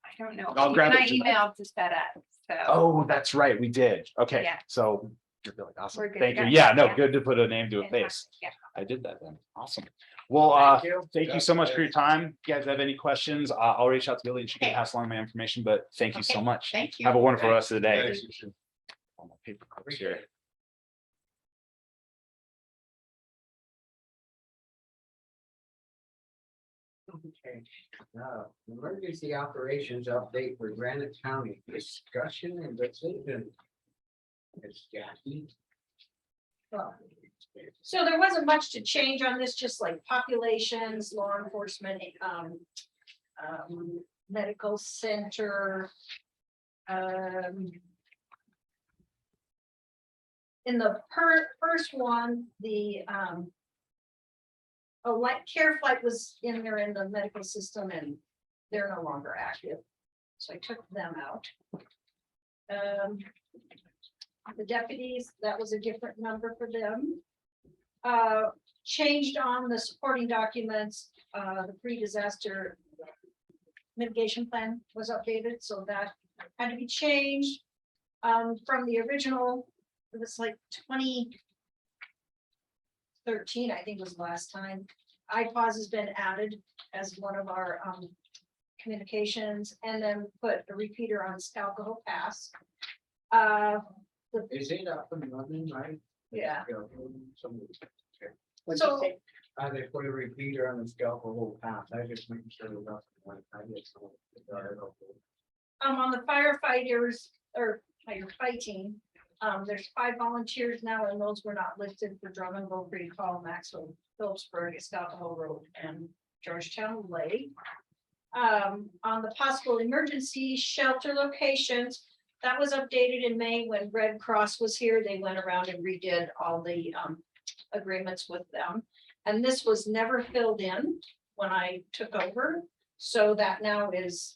I don't know. I'll You grab and it I tonight. emailed to set up, so. Oh, that's right. We did. Okay, Yeah. so you're really awesome. We're good to Thank you. go. Yeah, no, Yeah. good to put a name to a face. Fantastic, yeah. I did that then. Awesome. Well, thank you so much for your time. You guys have any questions? I'll reach out to Billy and she can Okay. pass along my information, but thank you so Okay, much. thank you. Have a wonderful rest of the day. Thanks. All my paper clips here. Okay, emergency operations update for Granite County, discussion and decision. It's Jackie. So there wasn't much to change on this, just like populations, law enforcement, medical center. In the first one, the like Care Flight was in there in the medical system and they're no longer active. So I took them out. The deputies, that was a different number for them. Changed on the supporting documents, the pre-disaster mitigation plan was updated, so that had to be changed. From the original, it was like 2013, I think was the last time. IPAWS has been added as one of our communications, and then put a repeater on Scalco Pass. Is it up and running, right? Yeah. What'd So- you say? They put a repeater on the scalpel whole path. I just making sure it was up. And running. I just. On the firefighters or firefighting, there's 5 volunteers now, and those were not listed for Drummondville, Great Hall, Maxwell, Phillipsburg, Escalco Road, and Georgetown Lake. On the possible emergency shelter locations, that was updated in May when Red Cross was here. They went around and redid all the agreements with them. And this was never filled in when I took over. So that now is,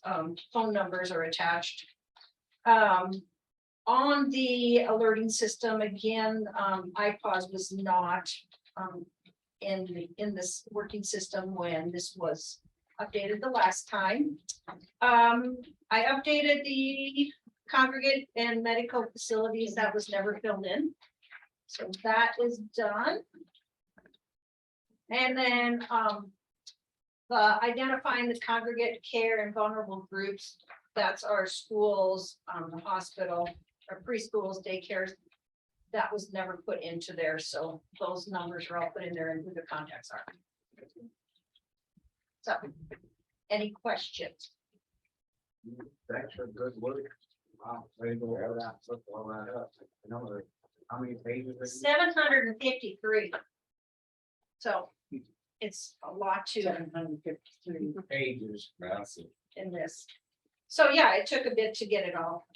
phone numbers are attached. On the alerting system, again, IPAWS was not in this working system when this was updated the last time. I updated the congregate and medical facilities that was never filled in. So that is done. And then the identifying the congregate care and vulnerable groups, that's our schools, the hospital, our preschools, daycares. That was never put into there, so those numbers are all put in there and who the contacts are. So, any questions? Thanks for good work. Wow, way to go over that, look all that up. I know there- how many pages? is it? 753. So it's a lot to 753 pages. Massive. in this. So yeah, it took a bit to get it all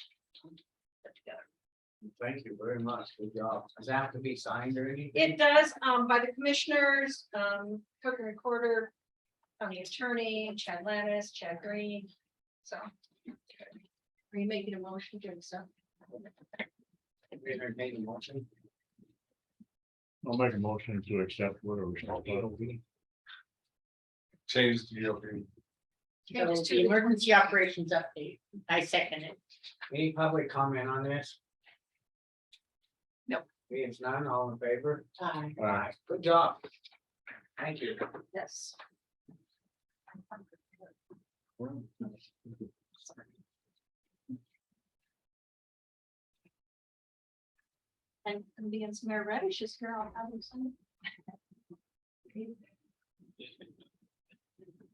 put together. Thank you very much. Good job. Does that have to be signed or anything? It does, by the commissioners, clerk and recorder, county attorney, Chad Lannis, Chad Green, so. Are you making a motion to accept? Entertain a motion. I'll make a motion to accept whatever. That'll be. Change the GOP. So the emergency operations update, I second it. Any public comment on this? Being none, all in favor? Aye. Aye. Good job. Thank you. Yes. And being Mayor Reddish is here, I'll have him sign.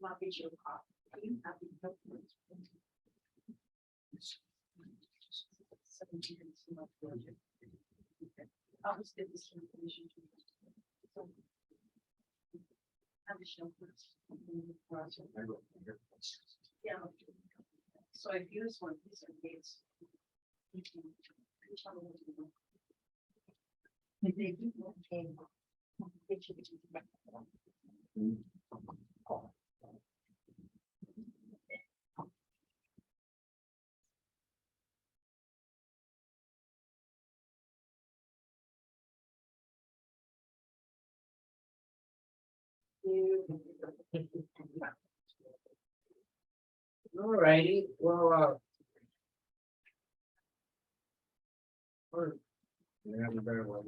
I'll get you a copy. I'll just get this information to you. Yeah. So if you just want these are dates. All righty, well, yeah, the better one.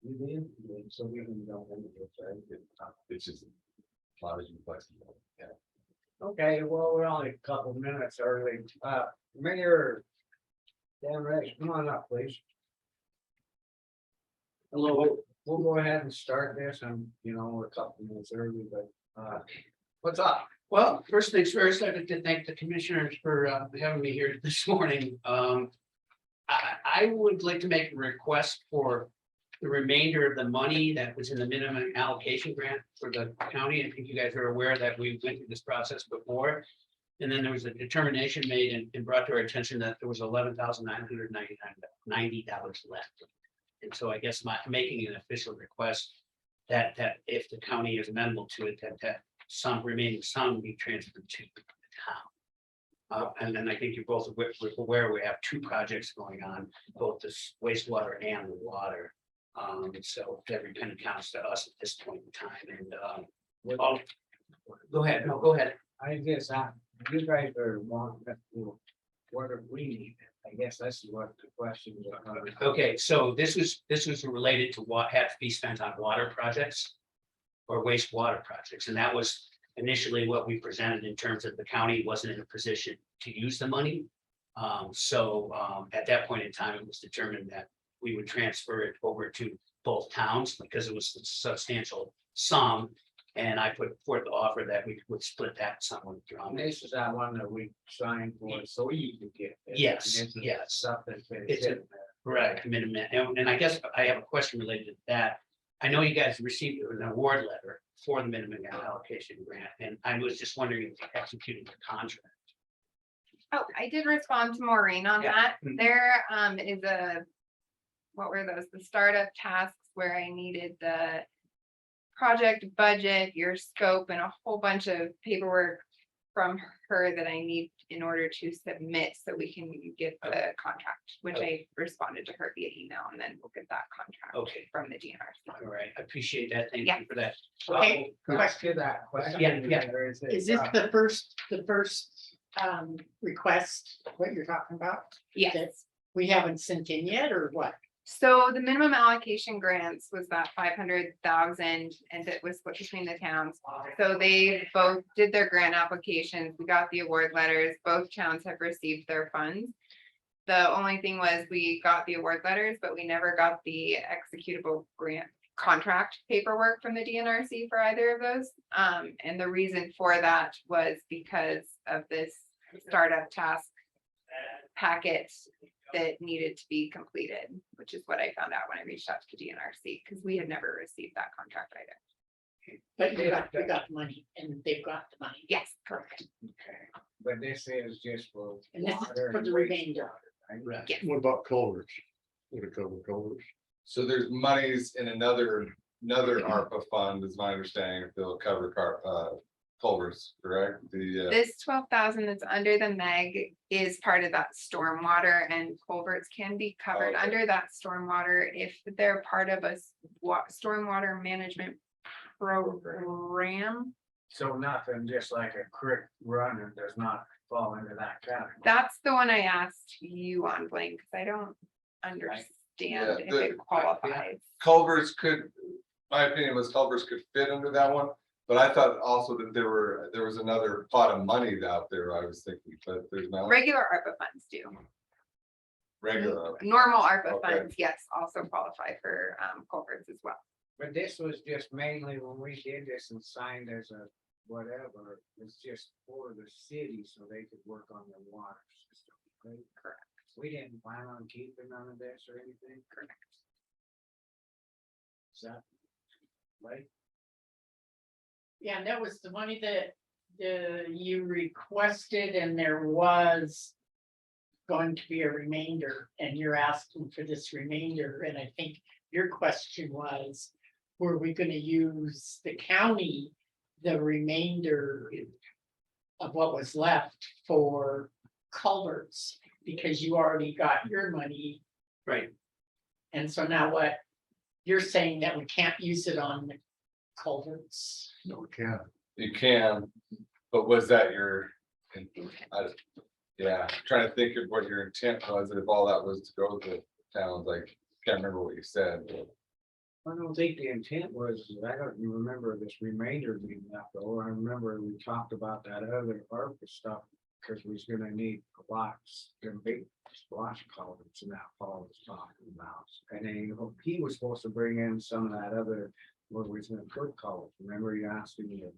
You did? So we can go into this, right? It's just. A lot of you flexible, yeah. Okay, well, we're only a couple minutes early. Mayor Dan Rex, come on up, please. Hello. We'll go ahead and start this and, we're a couple minutes early, but, what's up? Well, first things first, I'd like to thank the commissioners for having me here this morning. I would like to make a request for the remainder of the money that was in the minimum allocation grant for the county. I think you guys are aware that we went through this process before. And then there was a determination made and brought to our attention that there was $11,990 left. And so I guess making an official request that if the county is amenable to it, that some remaining sum be transferred to the town. And then I think you're both aware we have two projects going on, both this wastewater and the water. So every penny counts to us at this point in time. And go ahead. No, go ahead. I guess you guys are wanting that, what are we need? I guess that's what the question is. Okay, so this was related to what had to be spent on water projects or wastewater projects, and that was initially what we presented in terms of the county wasn't in a position to use the money. So at that point in time, it was determined that we would transfer it over to both towns because it was a substantial sum. And I put forth the offer that we would split that sum. This is that one that we signed for, so you can get. it. Yes, And it's yes. Stuff that's been It's a- sitting there. Right, minimum, and I guess I have a question related to that. I know you guys received an award letter for the minimum allocation grant, and I was just wondering if you executed the contract. Oh, I did respond to Maureen on Yeah. that. Mhm. There is what were those? The startup tasks where I needed the project budget, your scope, and a whole bunch of paperwork from her that I need in order to submit so we can get the contract, which I responded to her via email, and then we'll get that contract Okay, from the DNR. all right, I appreciate that. Thank Yeah. you for that. Okay. Let's get that question. Yeah. Or is it, Is this the first request, what you're talking about? Yes. We haven't sent in yet, or what? So the minimum allocation grants was that 500,000 and it was split between the towns. So they both did their grant applications. We got the award letters. Both towns have received their funds. The only thing was we got the award letters, but we never got the executable grant contract paperwork from the DNRC for either of those. And the reason for that was because of this startup task packet that needed to be completed, which is what I found out when I reached out to DNRC, because we had never received that contract either. But we got the money and they've got the money. Yes, correct. Okay, but this is just for. And this is water for and the remainder. wastewater, right? Yes. What about culverts? Would it cover culverts? So there's monies in another ARPA fund, is my understanding, if they'll cover culverts, correct? This 12,000 that's under the MEG is part of that stormwater, and culverts can be covered Okay. under that stormwater if they're part of a stormwater management program. So nothing, just like a creek run, it does not fall into that category. That's the one I asked you on, Blaine, because I don't understand if the- it qualifies. Culverts could, my opinion was culverts could fit under that one. But I thought also that there was another pot of money out there, I was thinking, but there's not. Regular ARPA funds do. Regular. Normal ARPA Okay. funds, yes, also qualify for culverts as well. But this was just mainly when we did this and signed as a whatever, it's just for the city so they could work on their water system. Right? Correct. We didn't plan on keeping none of this or anything. Correct. Is that right? Yeah, and that was the money that you requested, and there was going to be a remainder, and you're asking for this remainder, and I think your question was, were we gonna use the county, the remainder of what was left for culverts, because you already got your money. Right. And so now what, you're saying that we can't use it on the culverts? No, we can't. You can, but was that your? Yeah, trying to think of what your intent was, if all that was to go to towns, like, can't remember what you said. but- I don't think the intent was, I don't remember this remainder being left over. I remember we talked about that other ARPA stuff. Cause we was gonna need lots, them big splash culverts and that Paul was talking about. And then he was supposed to bring in some of that other, where we was gonna put culverts. Remember you asked me to,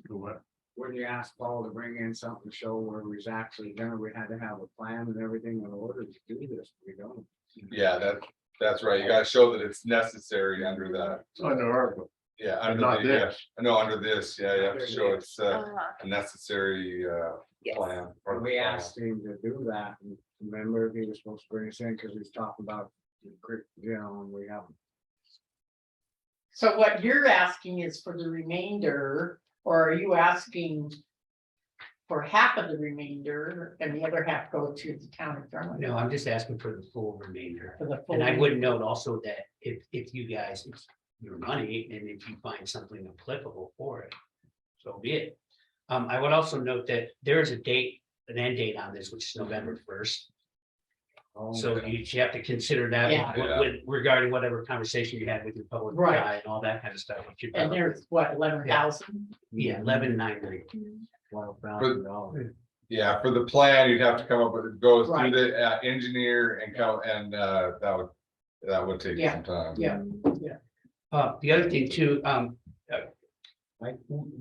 Do what? when you asked Paul to bring in something to show where we was actually gonna, we had to have a plan and everything in order to do this. We don't. Yeah, that's right, you gotta show that it's necessary under that, Under ARPA, yeah, but under not the, this. no, under this, yeah, you have to show it's Uh-huh. a necessary Yes. plan. or We plan. asked him to do that, and remember he was supposed to bring us in, cause he was talking about the creek, you know, and we haven't. So what you're asking is for the remainder, or are you asking for half of the remainder and the other half go to the town of Drummond? No, I'm just asking for the full remainder. For the full And I would remainder. note also that if you guys, it's your money, and if you find something applicable for it, so be it. I would also note that there is a date, an end date on this, which is November 1st. So you have to consider that Yeah. regarding whatever conversation you had with your public Right. eye and all that kind of stuff. what you- And there's what, 11,000? Yeah, 11,990. $12,000. Yeah, for the plan, you'd have to come up with, it goes through Right. the engineer and come, and that would take Yeah, some time. yeah. The other thing too,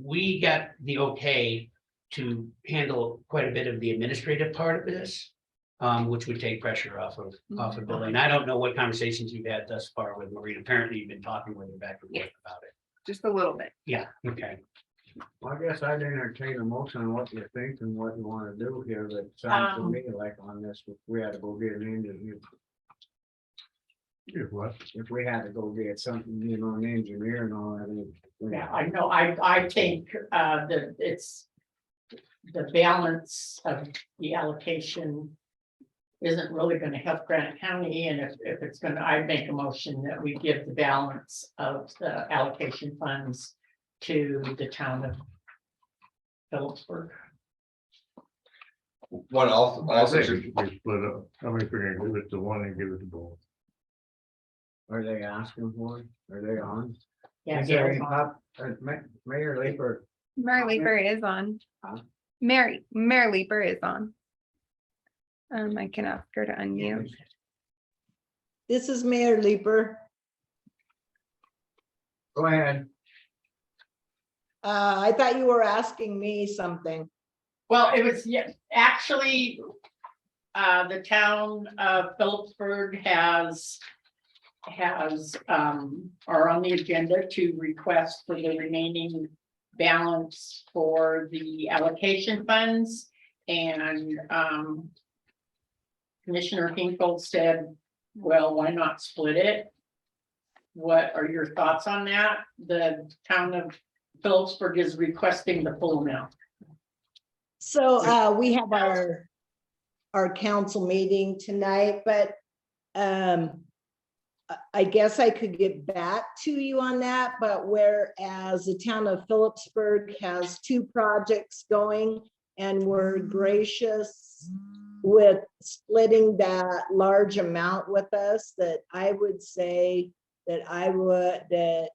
we got the okay to handle quite a bit of the administrative part of this. Which would take pressure off of Billy. And I don't know what conversations you've had thus far with Maureen. Apparently you've been talking with her back and forth about it. Just a little bit. Yeah, okay. Well, I guess I'd entertain a motion on what you think and what you wanna do here, that sounds to me like on this, if we had to go get an engineer. If what? If we had to go get something, you know, an engineer and all that. Yeah, I know, I think that it's the balance of the allocation isn't really gonna help Granite County, and if it's gonna, I'd make a motion that we give the balance of the allocation funds to the town of Phillipsburg. One also, I I also think should, we should split up. How many we're gonna give it to one and give it to both? Are they asking for it? Are they on? Yeah, Is there Gary's any on. Mayor Leeper, Mayor Leaper is on. Huh? Mayor Leaper is on. I can ask her to unmute. This is Mayor Leeper. go ahead. I thought you were asking me something. Well, it was, yeah, actually, the town of Phillipsburg are on the agenda to request for the remaining balance for the allocation funds, and Commissioner Hinkle said, well, why not split it? What are your thoughts on that? The town of Phillipsburg is requesting the full amount. So we have our council meeting tonight, but I guess I could get back to you on that, but whereas the town of Phillipsburg has 2 projects going and were gracious with splitting that large amount with us, that I would say that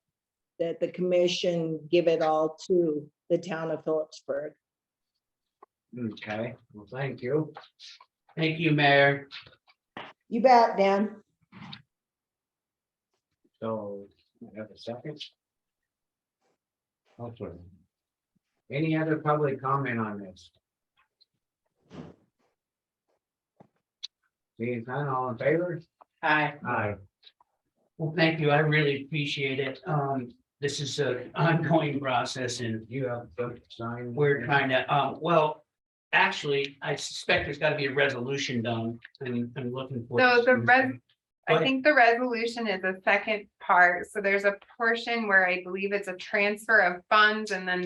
that the commission give it all to the town of Phillipsburg. Okay, well, thank you. Thank you, Mayor. You bet, Dan. So, I have a second. I'll play. Any other public comment on this? Seeing none, all in favor? Aye. Aye. Well, thank you. I really appreciate it. This is an ongoing process and You have to sign. we're trying to, well, actually, I suspect there's gotta be a resolution done and I'm looking for. So the I But- think the resolution is the second part, so there's a portion where I believe it's a transfer of funds and then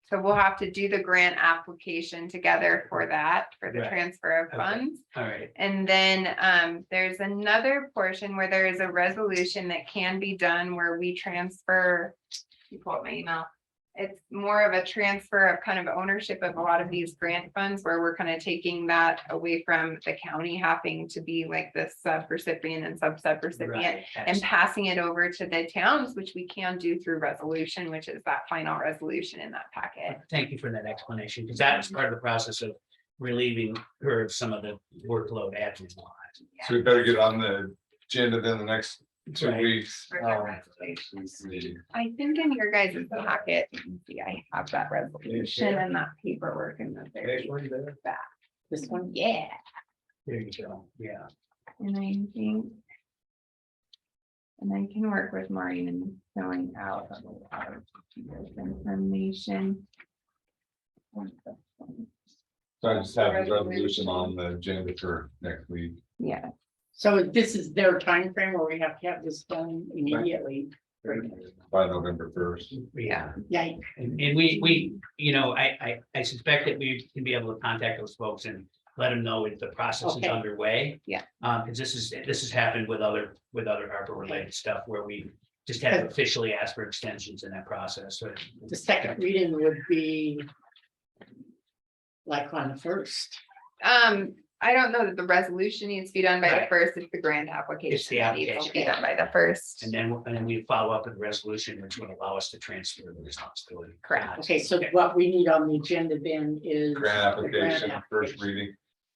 so we'll have to do the grant application together for that, for the Right. transfer of Okay. funds. All right, And then there's another portion where there is a resolution that can be done where we transfer. You pull up my email. It's more of a transfer of kind of ownership of a lot of these grant funds where we're kind of taking that away from the county having to be like the sub-recipient and sub-recipient. right. And passing it over to the towns, which we can do through resolution, which is that final resolution in that packet. Thank you for that explanation, because that was part of the process of relieving her of some of the workload admin wise. So we better get on the agenda then the next 2 Right. weeks. For the resolution. I think in your guys' packet, you can see I have that resolution and that paperwork in the This very one there? back. This one, Yeah, There you go, yeah. and I think. And I can work with Maureen in filling out a lot of this information. So I just have the resolution on the agenda for next week. Yeah, so this is their time frame where we have to have this done immediately. By November 1st. Yeah, Yikes. and we, you know, I suspect that we can be able to contact those folks and let them know if the process is Okay. underway. Yeah. Because this has happened with other ARPA related stuff where we just had to officially ask for extensions in that process, so. The second reading would be like on the 1st. I don't know that the resolution needs to be done by the Right. first, it's the grant It's application the that needs to application. be done by the first. And then we follow up with a resolution, which would allow us to transfer the responsibility. Correct. Okay, so what we need on the agenda then is. Grant the grant application, first application. reading.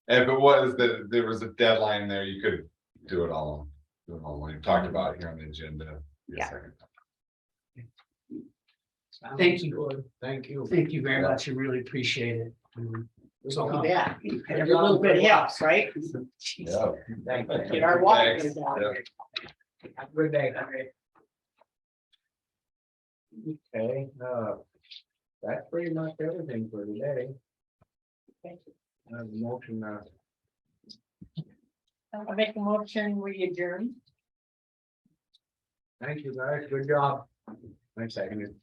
And if it was that there was a deadline there, you could do it all. When you talked about it here on the agenda. Yeah. Thank you. Thank you. Thank you very much. I really appreciate it. So, Yeah, every little bit helps, right? Yeah. Thank you. Get our water Thanks. bill down. Yeah. Have a good day. Okay, that's pretty much everything for today. Motion, I'll make a motion, we adjourn. thank you guys, good job. I second it.